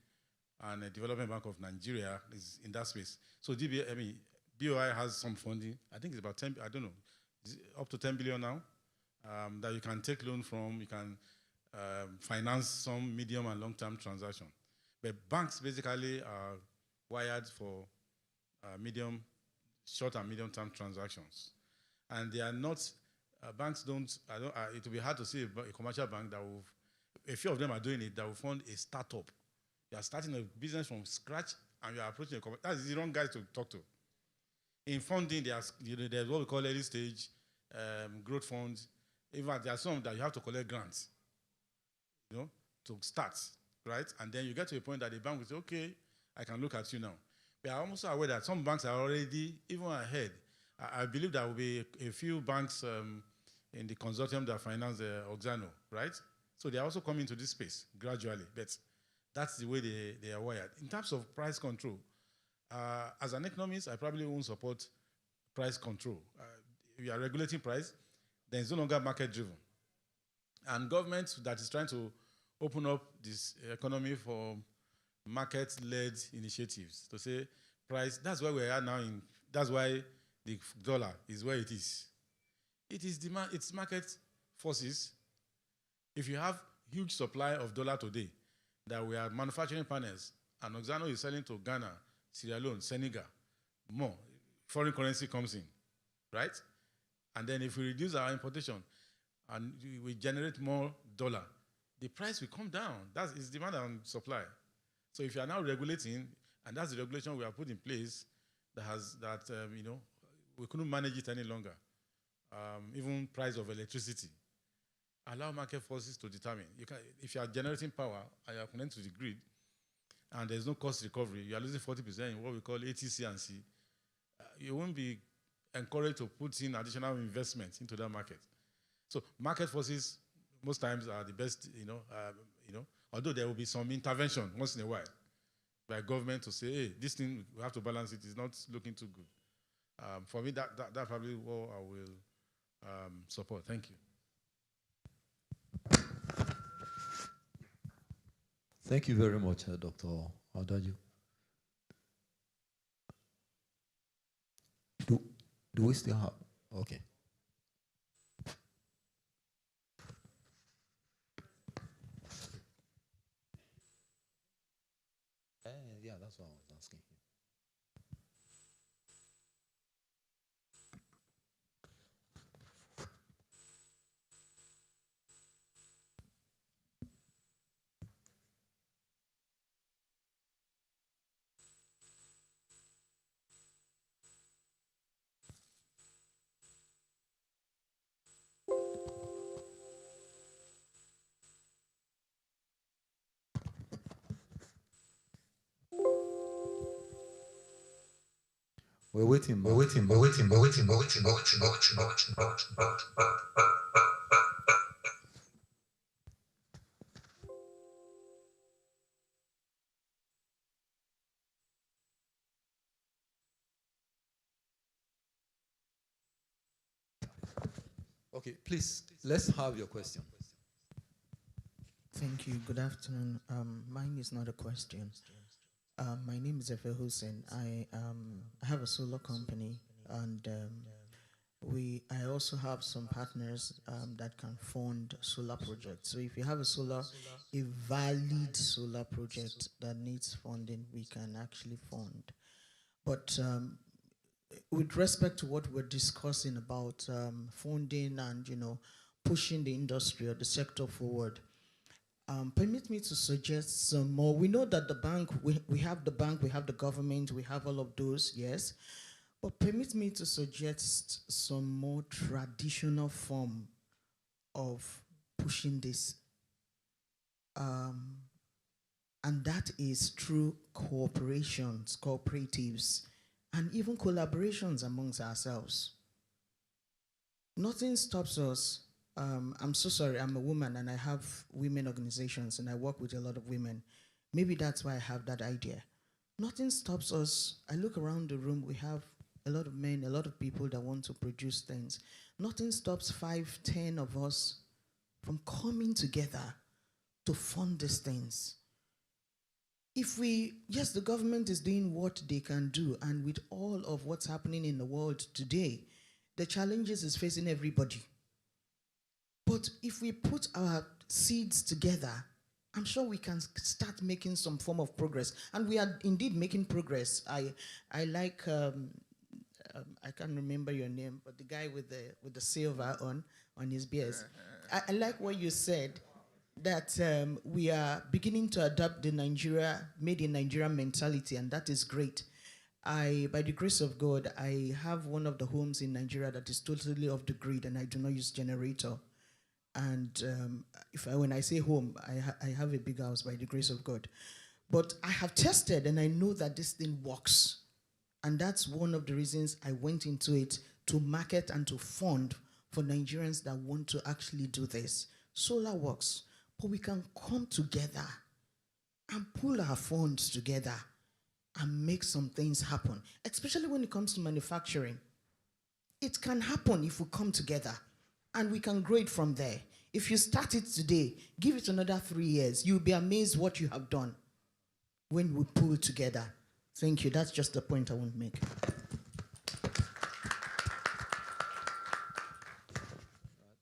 and a Development Bank of Nigeria is in that space. So BOI has some funding. I think it's about 10, I don't know, up to 10 billion now that you can take loan from. You can finance some medium and long-term transactions. But banks basically are wired for short and medium-term transactions. And they are not, banks don't, it will be hard to see a commercial bank that will, a few of them are doing it, that will fund a startup. You are starting a business from scratch and you are approaching a, that's the wrong guys to talk to. In funding, there's what we call early stage growth funds. In fact, there are some that you have to collect grants, to start, right? And then you get to a point that the bank will say, okay, I can look at you now. But I'm also aware that some banks are already even ahead. I believe there will be a few banks in the consortium that finance Oxano, right? So they are also coming to this space gradually, but that's the way they are wired. In terms of price control, as an economist, I probably won't support price control. If you are regulating price, then it's no longer market-driven. And government that is trying to open up this economy for market-led initiatives to say price, that's where we are now that's why the dollar is where it is. It is demand, it's market forces. If you have huge supply of dollar today, that we are manufacturing panels, and Oxano is selling to Ghana, Sierra Leone, Senegal, more, foreign currency comes in, right? And then if we reduce our importation and we generate more dollar, the price will come down. That is demand and supply. So if you are now regulating, and that's the regulation we have put in place that we couldn't manage it any longer. Even price of electricity. Allow market forces to determine. If you are generating power and you are connected to the grid, and there's no cost recovery, you are losing 40% in what we call ATC and C. You won't be encouraged to put in additional investment into that market. So market forces most times are the best, although there will be some intervention once in a while by government to say, hey, this thing, we have to balance it, it's not looking too good. For me, that's probably what I will support. Thank you. Thank you very much, Dr. Adaju. Do we still have? Okay. Yeah, that's what I was asking. We're waiting, We're waiting, we're waiting, we're waiting, we're waiting, we're waiting, we're waiting, we're waiting, we're waiting, we're waiting. Okay, please, let's have your question. Thank you. Good afternoon. Mine is not a question. My name is Efe Hussein. I have a solar company, and I also have some partners that can fund solar projects. So if you have a valid solar project that needs funding, we can actually fund. But with respect to what we're discussing about funding and pushing the industry or the sector forward, permit me to suggest some more. We know that the bank, we have the bank, we have the government, we have all of those, yes. But permit me to suggest some more traditional form of pushing this. And that is through cooperations, cooperatives, and even collaborations amongst ourselves. Nothing stops us. I'm so sorry, I'm a woman and I have women organizations and I work with a lot of women. Maybe that's why I have that idea. Nothing stops us. I look around the room, we have a lot of men, a lot of people that want to produce things. Nothing stops 5, 10 of us from coming together to fund these things. Yes, the government is doing what they can do, and with all of what's happening in the world today, the challenges is facing everybody. But if we put our seeds together, I'm sure we can start making some form of progress. And we are indeed making progress. I like, I can't remember your name, but the guy with the silver on his beard. I like what you said, that we are beginning to adopt the made in Nigeria mentality, and that is great. By the grace of God, I have one of the homes in Nigeria that is totally off the grid, and I do not use generator. And when I say home, I have a big house by the grace of God. But I have tested, and I know that this thing works. And that's one of the reasons I went into it, to market and to fund for Nigerians that want to actually do this. Solar works, but we can come together and pull our funds together and make some things happen, especially when it comes to manufacturing. It can happen if we come together, and we can grow it from there. If you start it today, give it another 3 years, you'll be amazed what you have done when we pull together. Thank you. That's just the point I want to make.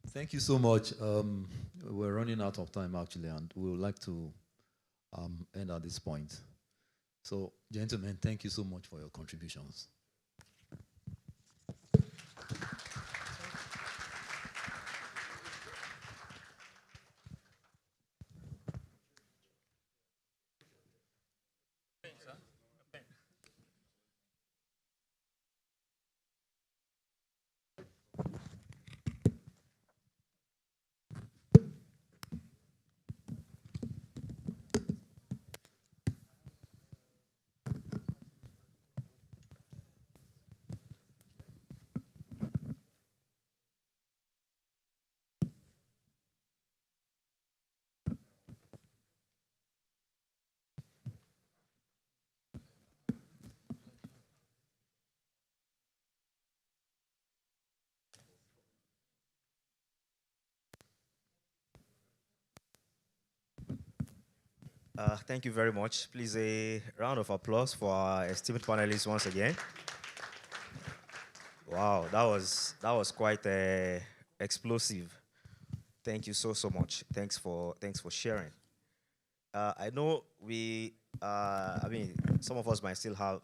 Thank you so much. We're running out of time, actually, and we would like to end at this point. So, gentlemen, thank you so much for your contributions. Thank you very much. Please, a round of applause for our esteemed panelists once again. Wow, that was quite explosive. Thank you so much. Thanks for sharing. I know I mean, some of us might still have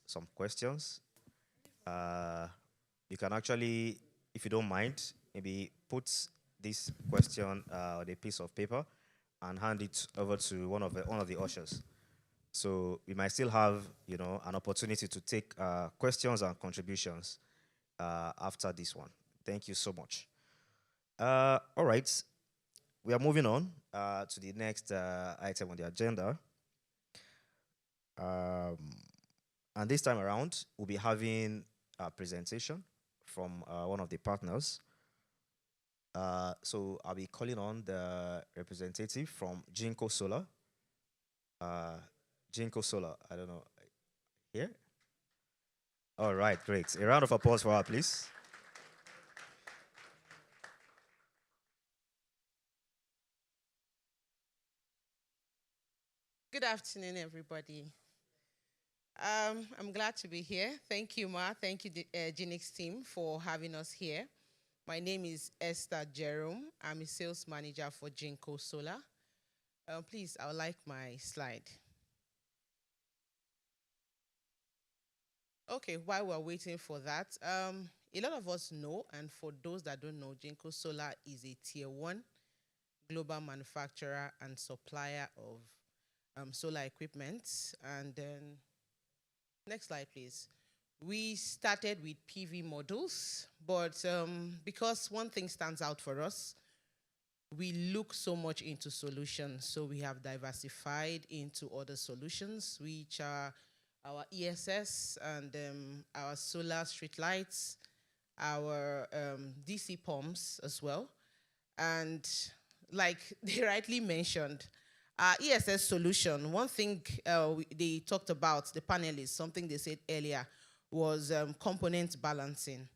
some questions. You can actually, if you don't mind, maybe put this question on a piece of paper and hand it over to one of the ushers. So we might still have, an opportunity to take questions and contributions after this one. Thank you so much. All right, we are moving on to the next item on the agenda. And this time around, we'll be having a presentation from one of the partners. So I'll be calling on the representative from Jinko Solar. Jinko Solar, I don't know, here? All right, great. A round of applause for her, please. Good afternoon, everybody. I'm glad to be here. Thank you, Ma. Thank you, Gennex team, for having us here. My name is Esther Jerome. I'm a sales manager for Jinko Solar. Please, I would like my slide. Okay, while we're waiting for that, a lot of us know, and for those that don't know, Jinko Solar is a tier 1 global manufacturer and supplier of solar equipment. And then, next slide, please. We started with PV modules, but because one thing stands out for us, we look so much into solutions. So we have diversified into other solutions, which are our ESS and our solar street lights, our DC pumps as well. And like they rightly mentioned, our ESS solution, one thing they talked about, the panelists, something they said earlier, was component balancing.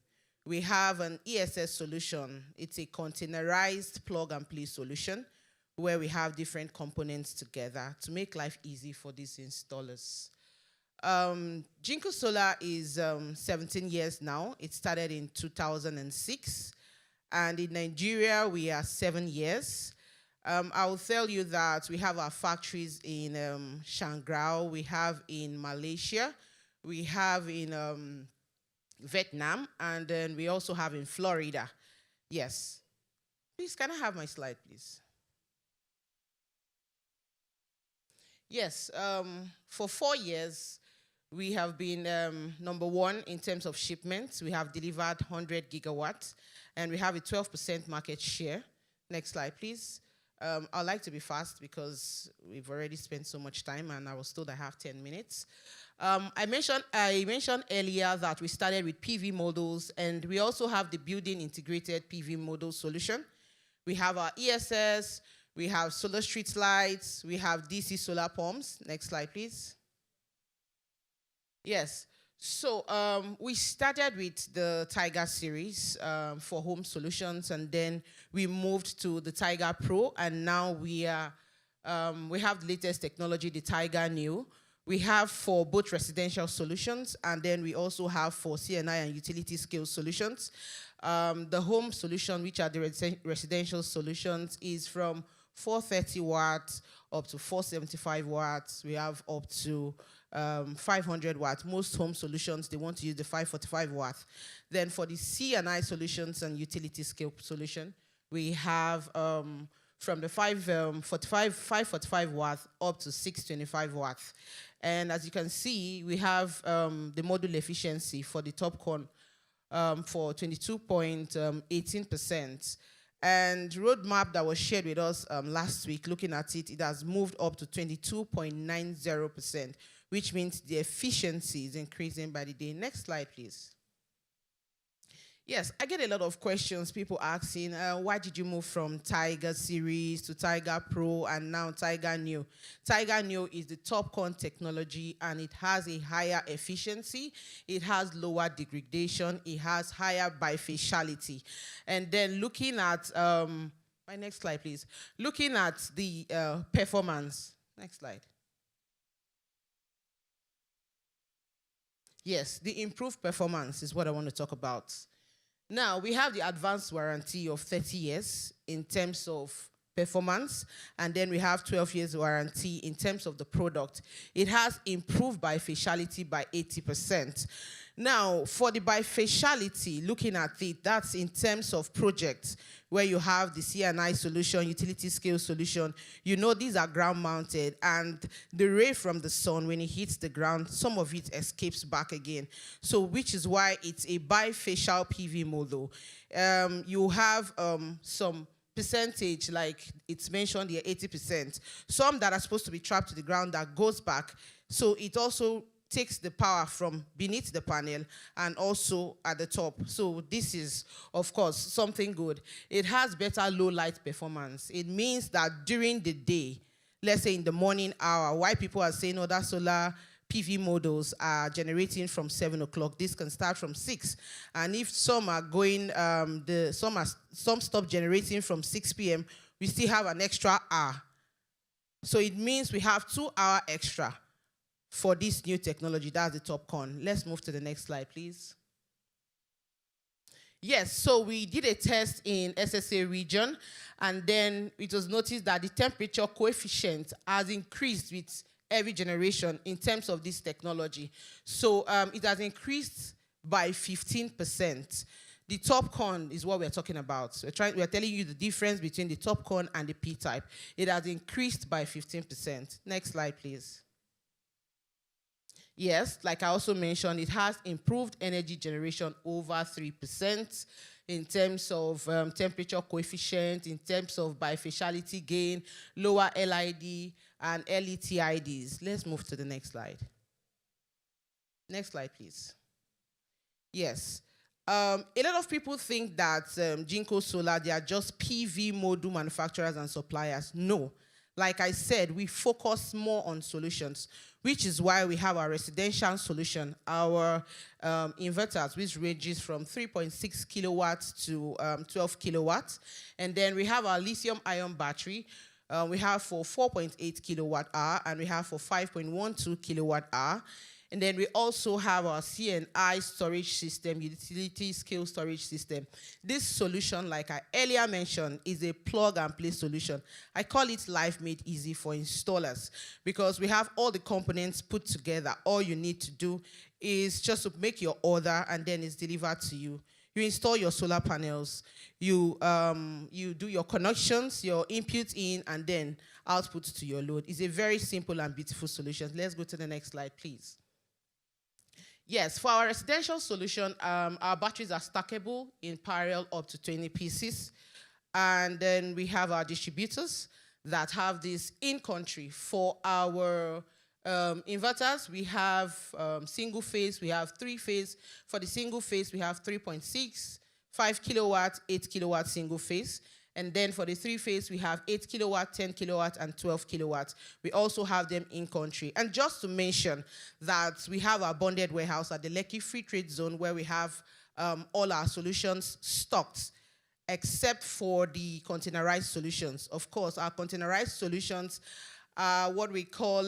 We have an ESS solution. It's a containerized plug-and-play solution where we have different components together to make life easy for these installers. Jinko Solar is 17 years now. It started in 2006. And in Nigeria, we are 7 years. I will tell you that we have our factories in Shangrao, we have in Malaysia, we have in Vietnam, and then we also have in Florida. Yes. Please, can I have my slide, please? Yes, for 4 years, we have been number 1 in terms of shipments. We have delivered 100 gigawatts, and we have a 12% market share. Next slide, please. I'd like to be fast because we've already spent so much time, and I was told I have 10 minutes. I mentioned earlier that we started with PV modules, and we also have the building integrated PV module solution. We have our ESS, we have solar street lights, we have DC solar pumps. Next slide, please. Yes. So we started with the Tiger series for home solutions, and then we moved to the Tiger Pro, and now we have the latest technology, the Tiger Neo. We have for both residential solutions, and then we also have for C&I and utility scale solutions. The home solution, which are the residential solutions, is from 430 watts up to 475 watts. We have up to 500 watts. Most home solutions, they want to use the 545 watts. Then for the C&I solutions and utility scale solution, we have from the 545 watts up to 625 watts. And as you can see, we have the module efficiency for the TopCon for 22.18%. And roadmap that was shared with us last week, looking at it, it has moved up to 22.90%, which means the efficiency is increasing by the day. Next slide, please. Yes, I get a lot of questions, people asking, why did you move from Tiger series to Tiger Pro and now Tiger Neo? Tiger Neo is the TopCon technology, and it has a higher efficiency, it has lower degradation, it has higher bifaciality. And then looking at, my next slide, please. Looking at the performance, Next slide. Yes, the improved performance is what I want to talk about. Now, we have the advanced warranty of 30 years in terms of performance, and then we have 12 years warranty in terms of the product. It has improved bifaciality by 80%. Now, for the bifaciality, looking at it, that's in terms of projects where you have the C&I solution, utility scale solution. You know these are ground mounted, and the ray from the sun, when it hits the ground, some of it escapes back again. So, which is why it's a bifacial PV model. You have some percentage, like it's mentioned here, 80%. Some that are supposed to be trapped to the ground that goes back. So it also takes the power from beneath the panel and also at the top. So this is, of course, something good. It has better low light performance. It means that during the day, let's say in the morning hour, why people are saying, oh, that solar PV models are generating from 7 o'clock. This can start from 6. And if some are going, some stop generating from 6 p.m., we still have an extra hour. So it means we have 2 hours extra for this new technology. That's the top con. Let's move to the next slide, please. Yes, so we did a test in SSA region, and then it was noticed that the temperature coefficient has increased with every generation in terms of this technology. So it has increased by 15%. The top con is what we're talking about. We're telling you the difference between the top con and the P-type. It has increased by 15%. Next slide, please. Yes, like I also mentioned, it has improved energy generation over 3% in terms of temperature coefficient, in terms of bifaciality gain, lower LID, and LETIDs. Let's move to the next slide. Next slide, please. Yes. A lot of people think that Jinko Solar, they are just PV module manufacturers and suppliers. No. Like I said, we focus more on solutions, which is why we have our residential solution, our inverters, which ranges from 3.6 kilowatts to 12 kilowatts. And then we have our lithium-ion battery. We have for 4.8 kilowatt hour, and we have for 5.12 kilowatt hour. And then we also have our C&I storage system, utility scale storage system. This solution, like I earlier mentioned, is a plug-and-play solution. I call it Life Made Easy for installers because we have all the components put together. All you need to do is just to make your order, and then it's delivered to you. You install your solar panels, you do your connections, your input in, and then output to your load. It's a very simple and beautiful solution. Let's go to the next slide, please. Yes, for our residential solution, our batteries are stackable in parallel up to 20 pieces. And then we have our distributors that have this in-country. For our inverters, we have single phase, we have 3-phase. For the single phase, we have 3.6, 5 kilowatt, 8 kilowatt single phase. And then for the 3-phase, we have 8 kilowatt, 10 kilowatt, and 12 kilowatts. We also have them in country. And just to mention that we have our bonded warehouse at the Lekki Free Trade Zone where we have all our solutions stocked, except for the containerized solutions. Of course, our containerized solutions are what we call,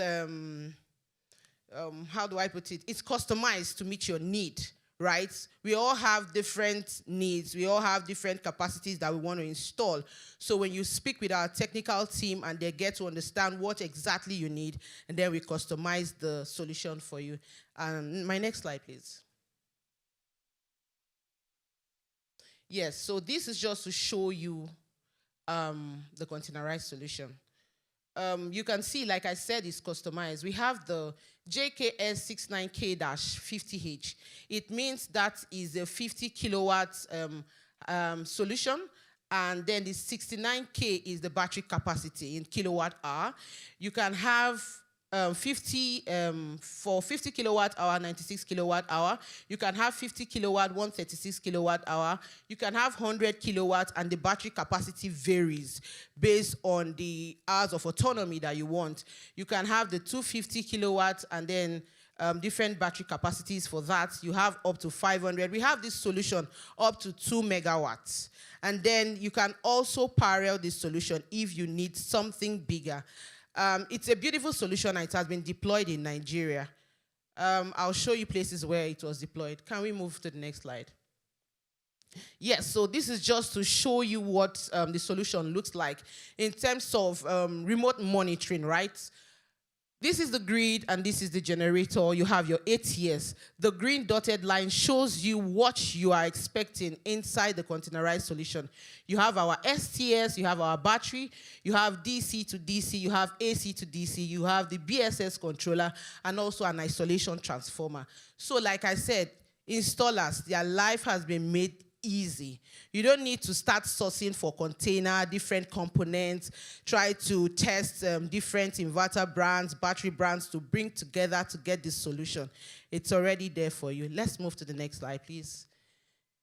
how do I put it? It's customized to meet your need. Right? We all have different needs. We all have different capacities that we want to install. So when you speak with our technical team and they get to understand what exactly you need, and then we customize the solution for you. My next slide, please. Yes, so this is just to show you the containerized solution. You can see, like I said, it's customized. We have the JKS69K-50H. It means that is a 50 kilowatt solution, and then the 69K is the battery capacity in kilowatt hour. You can have for 50 kilowatt hour, 96 kilowatt hour. You can have 50 kilowatt, 136 kilowatt hour. You can have 100 kilowatt, and the battery capacity varies based on the hours of autonomy that you want. You can have the 250 kilowatt, and then different battery capacities for that. You have up to 500. We have this solution up to 2 megawatts. And then you can also parallel this solution if you need something bigger. It's a beautiful solution and it has been deployed in Nigeria. I'll show you places where it was deployed. Can we move to the next slide? Yes, so this is just to show you what the solution looks like in terms of remote monitoring, right? This is the grid and this is the generator. You have your ATS. The green dotted line shows you what you are expecting inside the containerized solution. You have our STS, you have our battery, you have DC to DC, you have AC to DC, you have the BSS controller, and also an isolation transformer. So like I said, installers, their life has been made easy. You don't need to start sourcing for container, different components, try to test different inverter brands, battery brands to bring together to get this solution. It's already there for you. Let's move to the next slide, please.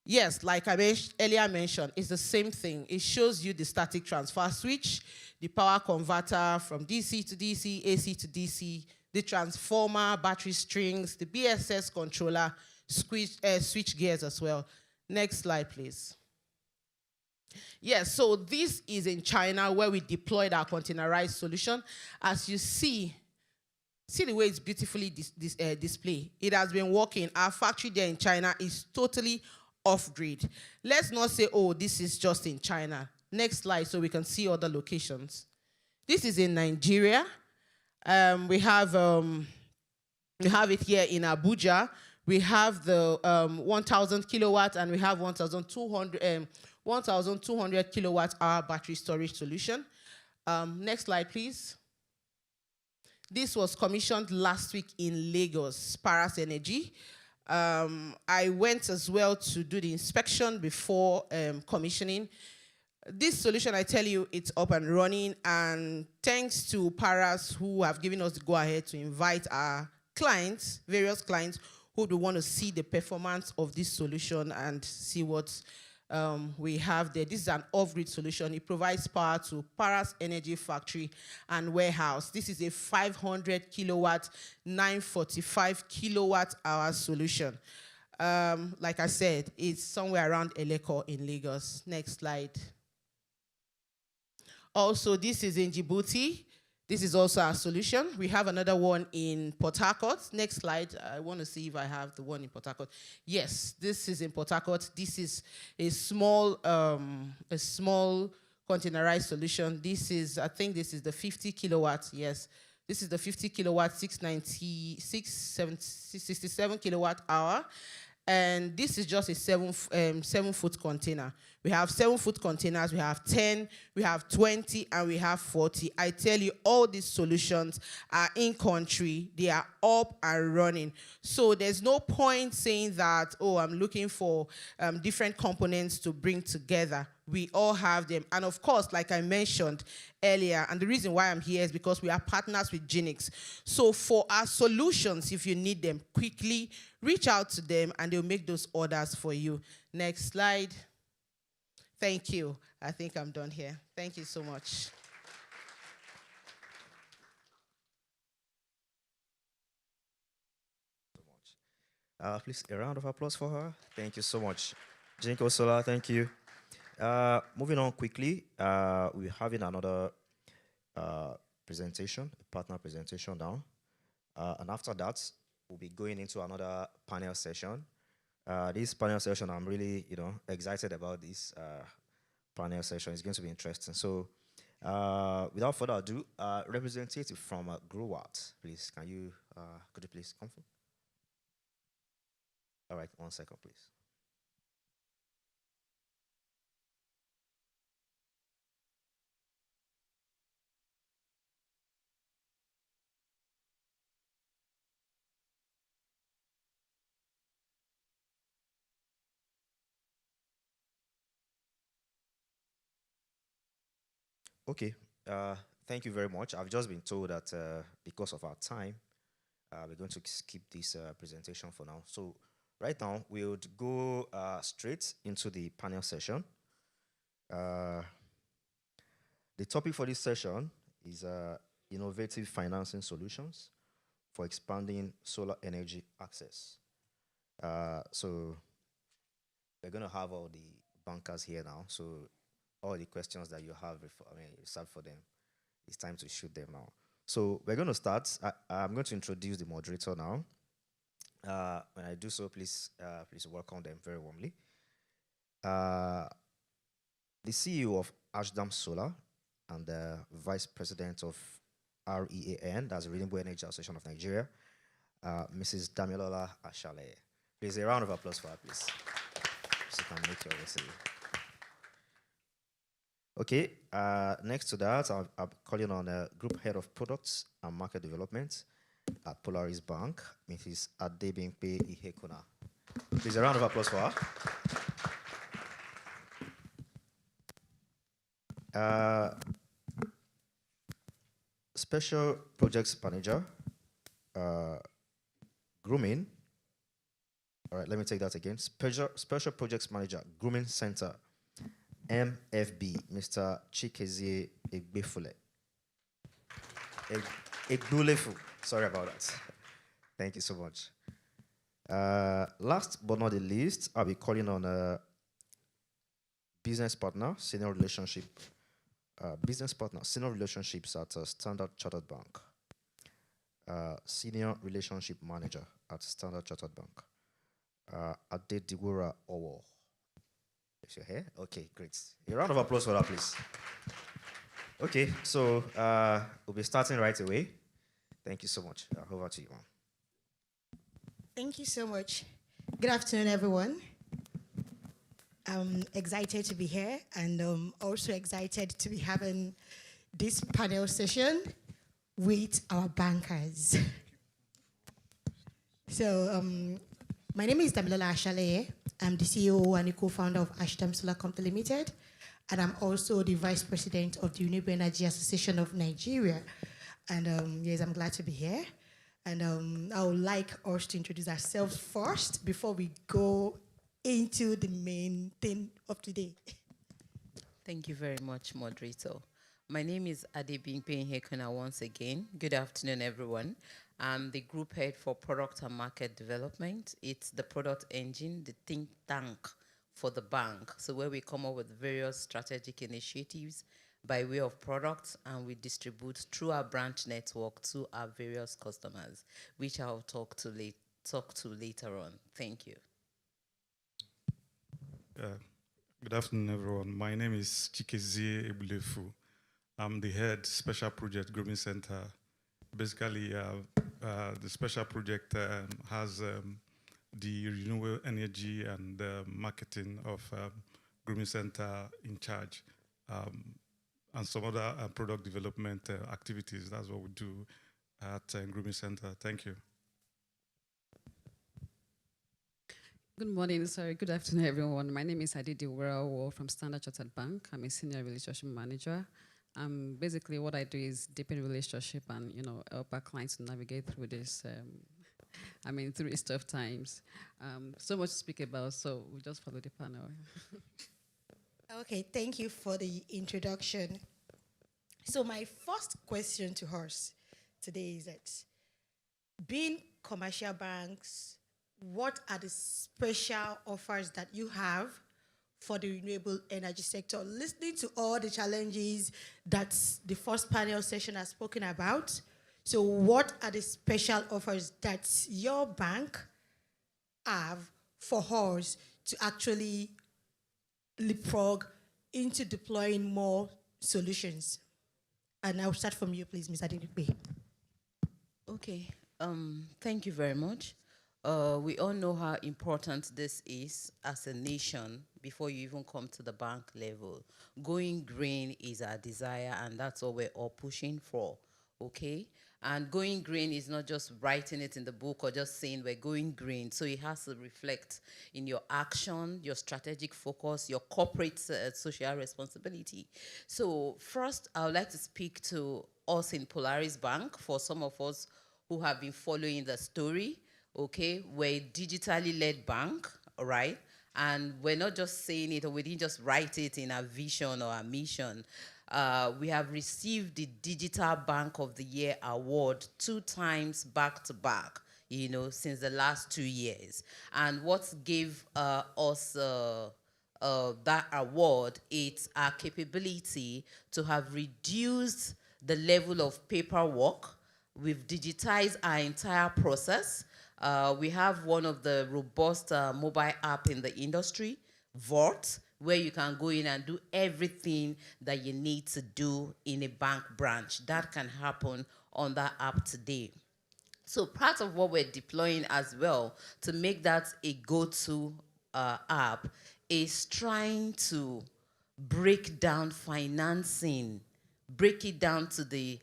Yes, like I earlier mentioned, it's the same thing. It shows you the static transfer switch, the power converter from DC to DC, AC to DC, the transformer, battery strings, the BSS controller, switch gears as well. Next slide, please. Yes, so this is in China where we deployed our containerized solution. As you see the way it's beautifully displayed. It has been working. Our factory there in China is totally off-grid. Let's not say, oh, this is just in China. Next slide so we can see other locations. This is in Nigeria. We have it here in Abuja. We have the 1,000 kilowatt and we have 1,200 kilowatt hour battery storage solution. Next slide, please. This was commissioned last week in Lagos, Paras Energy. I went as well to do the inspection before commissioning. This solution, I tell you, it's up and running, and thanks to Paras who have given us the go-ahead to invite our clients, various clients, who do want to see the performance of this solution and see what we have there. This is an off-grid solution. It provides power to Paras Energy Factory and Warehouse. This is a 500 kilowatt, 945 kilowatt hour solution. Like I said, it's somewhere around Eleko in Lagos. Next slide. Also, this is in Djibouti. This is also our solution. We have another one in Port Harcourt. Next slide. I want to see if I have the one in Port Harcourt. Yes, this is in Port Harcourt. This is a small containerized solution. This is, I think this is the 50 kilowatt. Yes, this is the 50 kilowatt, 67 kilowatt hour. And this is just a 7-foot container. We have 7-foot containers, we have 10, we have 20, and we have 40. I tell you, all these solutions are in country. They are up and running. So there's no point saying that, oh, I'm looking for different components to bring together. We all have them. And of course, like I mentioned earlier, and the reason why I'm here is because we are partners with Gennex. So for our solutions, if you need them, quickly reach out to them and they'll make those orders for you. Next slide. Thank you. I think I'm done here. Thank you so much. Please, a round of applause for her. Thank you so much. Jinko Solar, thank you. Moving on quickly, we're having another presentation, a partner presentation now. And after that, we'll be going into another panel session. This panel session, I'm really, excited about this panel session. It's going to be interesting. So, without further ado, representative from Growart, please, could you please come forward? All right, 1 second, please. Okay, thank you very much. I've just been told that because of our time, we're going to skip this presentation for now. So right now, we would go straight into the panel session. The topic for this session is innovative financing solutions for expanding solar energy access. So we're going to have all the bankers here now. So all the questions that you have, reserved for them, it's time to shoot them now. So we're going to start. I'm going to introduce the moderator now. When I do so, please welcome them very warmly. The CEO of Ashdam Solar and the Vice President of REAN, that's the Renewable Energy Association of Nigeria, Mrs. Damilola Ashale. Please, a round of applause for her, please. So you can make your way. Okay, next to that, I'm calling on the Group Head of Products and Market Development at Polaris Bank, Mrs. Adebimpe Ihekuna. Please, a round of applause for her. Special Projects Manager, Grooming. All right, let me take that again. Special Projects Manager, Grooming Center, MFB, Mr. Chikezie Egbefule. Egbulefu. Sorry about that. Thank you so much. Last but not the least, I'll be calling on a business partner, senior relationships at Standard Chartered Bank. Senior relationship manager at Standard Chartered Bank. Adediwura Owo. Is your hair? Okay, great. A round of applause for that, please. Okay, so we'll be starting right away. Thank you so much. Over to you, ma'am. Thank you so much. Good afternoon, everyone. I'm excited to be here and also excited to be having this panel session with our bankers. So, my name is Damilola Ashale. I'm the CEO and the co-founder of Ashdam Solar Company Limited, and I'm also the Vice President of the Renewable Energy Association of Nigeria. And yes, I'm glad to be here. And I would like us to introduce ourselves first before we go into the main thing of today. Thank you very much, moderator. My name is Adebimpe Ihekuna once again. Good afternoon, everyone. I'm the group head for product and market development. It's the product engine, the think tank for the bank. So where we come up with various strategic initiatives by way of products, and we distribute through our branch network to our various customers, which I'll talk to later on. Thank you. Good afternoon, everyone. My name is Chikezie Ebulefu. I'm the head Special Project Grooming Center. Basically, the special project has the renewable energy and marketing of Grooming Center in charge, and some other product development activities. That's what we do at Grooming Center. Thank you. Good morning, sorry, good afternoon, everyone. My name is Adediwura Owo from Standard Chartered Bank. I'm a senior relationship manager. Basically, what I do is deepen relationship and, help our clients to navigate through this, through these tough times. So much to speak about, so we'll just follow the panel. Okay, thank you for the introduction. So my first question to us today is that, being commercial banks, what are the special offers that you have for the renewable energy sector? Listening to all the challenges that the first panel session has spoken about, so what are the special offers that your bank have for us to actually leapfrog into deploying more solutions? And I'll start from you, please, Ms. Adedipe. Okay, thank you very much. We all know how important this is as a nation before you even come to the bank level. Going green is our desire, and that's what we're all pushing for, okay? And going green is not just writing it in the book or just saying we're going green. So it has to reflect in your action, your strategic focus, your corporate social responsibility. So first, I would like to speak to us in Polaris Bank. For some of us who have been following the story, okay, we're a digitally led bank, all right? And we're not just saying it, or we didn't just write it in our vision or our mission. We have received the Digital Bank of the Year award 2 times back to back, since the last 2 years. And what gave us that award, it's our capability to have reduced the level of paperwork. We've digitized our entire process. We have one of the robust mobile app in the industry, Vort, where you can go in and do everything that you need to do in a bank branch. That can happen on that app today. So part of what we're deploying as well to make that a go-to app is trying to break down financing, break it down to the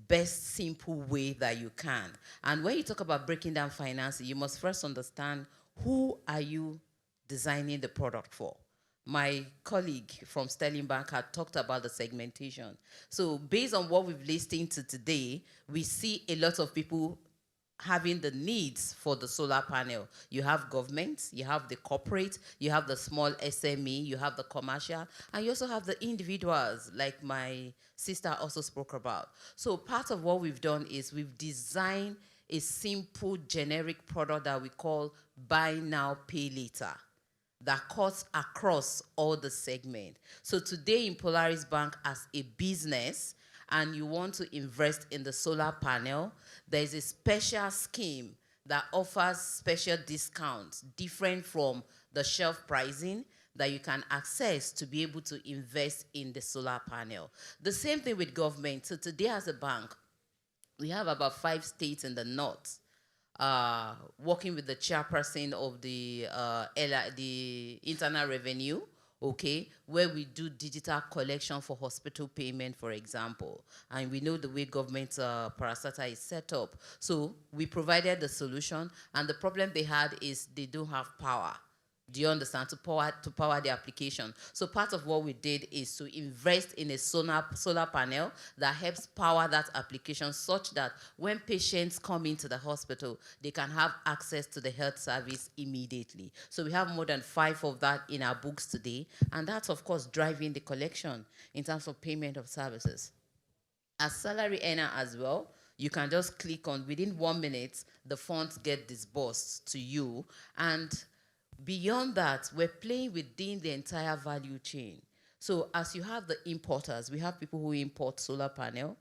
best simple way that you can. And when you talk about breaking down financing, you must first understand who are you designing the product for. My colleague from Sterling Bank had talked about the segmentation. So based on what we've listened to today, we see a lot of people having the needs for the solar panel. You have government, you have the corporate, you have the small SME, you have the commercial, and you also have the individuals, like my sister also spoke about. So part of what we've done is we've designed a simple generic product that we call buy now, pay later, that cuts across all the segments. So today in Polaris Bank as a business, and you want to invest in the solar panel, there's a special scheme that offers special discounts different from the shelf pricing that you can access to be able to invest in the solar panel. The same thing with government. So today as a bank, we have about 5 states in the north working with the chairperson of the Internal Revenue, okay, where we do digital collection for hospital payment, for example. And we know the way government parastatal is set up. So we provided the solution, and the problem they had is they don't have power. Do you understand? To power the application. So part of what we did is to invest in a solar panel that helps power that application such that when patients come into the hospital, they can have access to the health service immediately. So we have more than 5 of that in our books today. And that's, of course, driving the collection in terms of payment of services. As salary earner as well, you can just click on, within 1 minute, the funds get disbursed to you. And beyond that, we're playing within the entire value chain. So as you have the importers, we have people who import solar panel,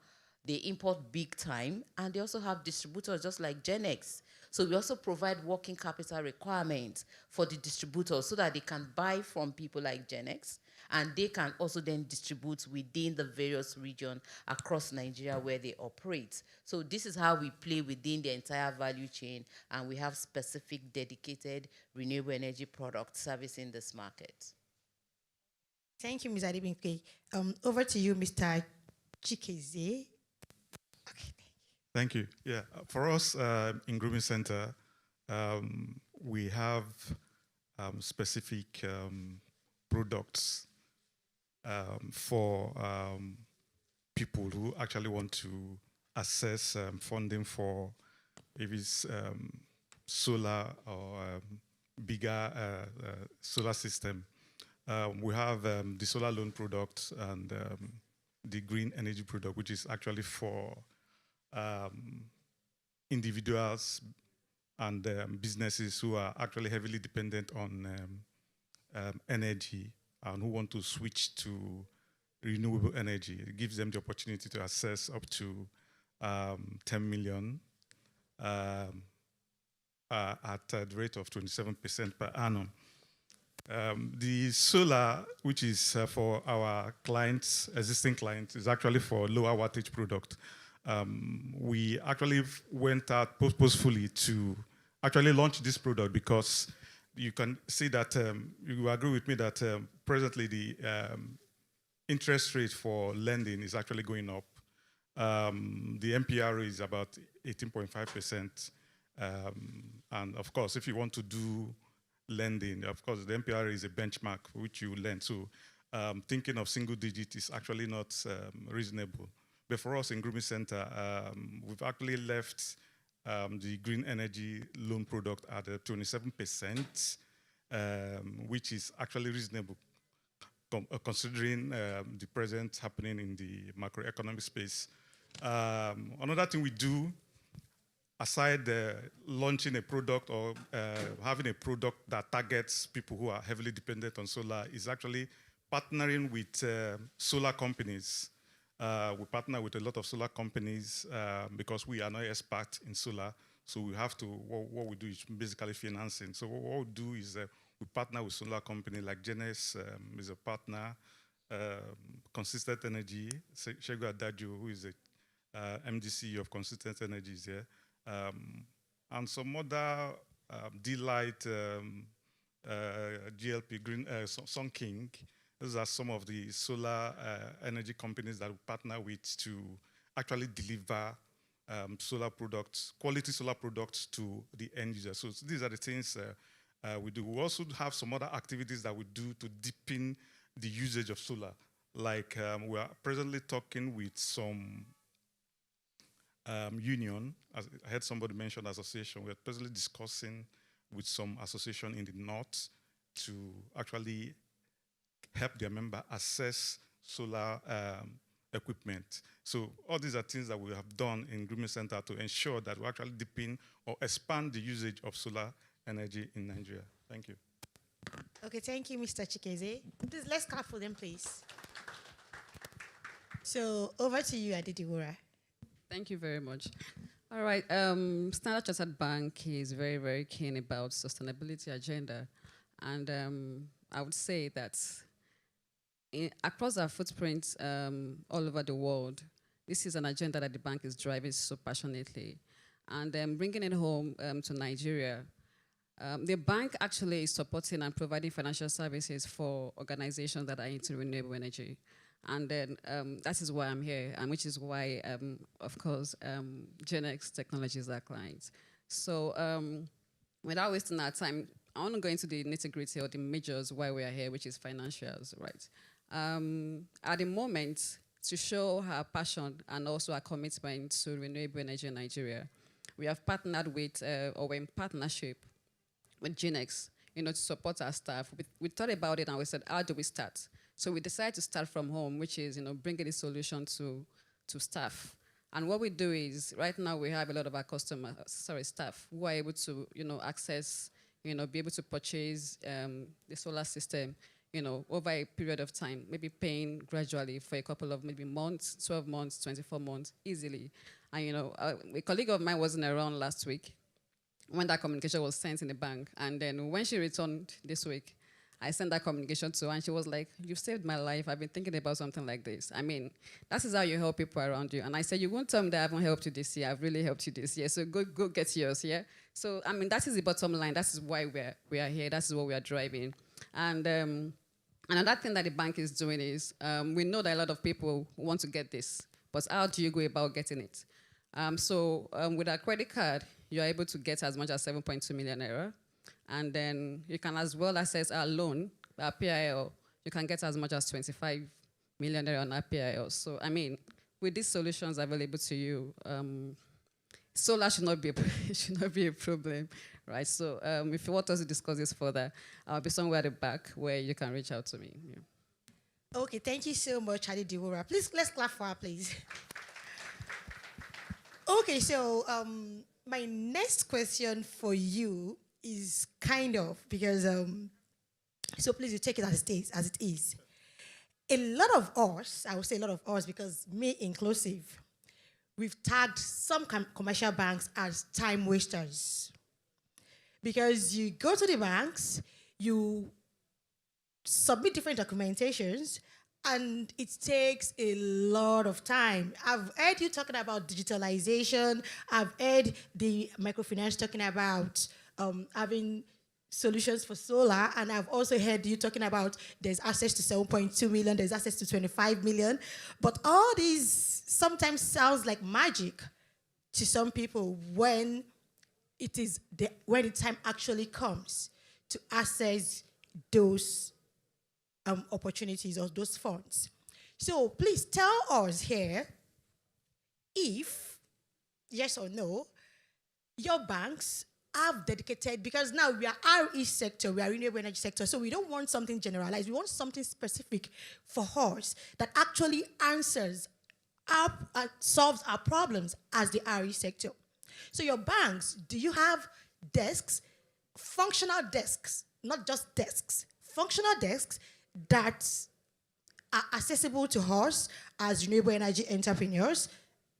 they import big time, and they also have distributors just like Gennex. So we also provide working capital requirements for the distributors so that they can buy from people like Gennex, and they can also then distribute within the various regions across Nigeria where they operate. So this is how we play within the entire value chain, and we have specific dedicated renewable energy product servicing this market. Thank you, Ms. Adebimpe. Over to you, Mr. Chikeze. Thank you. Yeah, for us in Grooming Center, we have specific products for people who actually want to access funding for if it's solar or bigger solar system. We have the solar loan product and the green energy product, which is actually for individuals and businesses who are actually heavily dependent on energy and who want to switch to renewable energy. It gives them the opportunity to access up to 10 million at the rate of 27% per annum. The solar, which is for our clients, existing clients, is actually for lower wattage product. We actually went out purposefully to actually launch this product because you can see that, you agree with me that presently the interest rate for lending is actually going up. The MPR is about 18.5%. And of course, if you want to do lending, of course, the MPR is a benchmark for which you lend. So thinking of single digit is actually not reasonable. But for us in Grooming Center, we've actually left the green energy loan product at 27%, which is actually reasonable considering the present happening in the macroeconomic space. Another thing we do, aside launching a product or having a product that targets people who are heavily dependent on solar, is actually partnering with solar companies We partner with a lot of solar companies because we are not experts in solar. So we have to, what we do is basically financing. So what we do is we partner with solar companies like Gennex is a partner, Consistent Energy, Shego Adagio, who is a MDC of Consistent Energy is here, and some other Delight, GLP, Green, Sun King. Those are some of the solar energy companies that we partner with to actually deliver solar products, quality solar products to the end user. So these are the things we do. We also have some other activities that we do to deepen the usage of solar. Like we are presently talking with some union. As I heard somebody mention association. We are presently discussing with some association in the north to actually help their member access solar equipment. So all these are things that we have done in Grooming Center to ensure that we actually deepen or expand the usage of solar energy in Nigeria. Thank you. Okay, thank you, Mr. Chikeze. Please, let's clap for them, please. So over to you, Adediwura. Thank you very much. All right, Standard Chartered Bank is very, very keen about sustainability agenda. And I would say that across our footprint all over the world, this is an agenda that the bank is driving so passionately. And bringing it home to Nigeria, the bank actually is supporting and providing financial services for organizations that are into renewable energy. And then that is why I'm here, and which is why, of course, Gennex Technology is our client. So without wasting our time, I want to go into the nitty-gritty or the majors why we are here, which is financials, right? At the moment, to show our passion and also our commitment to renewable energy in Nigeria, we have partnered with, or we're in partnership with Gennex, to support our staff. We thought about it and we said, how do we start? So we decided to start from home, which is, bringing the solution to staff. And what we do is, right now we have a lot of our staff who are able to, access, be able to purchase the solar system, over a period of time, maybe paying gradually for a couple of maybe months, 12 months, 24 months, easily. And, a colleague of mine wasn't around last week when that communication was sent in the bank. And then when she returned this week, I sent that communication to her, and she was like, you've saved my life. I've been thinking about something like this. I mean, that is how you help people around you. And I said, you won't tell me that I haven't helped you this year. I've really helped you this year. So go get yours, yeah? So, I mean, that is the bottom line. That is why we are here. That is what we are driving. And another thing that the bank is doing is, we know that a lot of people want to get this, but how do you go about getting it? So with our credit card, you're able to get as much as 7.2 million naira. And then you can as well access our loan, our PIL. You can get as much as 25 million naira on our PIL. So, I mean, with these solutions available to you, solar should not be a problem, right? So if you want us to discuss this further, I'll be somewhere at the back where you can reach out to me. Yeah. Okay, thank you so much, Adediwura. Please, let's clap for her, please. Okay, so my next question for you is kind of, because, so please you take it as it is. A lot of us, I would say a lot of us, because me inclusive, we've tagged some commercial banks as time wasters. Because you go to the banks, you submit different documentations, and it takes a lot of time. I've heard you talking about digitalization. I've heard the microfinance talking about having solutions for solar, and I've also heard you talking about there's access to 7.2 million, there's access to 25 million, but all these sometimes sounds like magic to some people when when the time actually comes to access those opportunities or those funds. So please tell us here if, yes or no, your banks have dedicated, because now we are RE sector, we are renewable energy sector, so we don't want something generalized, we want something specific for us that actually answers solves our problems as the RE sector. So your banks, do you have desks, functional desks, not just desks, functional desks that are accessible to us as renewable energy entrepreneurs?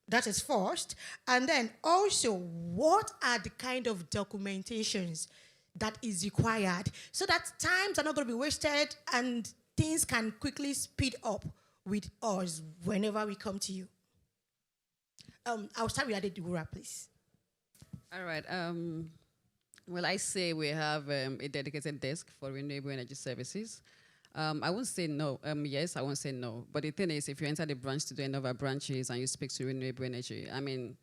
That is first. And then also, what are the kind of documentations that is required so that times are not going to be wasted and things can quickly speed up with us whenever we come to you? I'll start with Adediwura, please. All right. Well, I say we have a dedicated desk for renewable energy services. I won't say no. Yes, I won't say no. But the thing is, if you enter the branch to do any of our branches and you speak to renewable energy, I mean,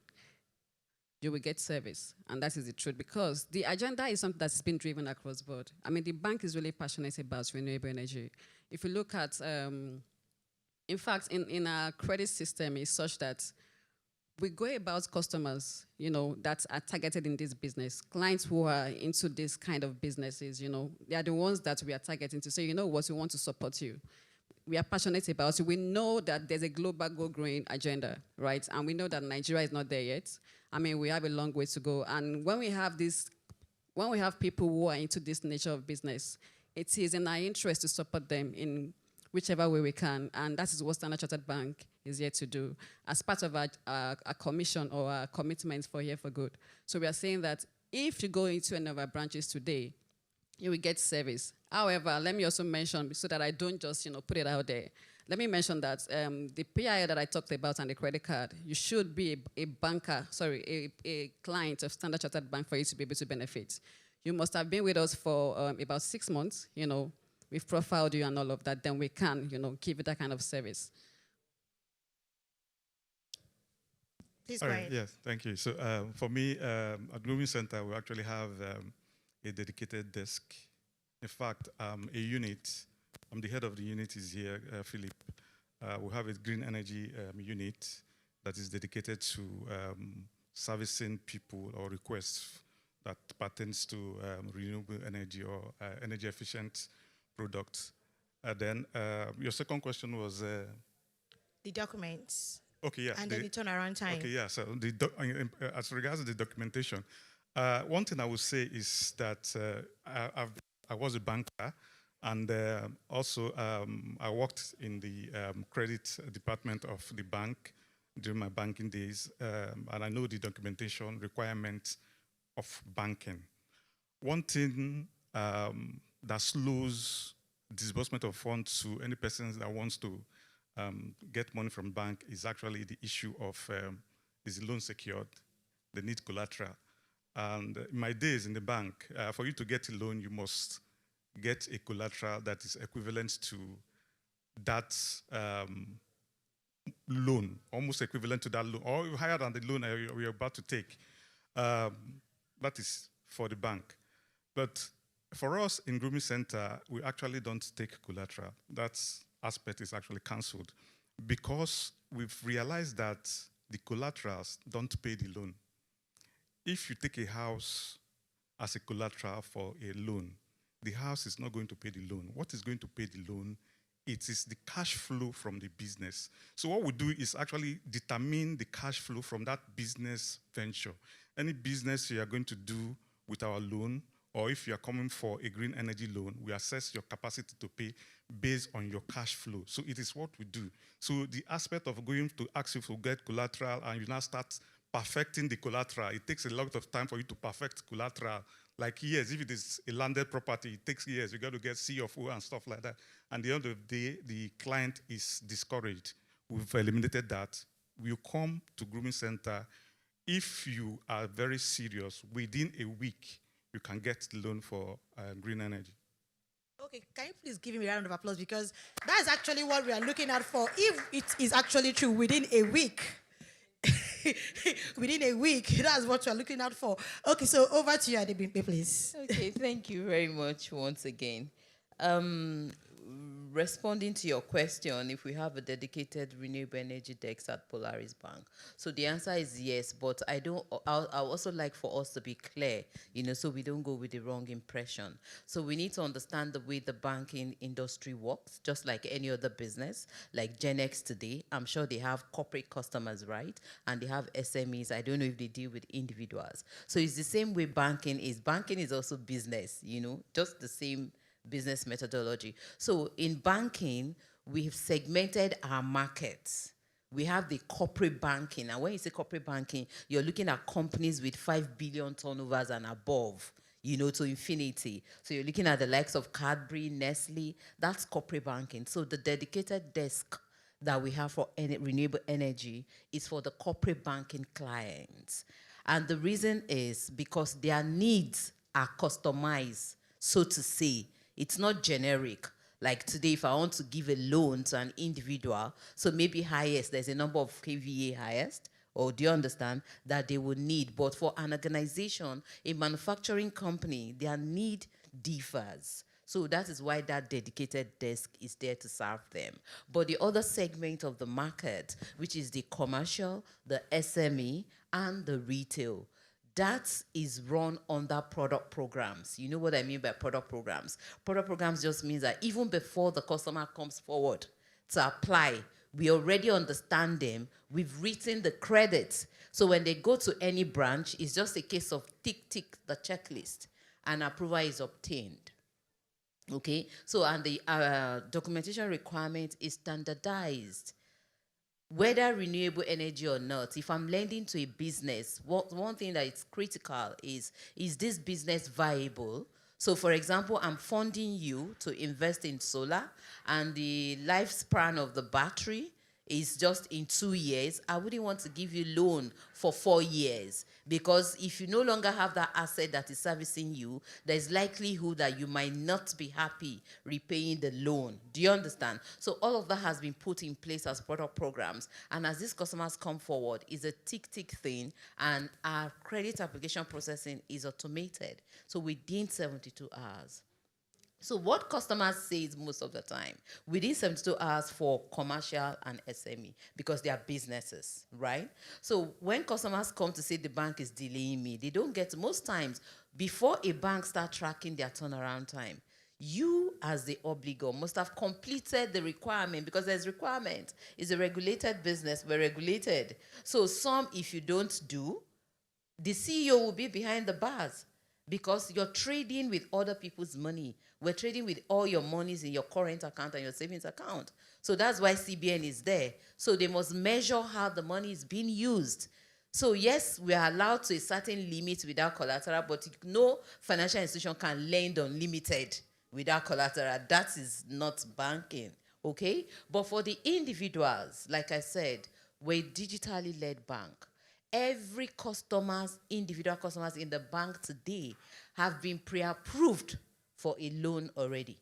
you will get service. And that is the truth, because the agenda is something that's been driven across board. I mean, the bank is really passionate about renewable energy. If you look at, in fact, in our credit system is such that we go about customers, that are targeted in this business. Clients who are into this kind of businesses, they are the ones that we are targeting to say, what, we want to support you. We are passionate about it. We know that there's a global go-green agenda, right? And we know that Nigeria is not there yet. I mean, we have a long way to go. And when we have people who are into this nature of business, it is in our interest to support them in whichever way we can. And that is what Standard Chartered Bank is here to do as part of our commission or our commitment for Here for Good. So we are saying that if you go into any of our branches today, you will get service. However, let me also mention, so that I don't just put it out there, let me mention that the PIL that I talked about and the credit card, you should be a client of Standard Chartered Bank for you to be able to benefit. You must have been with us for about 6 months, we've profiled you and all of that, then we can, give you that kind of service. Please go ahead. Yes, thank you. So for me, at Grooming Center, we actually have a dedicated desk. In fact, a unit, I'm the head of the unit is here, Philip. We have a green energy unit that is dedicated to servicing people or requests that pertains to renewable energy or energy efficient products. Then your second question was? The documents. Okay, yeah. And then the turnaround time. Okay, yeah. So as regards to the documentation, one thing I would say is that I was a banker, and also I worked in the credit department of the bank during my banking days, and I know the documentation requirements of banking. One thing that slows disbursement of funds to any person that wants to get money from bank is actually the issue of is the loan secured? They need collateral. And in my days in the bank, for you to get a loan, you must get a collateral that is equivalent to that loan, almost equivalent to that loan, or higher than the loan you're about to take. That is for the bank. But for us in Grooming Center, we actually don't take collateral. That aspect is actually cancelled because we've realized that the collaterals don't pay the loan. If you take a house as a collateral for a loan, the house is not going to pay the loan. What is going to pay the loan? It is the cash flow from the business. So what we do is actually determine the cash flow from that business venture. Any business you are going to do with our loan, or if you are coming for a green energy loan, we assess your capacity to pay based on your cash flow. So it is what we do. So the aspect of going to ask you to get collateral and you now start perfecting the collateral, it takes a lot of time for you to perfect collateral. Like years, if it is a landed property, it takes years. You got to get C of O and stuff like that. And at the end of the day, the client is discouraged. We've eliminated that. We'll come to Grooming Center. If you are very serious, within a week, you can get the loan for green energy. Okay, can you please give him a round of applause, because that's actually what we are looking out for. If it is actually true within a week, within a week, that's what we're looking out for. Okay, so over to you, Adebimpe, please. Okay, thank you very much once again. Responding to your question, if we have a dedicated renewable energy desk at Polaris Bank. So the answer is yes, but I also like for us to be clear, so we don't go with the wrong impression. So we need to understand the way the banking industry works, just like any other business, like Gennex today. I'm sure they have corporate customers, right? And they have SMEs. I don't know if they deal with individuals. So it's the same way banking is. Banking is also business, just the same business methodology. So in banking, we've segmented our markets. We have the corporate banking. And when you say corporate banking, you're looking at companies with 5 billion turnovers and above, to infinity. So you're looking at the likes of Cadbury, Nestle. That's corporate banking. So the dedicated desk that we have for renewable energy is for the corporate banking clients. And the reason is because their needs are customized, so to say. It's not generic. Like today, if I want to give a loan to an individual, so maybe highest, there's a number of KVA highest, or do you understand, that they will need. But for an organization, a manufacturing company, their need differs. So that is why that dedicated desk is there to serve them. But the other segment of the market, which is the commercial, the SME, and the retail, that is run under product programs. You know what I mean by product programs? Product programs just means that even before the customer comes forward to apply, we already understand them. We've written the credits. So when they go to any branch, it's just a case of tick the checklist, and approval is obtained. Okay? So, and the documentation requirement is standardized. Whether renewable energy or not, if I'm lending to a business, one thing that is critical is this business viable? So for example, I'm funding you to invest in solar, and the lifespan of the battery is just in 2 years. I wouldn't want to give you loan for 4 years, because if you no longer have that asset that is servicing you, there's likelihood that you might not be happy repaying the loan. Do you understand? So all of that has been put in place as product programs. And as these customers come forward, it's a tick thing, and our credit application processing is automated. So within 72 hours. So what customers say is most of the time, within 72 hours for commercial and SME, because they are businesses, right? So when customers come to say the bank is delaying me, they don't get, most times, before a bank start tracking their turnaround time, you as the obligor must have completed the requirement, because there's requirement. It's a regulated business, we're regulated. So some, if you don't do, the CEO will be behind the bars, because you're trading with other people's money. We're trading with all your monies in your current account and your savings account. So that's why CBN is there. So they must measure how the money is being used. So yes, we are allowed to a certain limit without collateral, but no financial institution can lend unlimited without collateral. That is not banking, okay? But for the individuals, like I said, we're a digitally led bank. Every individual customers in the bank today have been pre-approved for a loan already,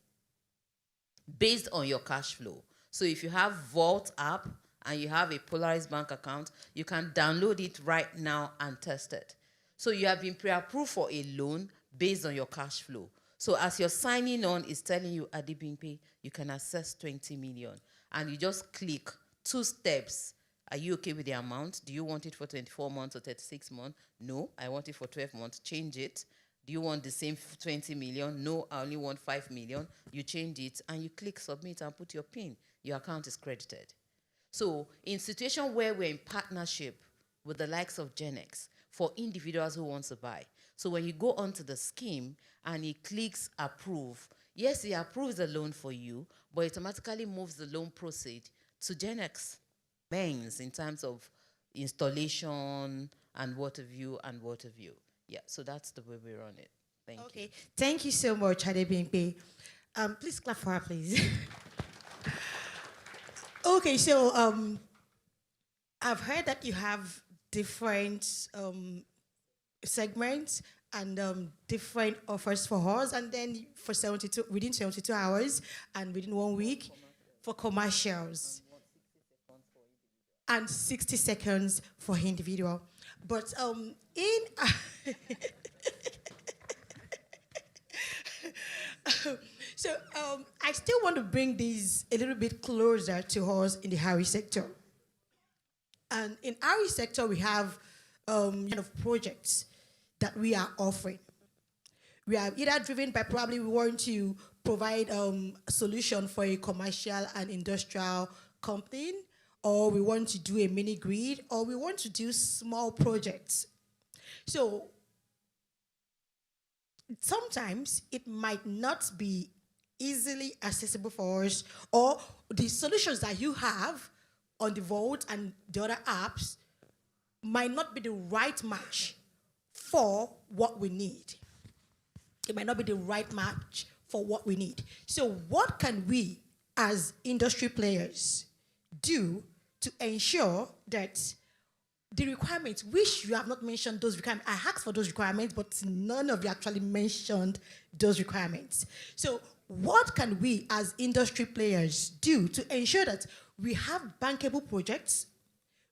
based on your cash flow. So if you have Vault app and you have a Polaris bank account, you can download it right now and test it. So you have been pre-approved for a loan based on your cash flow. So as you're signing on, it's telling you, Adibimpe, you can access 20 million. And you just click 2 steps. Are you okay with the amount? Do you want it for 24 months or 36 months? No, I want it for 12 months. Change it. Do you want the same 20 million? No, I only want 5 million. You change it and you click submit and put your PIN. Your account is credited. So in situation where we're in partnership with the likes of Gennex for individuals who want to buy. So when you go onto the scheme and he clicks approve, yes, he approves the loan for you, but it automatically moves the loan proceed to Gennex mains in terms of installation and what have you and what have you. Yeah, so that's the way we run it. Thank you. Okay, thank you so much, Adebimpe. Please clap for her, please. Okay, so I've heard that you have different segments and different offers for us, and then for within 72 hours and within 1 week for commercials, and 60 seconds for individual. But I still want to bring these a little bit closer to us in the Harry sector. And in Harry sector, we have kind of projects that we are offering. We are either driven by probably we want to provide a solution for a commercial and industrial company, or we want to do a mini grid, or we want to do small projects. So sometimes it might not be easily accessible for us, or the solutions that you have on the Vault and the other apps might not be the right match for what we need. It might not be the right match for what we need. So what can we as industry players do to ensure that the requirements, which you have not mentioned those requirements, I asked for those requirements, but none of you actually mentioned those requirements. So what can we as industry players do to ensure that we have bankable projects,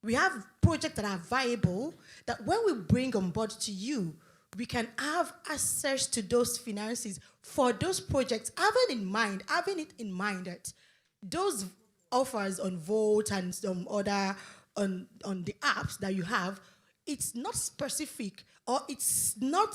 we have projects that are viable, that when we bring on board to you, we can have access to those finances for those projects, having it in mind that those offers on Vote and some other on the apps that you have, it's not specific, or it's not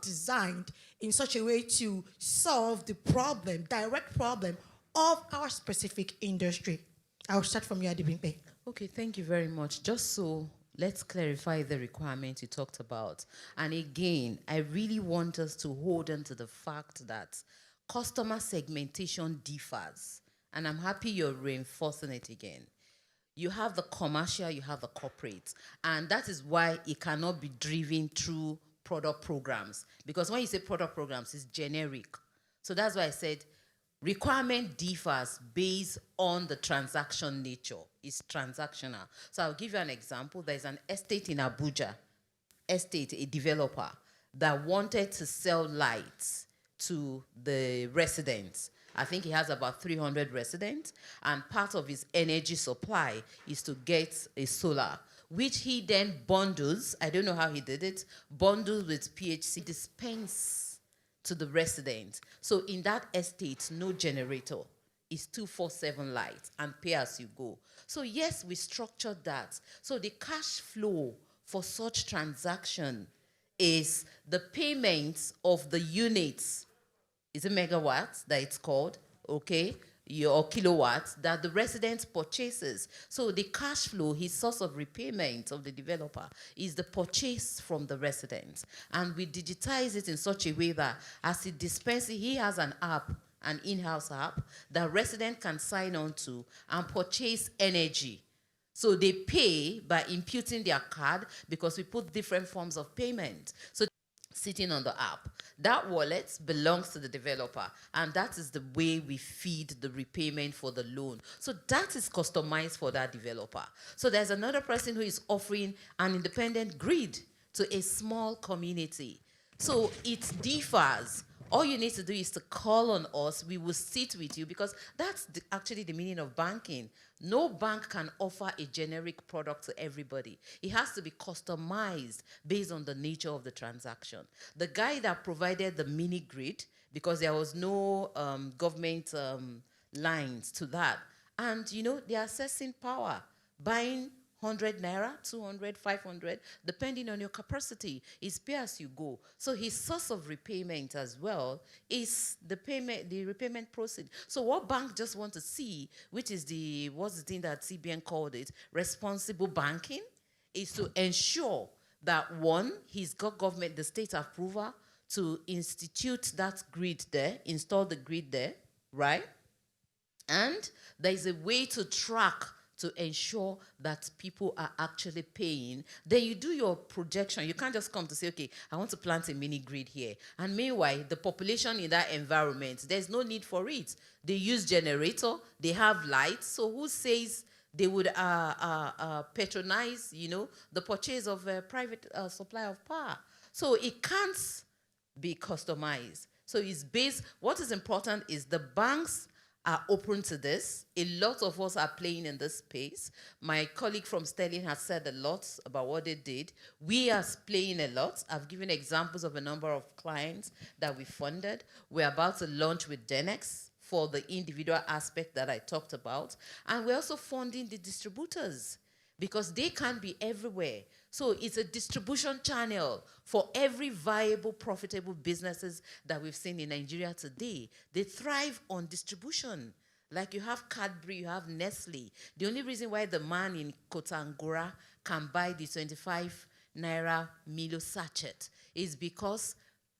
designed in such a way to solve the problem, direct problem of our specific industry. I'll start from you, Adibimpe. Okay, thank you very much. Just so let's clarify the requirement you talked about. And again, I really want us to hold on to the fact that customer segmentation differs. And I'm happy you're reinforcing it again. You have the commercial, you have the corporate. And that is why it cannot be driven through product programs. Because when you say product programs, it's generic. So that's why I said requirement differs based on the transaction nature. It's transactional. So I'll give you an example. There's an estate in Abuja, a developer that wanted to sell lights to the residents. I think he has about 300 residents, and part of his energy supply is to get a solar, which he then bundles, I don't know how he did it, bundles with PHC, dispense to the residents. So in that estate, no generator. It's 24/7 light and pay as you go. So yes, we structured that. So the cash flow for such transaction is the payments of the units. Is it megawatts that it's called? Okay. Or kilowatts that the resident purchases. So the cash flow, his source of repayment of the developer, is the purchase from the residents. And we digitize it in such a way that as he dispenses, he has an app, an in-house app that resident can sign on to and purchase energy. So they pay by imputing their card, because we put different forms of payment. So sitting on the app. That wallet belongs to the developer, and that is the way we feed the repayment for the loan. So that is customized for that developer. So there's another person who is offering an independent grid to a small community. So it differs. All you need to do is to call on us. We will sit with you, because that's actually the meaning of banking. No bank can offer a generic product to everybody. It has to be customized based on the nature of the transaction. The guy that provided the mini grid, because there was no government lines to that, and you know, they're assessing power, buying 100 naira, 200, 500, depending on your capacity. It's pay as you go. So his source of repayment as well is the payment, the repayment proceed. So what bank just want to see, which is what's the thing that CBN called it, responsible banking, is to ensure that one, he's got government, the state approval to institute that grid there, install the grid there, right? And there is a way to track to ensure that people are actually paying. Then you do your projection. You can't just come to say, okay, I want to plant a mini grid here. And meanwhile, the population in that environment, there's no need for it. They use generator, they have lights. So who says they would patronize, you know, the purchase of a private supply of power? So it can't be customized. So it's based, what is important is the banks are open to this. A lot of us are playing in this space. My colleague from Sterling has said a lot about what they did. We are playing a lot. I've given examples of a number of clients that we funded. We're about to launch with Gennex for the individual aspect that I talked about. And we're also funding the distributors, because they can't be everywhere. So it's a distribution channel for every viable, profitable businesses that we've seen in Nigeria today. They thrive on distribution. Like you have Cadbury, you have Nestle. The only reason why the man in Kotangora can buy the 25 naira Milo sachet is because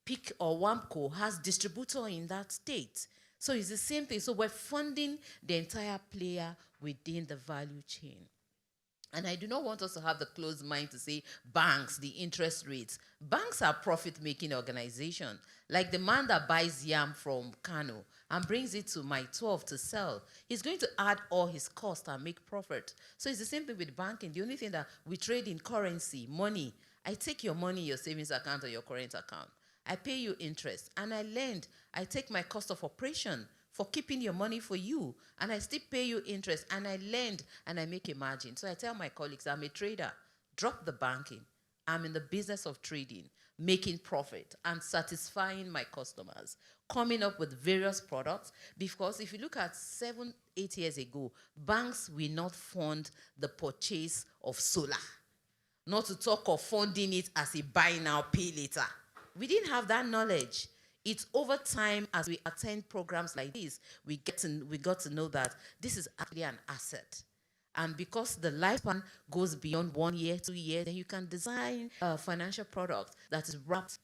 PIC or WAMCO has distributor in that state. So it's the same thing. So we're funding the entire player within the value chain. And I do not want us to have the closed mind to say banks, the interest rates. Banks are profit-making organizations. Like the man that buys yam from Kano and brings it to my 12 to sell, he's going to add all his cost and make profit. So it's the same thing with banking. The only thing that we trade in currency, money. I take your money, your savings account or your current account. I pay you interest and I lend. I take my cost of operation for keeping your money for you, and I still pay you interest, and I lend, and I make a margin. So I tell my colleagues, I'm a trader. Drop the banking. I'm in the business of trading, making profit, and satisfying my customers, coming up with various products, because if you look at 7, 8 years ago, banks will not fund the purchase of solar, not to talk of funding it as a buy now, pay later. We didn't have that knowledge. It's over time, as we attend programs like this, we got to know that this is actually an asset. And because the lifespan goes beyond 1 year, 2 years, then you can design a financial product that is wrapped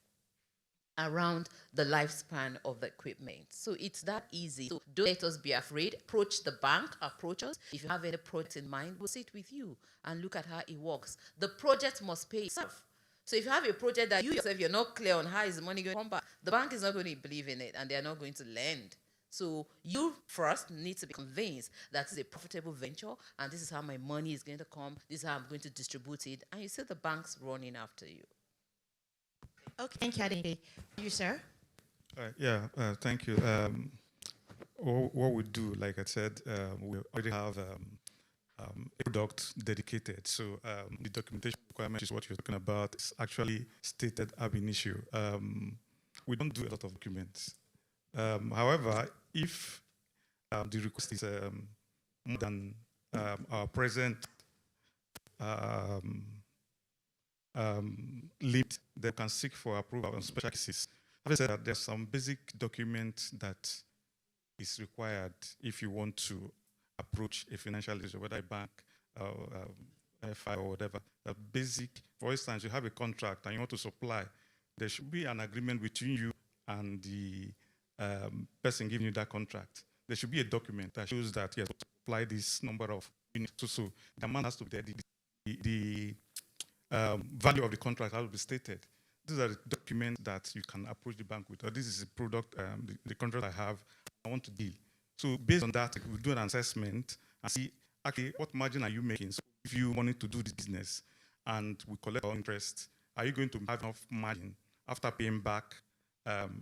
around the lifespan of the equipment. So it's that easy. So don't let us be afraid. Approach the bank, approach us. If you have any project in mind, we'll sit with you and look at how it works. The project must pay itself. So if you have a project that you yourself, you're not clear on how is the money going to come back, the bank is not going to believe in it and they're not going to lend. So you first need to be convinced that it's a profitable venture and this is how my money is going to come, this is how I'm going to distribute it, and you see the banks running after you. Okay, thank you, Adede. You, sir? Thank you. What we do, like I said, we already have a product dedicated. So the documentation requirement is what you're talking about. It's actually stated ab initio. We don't do a lot of documents. However, if the request is more than our present limit, they can seek for approval on special cases. Having said that, there's some basic document that is required if you want to approach a financial institution, whether a bank, FI or whatever. The basic, for instance, you have a contract and you want to supply, there should be an agreement between you and the person giving you that contract. There should be a document that shows that yes, supply this number of units. So the amount has to be there. The value of the contract has to be stated. These are the documents that you can approach the bank with. Or this is a product, the contract I have, I want to deal. So based on that, we do an assessment and see, okay, what margin are you making? So if you wanted to do this business and we collect our interest, are you going to have enough margin after paying back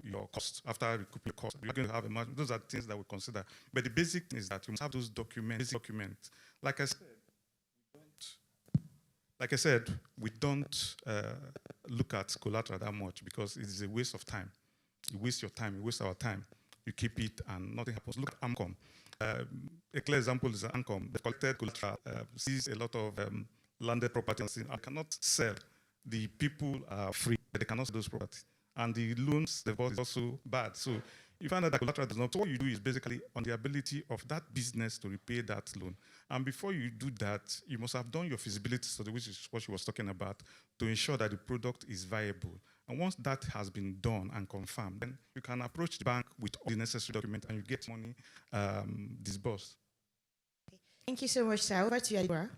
your cost, after recouping your cost? You're going to have a margin. Those are things that we consider. But the basic thing is that you must have those documents, basic documents. Like I said, we don't look at collateral that much because it is a waste of time. You waste your time, you waste our time. You keep it and nothing happens. Look at AMCOM. A clear example is AMCOM. The collected collateral sees a lot of landed property and cannot sell. The people are free, but they cannot sell those properties. And the loans, the vault is also bad. So you find out that collateral does not. So what you do is basically on the ability of that business to repay that loan. And before you do that, you must have done your feasibility study, which is what she was talking about, to ensure that the product is viable. And once that has been done and confirmed, then you can approach the bank with all the necessary documents and you get money disbursed. Thank you so much, sir. Over to you, Adibora.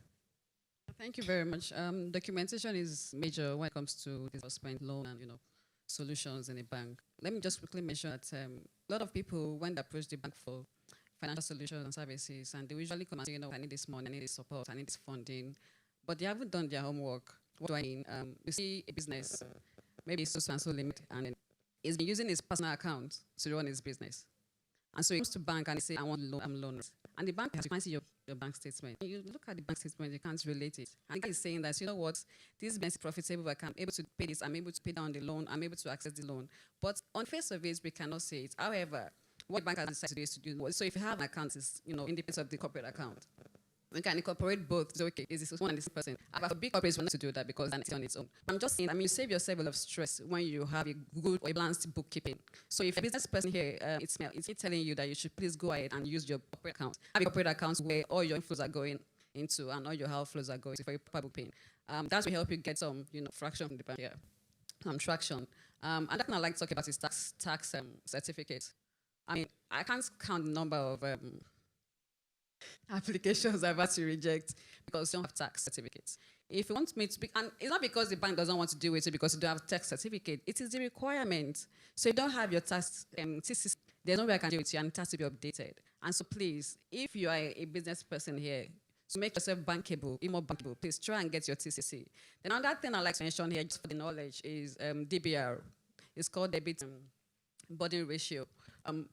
Thank you very much. Documentation is major when it comes to disbursement, loan, and solutions in a bank. Let me just quickly mention that a lot of people, when they approach the bank for financial solutions and services, and they usually come and say, I need this money, I need this support, I need this funding, but they haven't done their homework. What do I mean? You see a business, maybe it's so and so limit, and he's been using his personal account to run his business. And so he comes to bank and he says, I want loan, I'm loan. And the bank has to see your bank statement. And you look at the bank statement, you can't relate it. And the guy is saying that, you know what, this business is profitable, I'm able to pay this, I'm able to pay down the loan, I'm able to access the loan. But on face of it, we cannot say it. However, what the bank has decided to do is to do, so if you have an account, it's, independent of the corporate account. We can incorporate both. So, okay, is this one and this person? But for big corporates, we're not to do that because it's on its own. I'm just saying, you save yourself a lot of stress when you have a good or a balanced bookkeeping. So if a business person here, it's telling you that you should please go ahead and use your corporate account. Have a corporate account where all your inflows are going into and all your outflows are going to for your proper bookkeeping. That will help you get some, fraction from the bank here. traction. And that thing I like to talk about is tax certificate. I mean, I can't count the number of applications I've had to reject because you don't have tax certificates. If you want me to speak, and it's not because the bank doesn't want to do it, because you don't have tax certificate. It is the requirement. So you don't have your tax, there's no way I can do it with you, and it has to be updated. And so please, if you are a business person here, to make yourself bankable, be more bankable, please try and get your TCC. Then another thing I'd like to mention here, just for the knowledge, is DBR. It's called debit burden ratio.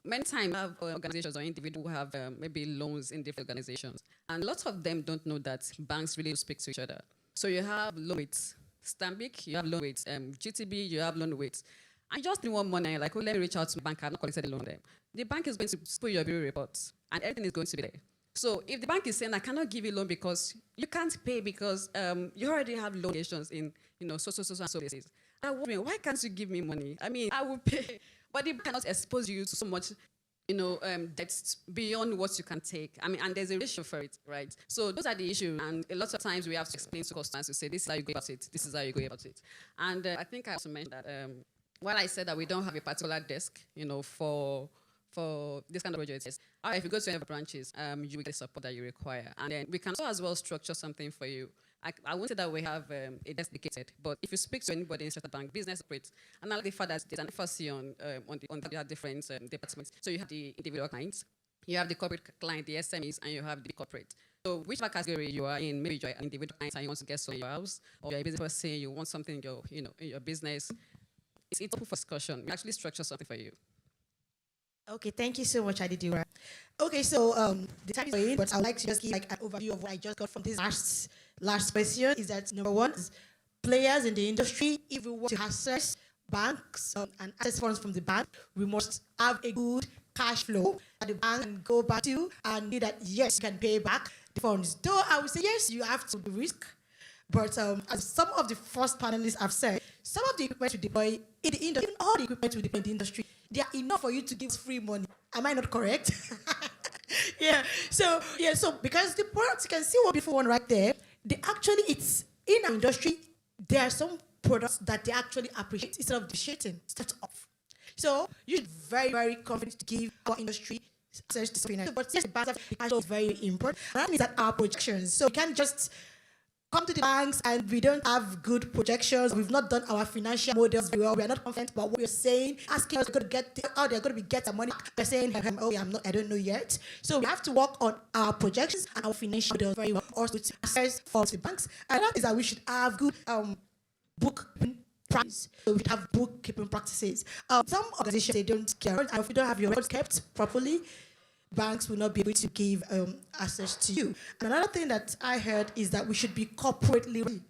Many times have organizations or individuals who have maybe loans in different organizations. And lots of them don't know that banks really speak to each other. So you have loan with Stanbic, you have loan with GTB, you have loan with. I just need one money, like, oh, let me reach out to the bank, I've not collected the loan there. The bank is going to put your bureau reports, and everything is going to be there. So if the bank is saying, I cannot give you loan because you can't pay because you already have loan obligations in, so places. I wonder, why can't you give me money? I mean, I will pay, but the bank cannot expose you to so much, debts beyond what you can take. I mean, and there's a ratio for it, right? So those are the issues, and a lot of times we have to explain to customers to say, this is how you go about it, this is how you go about it. And I think I also mentioned that while I said that we don't have a particular desk, for this kind of projects, if you go to any of the branches, you will get the support that you require. And then we can also as well structure something for you. I won't say that we have a desk dedicated, but if you speak to anybody in Central Bank, business operates, and I like the fact that there's an emphasis on the different departments. So you have the individual clients, you have the corporate client, the SMEs, and you have the corporate. So whichever category you are in, maybe you're an individual client and you want to get some in your house, or you're a business person, you want something in your business, it's open for discussion. We actually structure something for you. Okay, thank you so much, Adidira. Okay, so the time is going, but I would like to just give an overview of what I just got from this last question. Is that number one, is players in the industry, if we want to access banks and access funds from the bank, we must have a good cash flow that the bank can go back to and see that, yes, you can pay back the funds. Though I would say, yes, you have to risk. But as some of the first panelists have said, some of the equipment we deploy in the industry, even all the equipment we deploy in the industry, they are enough for you to give free money. Am I not correct? So because the products, you can see one before one right there, it's in our industry, there are some products that they actually appreciate instead of depreciating, start off. So you're very, very confident to give our industry access to finance. But yes, the banks is very important. And that means that our projections, so we can't just come to the banks and we don't have good projections. We've not done our financial models very well. We are not confident about what we're saying. Asking us how they're going to get the money. They're saying, I don't know yet. So we have to work on our projections and our financial models very well. Also to access for the banks. And that is that we should have good bookkeeping practices. So we should have bookkeeping practices. Some organizations, they don't care. And if you don't have your records kept properly, banks will not be able to give access to you. And another thing that I heard is that we should be corporately ready.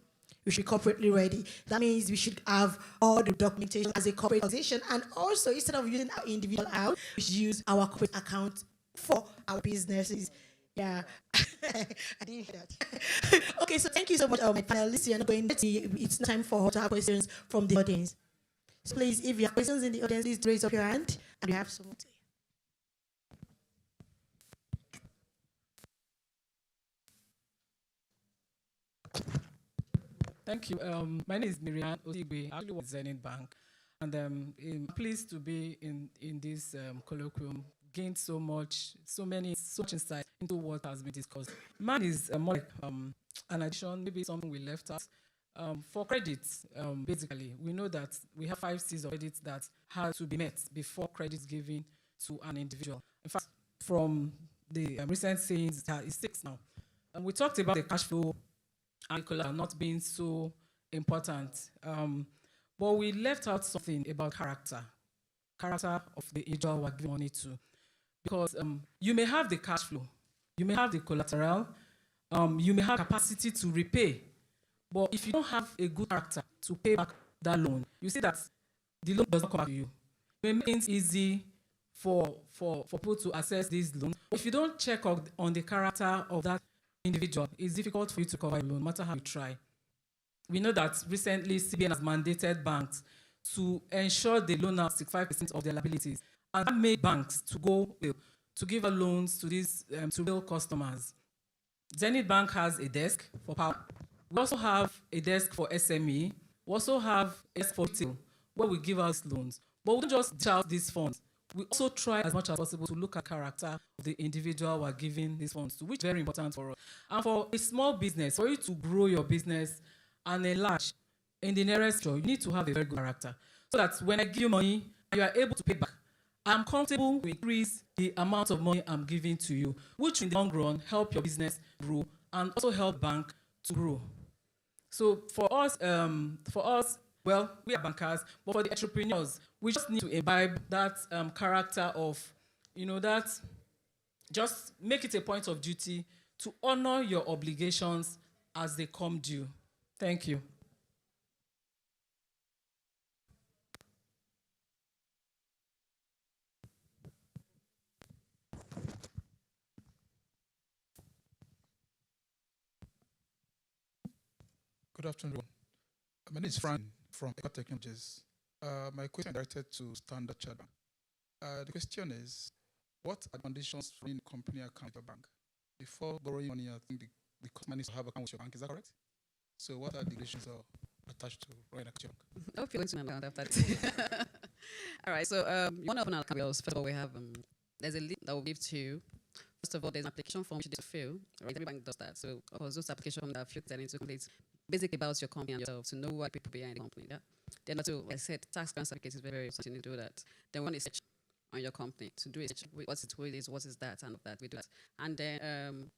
We should be corporately ready. That means we should have all the documentation as a corporate organization. And also, instead of using our individual account, we should use our corporate account for our businesses. Yeah, I didn't hear that. Okay, so thank you so much, my panelists. You're not going to see, it's time for her to have questions from the audience. So please, if you have questions in the audience, please raise up your hand and we have someone to. Thank you. My name is Miriam Osigwe. I actually work at Zenith Bank. And I'm pleased to be in this colloquium, gained so much insight into what has been discussed. Mine is more like an addition, maybe something we left out. For credit, basically, we know that we have 5 C's of credit that have to be met before credit is given to an individual. In fact, from the recent sayings, it's 6 now. And we talked about the cash flow and collateral not being so important. But we left out something about character of the individual we're giving money to. Because you may have the cash flow, you may have the collateral, you may have capacity to repay, but if you don't have a good character to pay back that loan, you see that the loan does not come back to you. It makes it easy for people to access these loans. If you don't check on the character of that individual, it's difficult for you to cover your loan, no matter how you try. We know that recently CBN has mandated banks to ensure they loan out 65% of their liabilities, and that made banks to give out loans to these to real customers. Zenith Bank has a desk for power. We also have a desk for SME, We also have S40, where we give out loans. But we don't just dish out these funds. We also try as much as possible to look at character of the individual we're giving these funds to, which is very important for us. And for a small business, for you to grow your business and enlarge in the nearest future, you need to have a very good character. So that when I give you money and you are able to pay back, I'm comfortable to increase the amount of money I'm giving to you, which in the long run help your business grow and also help bank to grow. So for us, well, we are bankers, but for the entrepreneurs, we just need to imbibe that character of, that just make it a point of duty to honor your obligations as they come due. Thank you. Good afternoon. My name is Frank from Eco Technologies. My question is directed to Standard Chartered Bank. The question is, what are the conditions for running a company account with your bank? Before borrowing money, I think the customer needs to have an account with your bank. Is that correct? So what are the conditions attached to running an account with your bank? I hope you're going to know after that. All right, so you want to open an account. First of all, we have, there's a link that will give to you. First of all, there's an application form you need to fill. Right? Every bank does that. So, of course, those application forms that filled that into complete, basically about your company and yourself, to know what people behind the company. Yeah? Then, also, like I said, tax transfer certificate is very, very important. You need to do that. Then, one is search on your company to do a search. What's it, what is that, and that we do that. And then,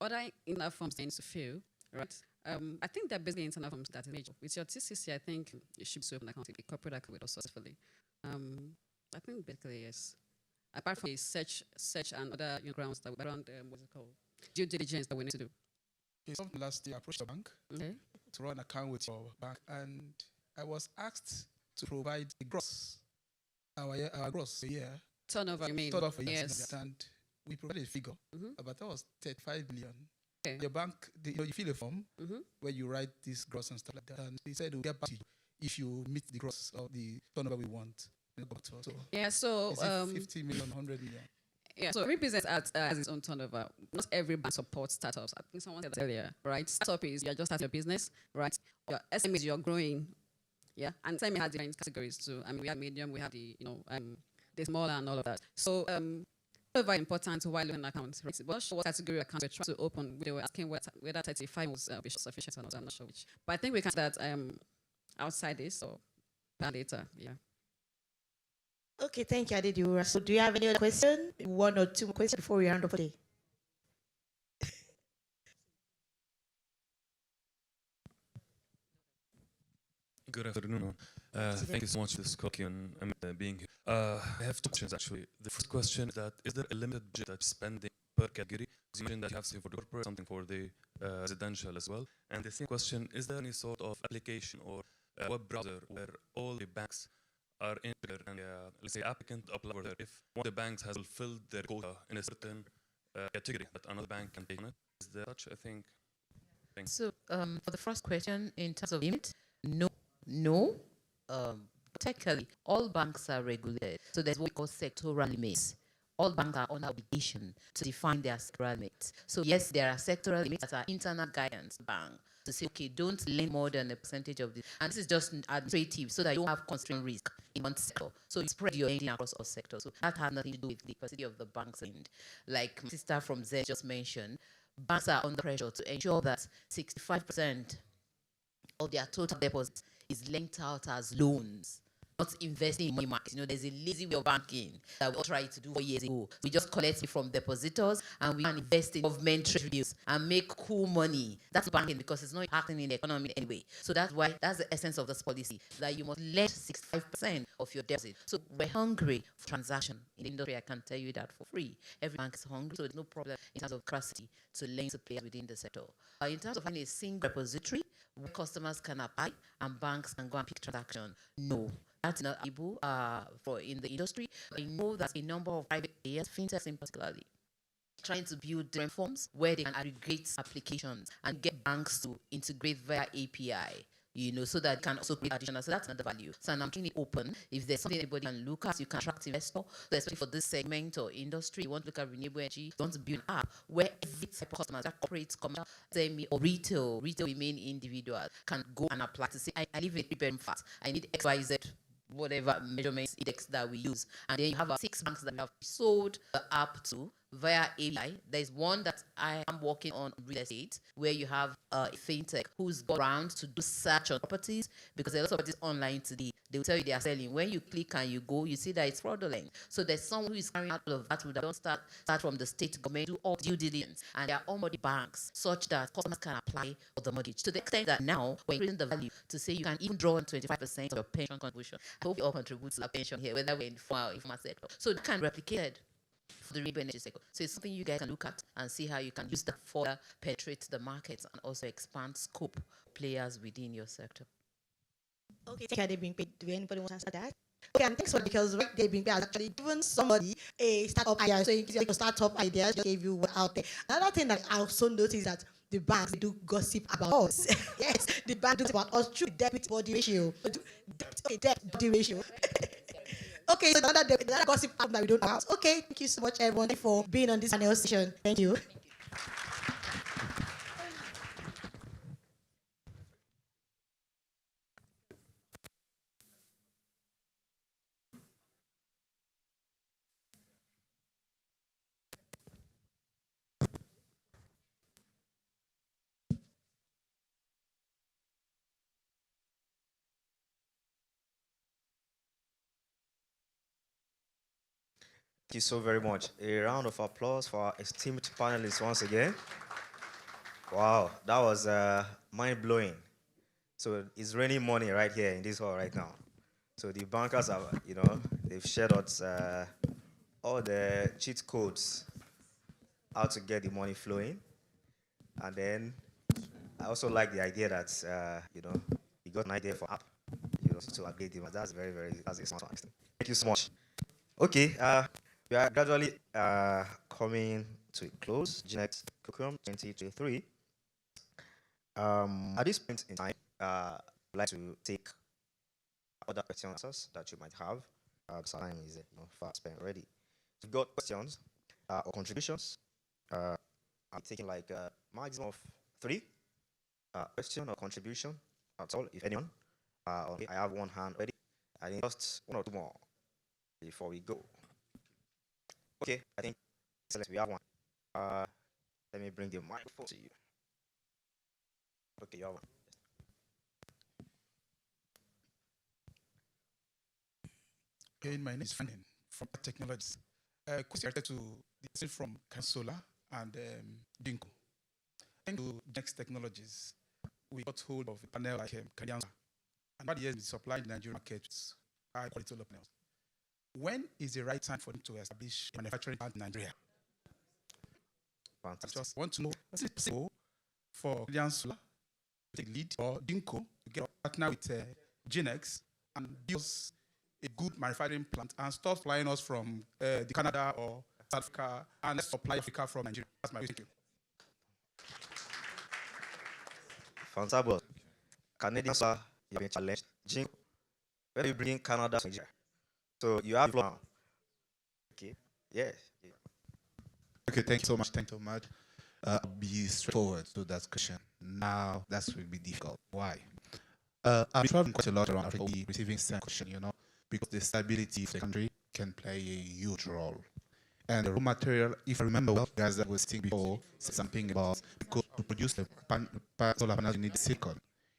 other internal forms they need to fill, right? I think they're basically internal forms that is major. With your TCC, I think you should be open account, a corporate account with us successfully. I think basically yes. Apart from the search and other grounds that we around what's it called, due diligence that we need to do. Okay, something last year I approached the bank to run an account with your bank, and I was asked to provide the gross, our gross a year. Turnover, you mean? Turnover, yes. And we provided a figure, but that was 35 million. Okay. Your bank, you fill a form where you write this gross and stuff like that, and they said we'll get back to you if you meet the gross or the turnover we want. So yeah, so 50 million, 100 million. Yeah, so every business has its own turnover. Not every bank supports startups. I think someone said that earlier, right? Startup is you're just starting your business, right? Your SME is you're growing, yeah. And SME has different categories too. I mean, we have medium, we have the the smaller and all of that. So very important while looking at accounts. Right? But not sure what category account we're trying to open. They were asking whether 35 was sufficient or not. I'm not sure which. But I think we can that outside this or later, yeah. Okay, thank you, Adediura. So do you have any other question? One or two more questions before we round up today. Good afternoon. Thank you so much for this Colloquium and being here. I have two questions actually. The first question is that is there a limited budget that spending per category? Because you mentioned that you have something for the corporate, something for the residential as well. And the second question, is there any sort of application or web browser where all the banks are in there and let's say applicant apply there. If one of the banks has fulfilled their quota in a certain category that another bank can take on it, is there such a thing? Thanks. So for the first question, in terms of limit, no. Technically, all banks are regulated. So there's what we call sectoral limits. All banks are on obligation to define their sectoral limits. So yes, there are sectoral limits that are internal guidance bank to say, okay, don't lend more than a percentage of this. And this is just administrative so that you don't have constraint risk in one sector. So you spread your lending across all sectors. So that has nothing to do with the capacity of the banks. And like my sister from Z just mentioned, banks are under pressure to ensure that 65% of their total deposits is lent out as loans, not investing in money market. There's a lazy way of banking that we all tried to do 4 years ago. We just collect it from depositors and we can invest in government treasuries and make cool money. That's banking because it's not happening in the economy anyway. So that's why that's the essence of this policy, that you must lend 65% of your deposit. So we're hungry for transaction in the industry. I can tell you that for free. Every bank is hungry, so there's no problem in terms of capacity to lend to players within the sector. In terms of having a single repository where customers can apply and banks can go and pick transaction, no. That's not able for in the industry. I know that a number of private players, fintechs in particularly, trying to build different forms where they can aggregate applications and get banks to integrate via API so that it can also create additional. So that's another value. So I'm keeping it open. If there's something anybody can look at, you can attract investor. So especially for this segment or industry, you want to look at renewable energy, you want to build an app where every type of customers, that corporate, commercial, SME, or retail remain individuals can go and apply to say, I live in a 3-bedroom flat. I need XYZ whatever measurements index that we use. And then you have 6 banks that we have sold the app to via API. There's one that I am working on real estate, where you have a fintech who's gone around to do search on properties, because there's a lot of properties online today. They will tell you they are selling. When you click and you go, you see that it's fraudulent. So there's someone who is carrying out all of that. We don't start from the state government, do all due diligence, and there are already banks such that customers can apply for the mortgage. To the extent that now we're increasing the value to say you can even draw on 25% of your pension contribution. I hope you all contribute to the pension here, whether we're in formal or informal sector. So that can be replicated for the renewable energy sector. So it's something you guys can look at and see how you can use that further penetrate the markets and also expand scope players within your sector. Okay, thank you, Adebimpe. Do anybody want to answer that? Okay, and thanks for because right there, Adebimpe has actually given somebody a startup idea. So your startup ideas just gave you one out there. Another thing that I also noticed that the banks do gossip about us. Yes, the bank do about us through debt body ratio. Debt body ratio. Okay, so another gossip that we don't know about. Okay, thank you so much, everyone, for being on this panel session. Thank you. Thank you so very much. A round of applause for our esteemed panelists once again. Wow, that was mind-blowing. So it's raining money right here in this hall right now. So the bankers have, they've shared us all the cheat codes, how to get the money flowing. And then I also like the idea that, you got an idea for app, to update them. That's that's a smart one. Thank you so much. Okay, we are gradually coming to a close. Gennex Colloquium 2023. At this point in time, I'd like to take other questions that you might have. Because time is fast spent already. If you've got questions or contributions, I'm taking like a maximum of 3 question or contribution. That's all, if anyone. Okay, I have one hand ready. I need just 1 or 2 more before we go. Okay, I think we have one. Let me bring the microphone to you. Okay, you have one. Okay, my name is Fannin from Technologies. Question related to the person from Genko Solar and Jinko. Thank you, Gennex Technologies. We got hold of a panel like Canadian, and about the years we supplied the Nigerian markets high quality solar panels. When is the right time for them to establish a manufacturing plant in Nigeria? Fantastic. I just want to know, is it possible for Canadian Solar to take lead or Jinko to get a partner with Gennex and build a good manufacturing plant and stop supplying us from the Canada or South Africa and let's supply Africa from Nigeria? That's my question. Thank you. Fantabulous. Canadian Solar, you've been challenged. Jinko, where do you bring Canada to Nigeria? So you have now. Okay. Yeah. Okay, thank you so much. Thank you so much. I'll be straightforward to that question. Now, that will be difficult. Why? I've been traveling quite a lot around Africa, receiving the same question, because the stability of the country can play a huge role. And the raw material, if I remember well, guys that was saying before, said something about because to produce the solar panels, you need the silicon.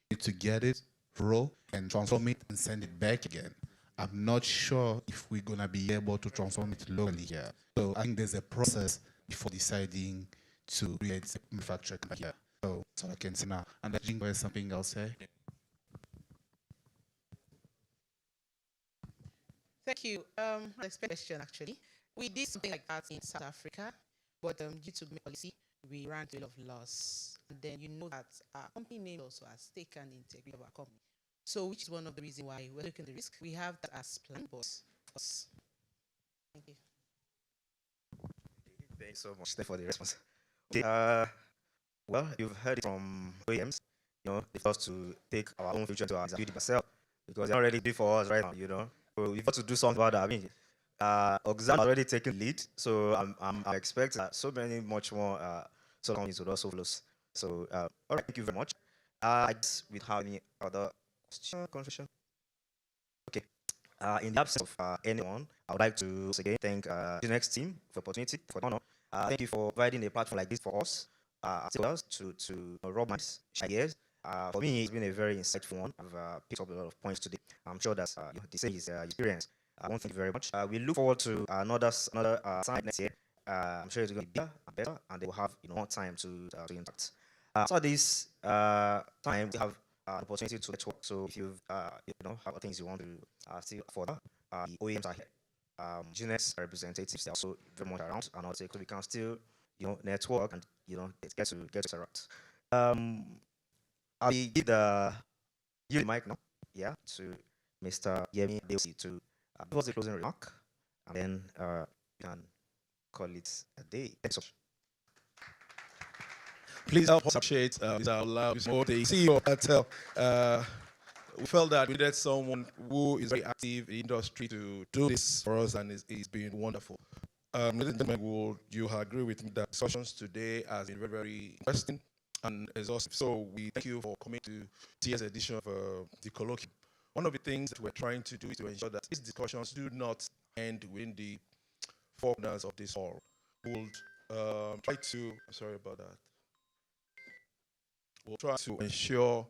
You need to get it raw and transform it and send it back again. I'm not sure if we're going to be able to transform it locally here. So I think there's a process before deciding to create a manufacturing here. So that's all I can say now. And I think there's something else here. Thank you. Next question, actually. We did something like that in South Africa, but due to policy, we ran into a lot of loss. And then you know that our company name also has taken the integrity of our company. So which is one of the reasons why we're taking the risk. We have that as plan, but us. Thank you. Thanks so much for the response. Okay, well, you've heard it from OEMs. they force us to take our own future to our build it ourselves because they're not ready to do for us right now. So we've got to do something about that. I mean, Oxam has already taken lead, so I expect so many much more solar companies would also follow. So, all right, thank you very much. I guess we have any other question? Okay. In the absence of anyone, I would like to once again thank the next team for the opportunity, for the honor. Thank you for providing a platform like this for us, as well as to rub minds, share ideas. For me, it's been a very insightful one. I've picked up a lot of points today. I'm sure that's the same experience. I want to thank you very much. We look forward to another summit next year. I'm sure it's going to be bigger and better, and they will have more time to interact. So this time we have opportunity to network. So if you've have things you want to see further, the OEMs are here. Gennex representatives are also very much around, and also we can still network and get to interact. I'll give the mic now, yeah, to Mr. Yemi Deusi to give us a closing remark, and then we can call it a day. Thanks so much. Please help us appreciate Mr. Ola, the CEO of Airtel. We felt that we needed someone who is very active in the industry to do this for us, and it's been wonderful. Ladies and gentlemen, you agree with me that discussions today has been very, very interesting and exhaustive. So we thank you for coming to today's edition of the Colloquium. One of the things that we're trying to do is to ensure that these discussions do not end within the four corners of this hall. We'll try to, sorry about that. We'll try to ensure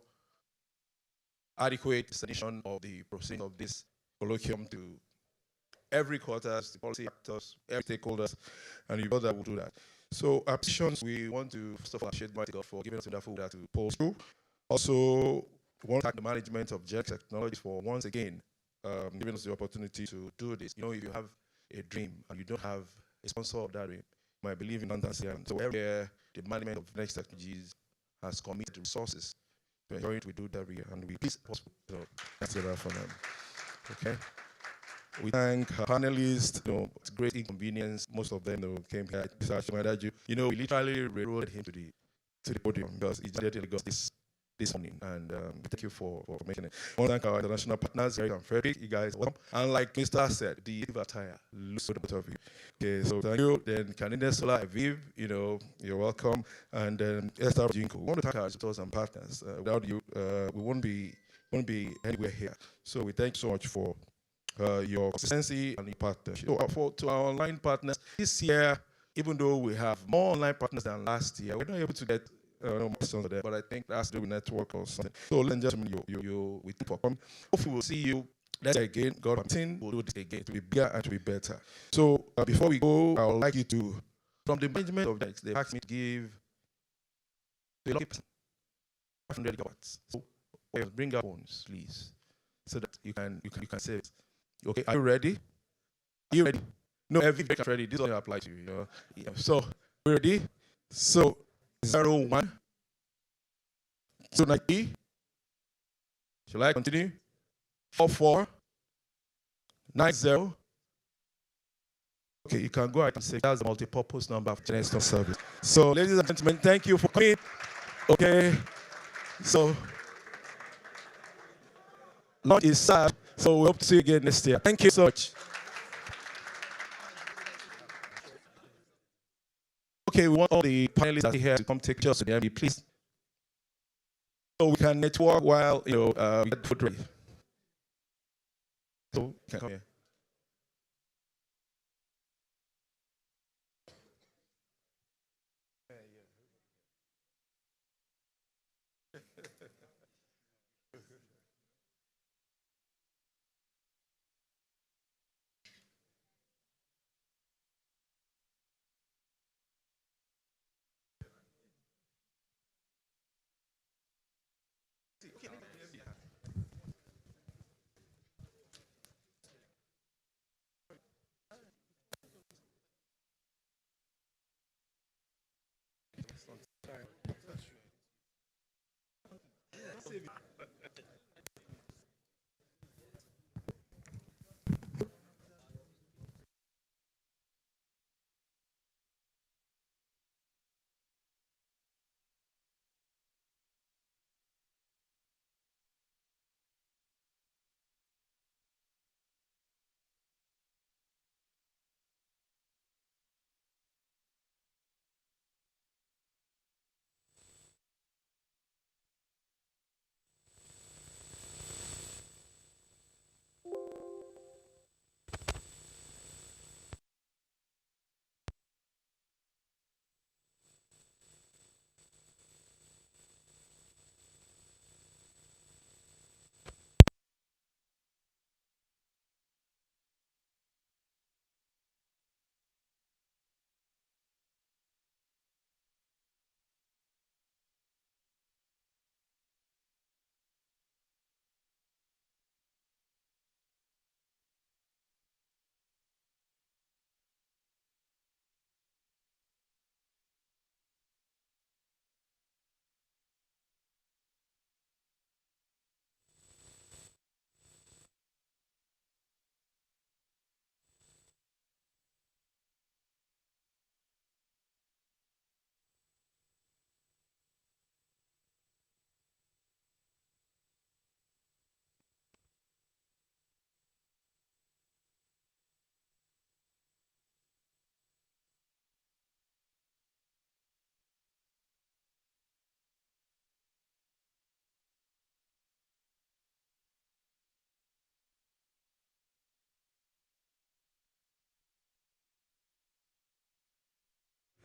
adequate dissemination of the proceedings of this colloquium to every quarters, the policy actors, every stakeholders, and we know that we'll do that. So our positions, we want to first of all appreciate Mighty God for giving us wonderful data to post through. Also, we want to thank the management of Gennex Technologies for once again giving us the opportunity to do this. If you have a dream and you don't have a sponsor of that dream, you might believe in fantasy. And so every year, the management of Gennex Technologies has committed resources to ensure we do that every year, and we please possible. So that's it for them. Okay. We thank our panelists. It's great inconvenience. Most of them came here. We literally railroaded him to the podium because he did Lagos this morning, and thank you for making it. I want to thank our international partners, Eric and Frederick. You guys are welcome. And like Mr. said, the attire looks so good of you. Okay, so thank you. Then Canadian Solar, Aviv, you're welcome. And then Esther Jinko. We want to thank our visitors and partners. Without you, we won't be anywhere here. So we thank you so much for your consistency and your partnership. So to our online partners, this year, even though we have more online partners than last year, we're not able to get questions there, but I think that's to do with network or something. So, ladies and gentlemen, we thank you for coming. Hopefully, we'll see you next year again. God permitting, we'll do this again to be bigger and to be better. So, before we go, I would like you to, from the management of Gennex, they asked me to give the lucky person 500 gigawatts. So, bring up phones, please, so that you can save it. Okay, are you ready? Are you ready? No, everybody's ready. This doesn't apply to you. So, we're ready. So, 01 290. Shall I continue? 4490. Okay, you can go ahead and say that's the multi-purpose number of Gennex service. So, ladies and gentlemen, thank you for coming. Okay, so Lord is sad. So we hope to see you again next year. Thank you so much. Okay, we want all the panelists that are here to come take pictures with the MD, please. So we can network while we get food ready. So you can come here.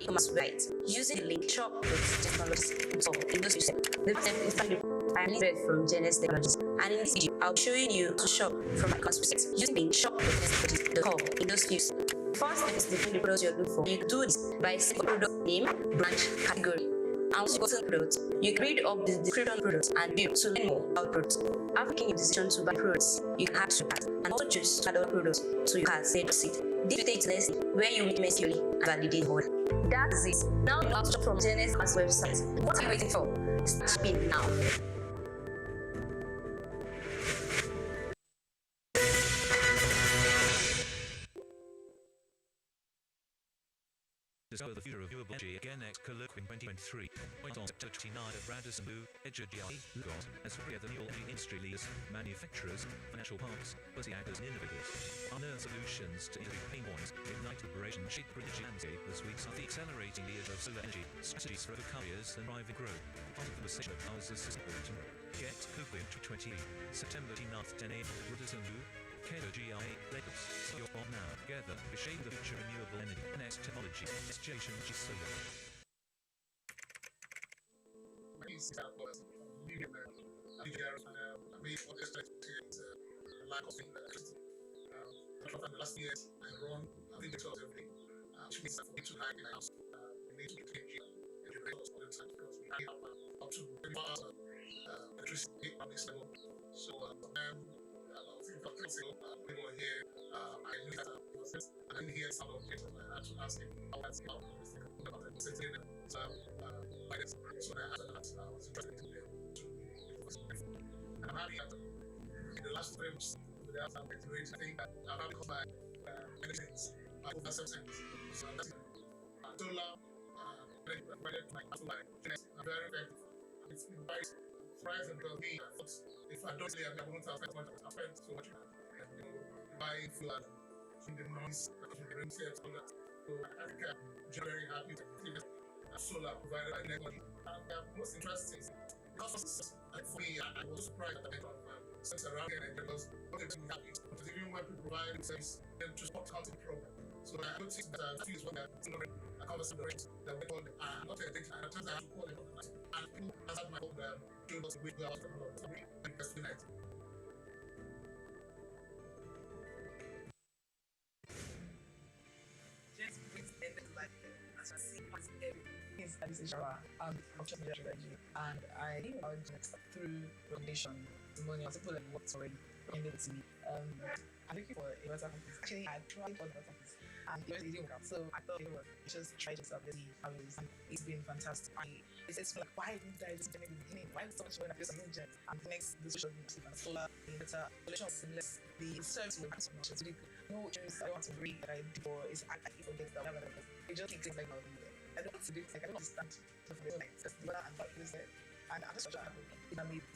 e-commerce website using the link shop with technologies. So in this video, the first step is I'm Fred from Gennex Technologies, and in this video, I'll be showing you to shop from my website using the shop with technologies.com in those views. First step is define the products you're looking for. You do this by setting product name, branch, category. And once you got the product, you can read up the description of products and view to learn more about products. After making your decision to buy products, you can add to that and also choose to add other products to your cart, say proceed. This will take to next where you will manually and validate the order. That is it. Now you have to shop from Gennex website. What are you waiting for? Start shopping now. Discover the future of renewable energy at Gennex Colloquium 2023. Point on September 29 at Radisson Blu, Edge GRE, Lugos, as we are the new energy industry leaders, manufacturers, financial parks, policy actors and innovators. Unearth solutions to industry pain points, ignite operation, shape the British landscape this week's of the accelerating the age of solar energy, strategies for other carriers and driving growth. Part of the conversation of ours is sustainable tomorrow. Get Colloquium 2023, September 29th, 10 a.m. Radisson Blu, GRE, Lagos. So you're on now. Together, we shape the future renewable energy. Next technology. Jinko Solar. My name is Jinko Solar. The last years, I run every day every day, which means that for me to hide in the house, we need to be changing the generators all the time because we have up to 24 hours of electricity on this level. So, people here, I knew that I was this, and I didn't hear sound of it, so I had to ask him how that's about this thing about it. So I asked that I was interested in to and I'm happy that in the last 3 months, without some rate, I think that I've had come by many things, over 7 cents. So that's solar, my I'm very effective. It's been very surprising because me, I thought if I don't say I won't have spent so much, I've spent so much, buying food and in the noise, the rain sales, all that. So I think I'm very happy to see that solar provided by Network. And most interesting is because for me, I was surprised at the amount of sense around here because what makes me happy is even when people provide service, they just not counting the problem. So I noticed that I feel when they're a conversation that we call not a thing, and at times I have to call them and people answered my phone during those weeks where I was talking about something and that's night. I'm just media strategy, and I think about Gennex through recognition, testimonial, people that worked already recommended it to me. I'm looking for a better company. Actually, I tried all the better companies, and it didn't work out. So I thought it was just try it yourself, let's see how it is. And it's been fantastic. It says like, why didn't I listen to me in the beginning? Why was so much when I feel something Gennex? And the next decision is and solar, inverter, solution seamless. The service will be so much. It's really good. No choice I want to read that I do, or is I forget that whatever. It just keeps like nothing there. I don't want to do it, like I don't understand. So for the like, just the other and what is there. And I'm just trying to happen. It made it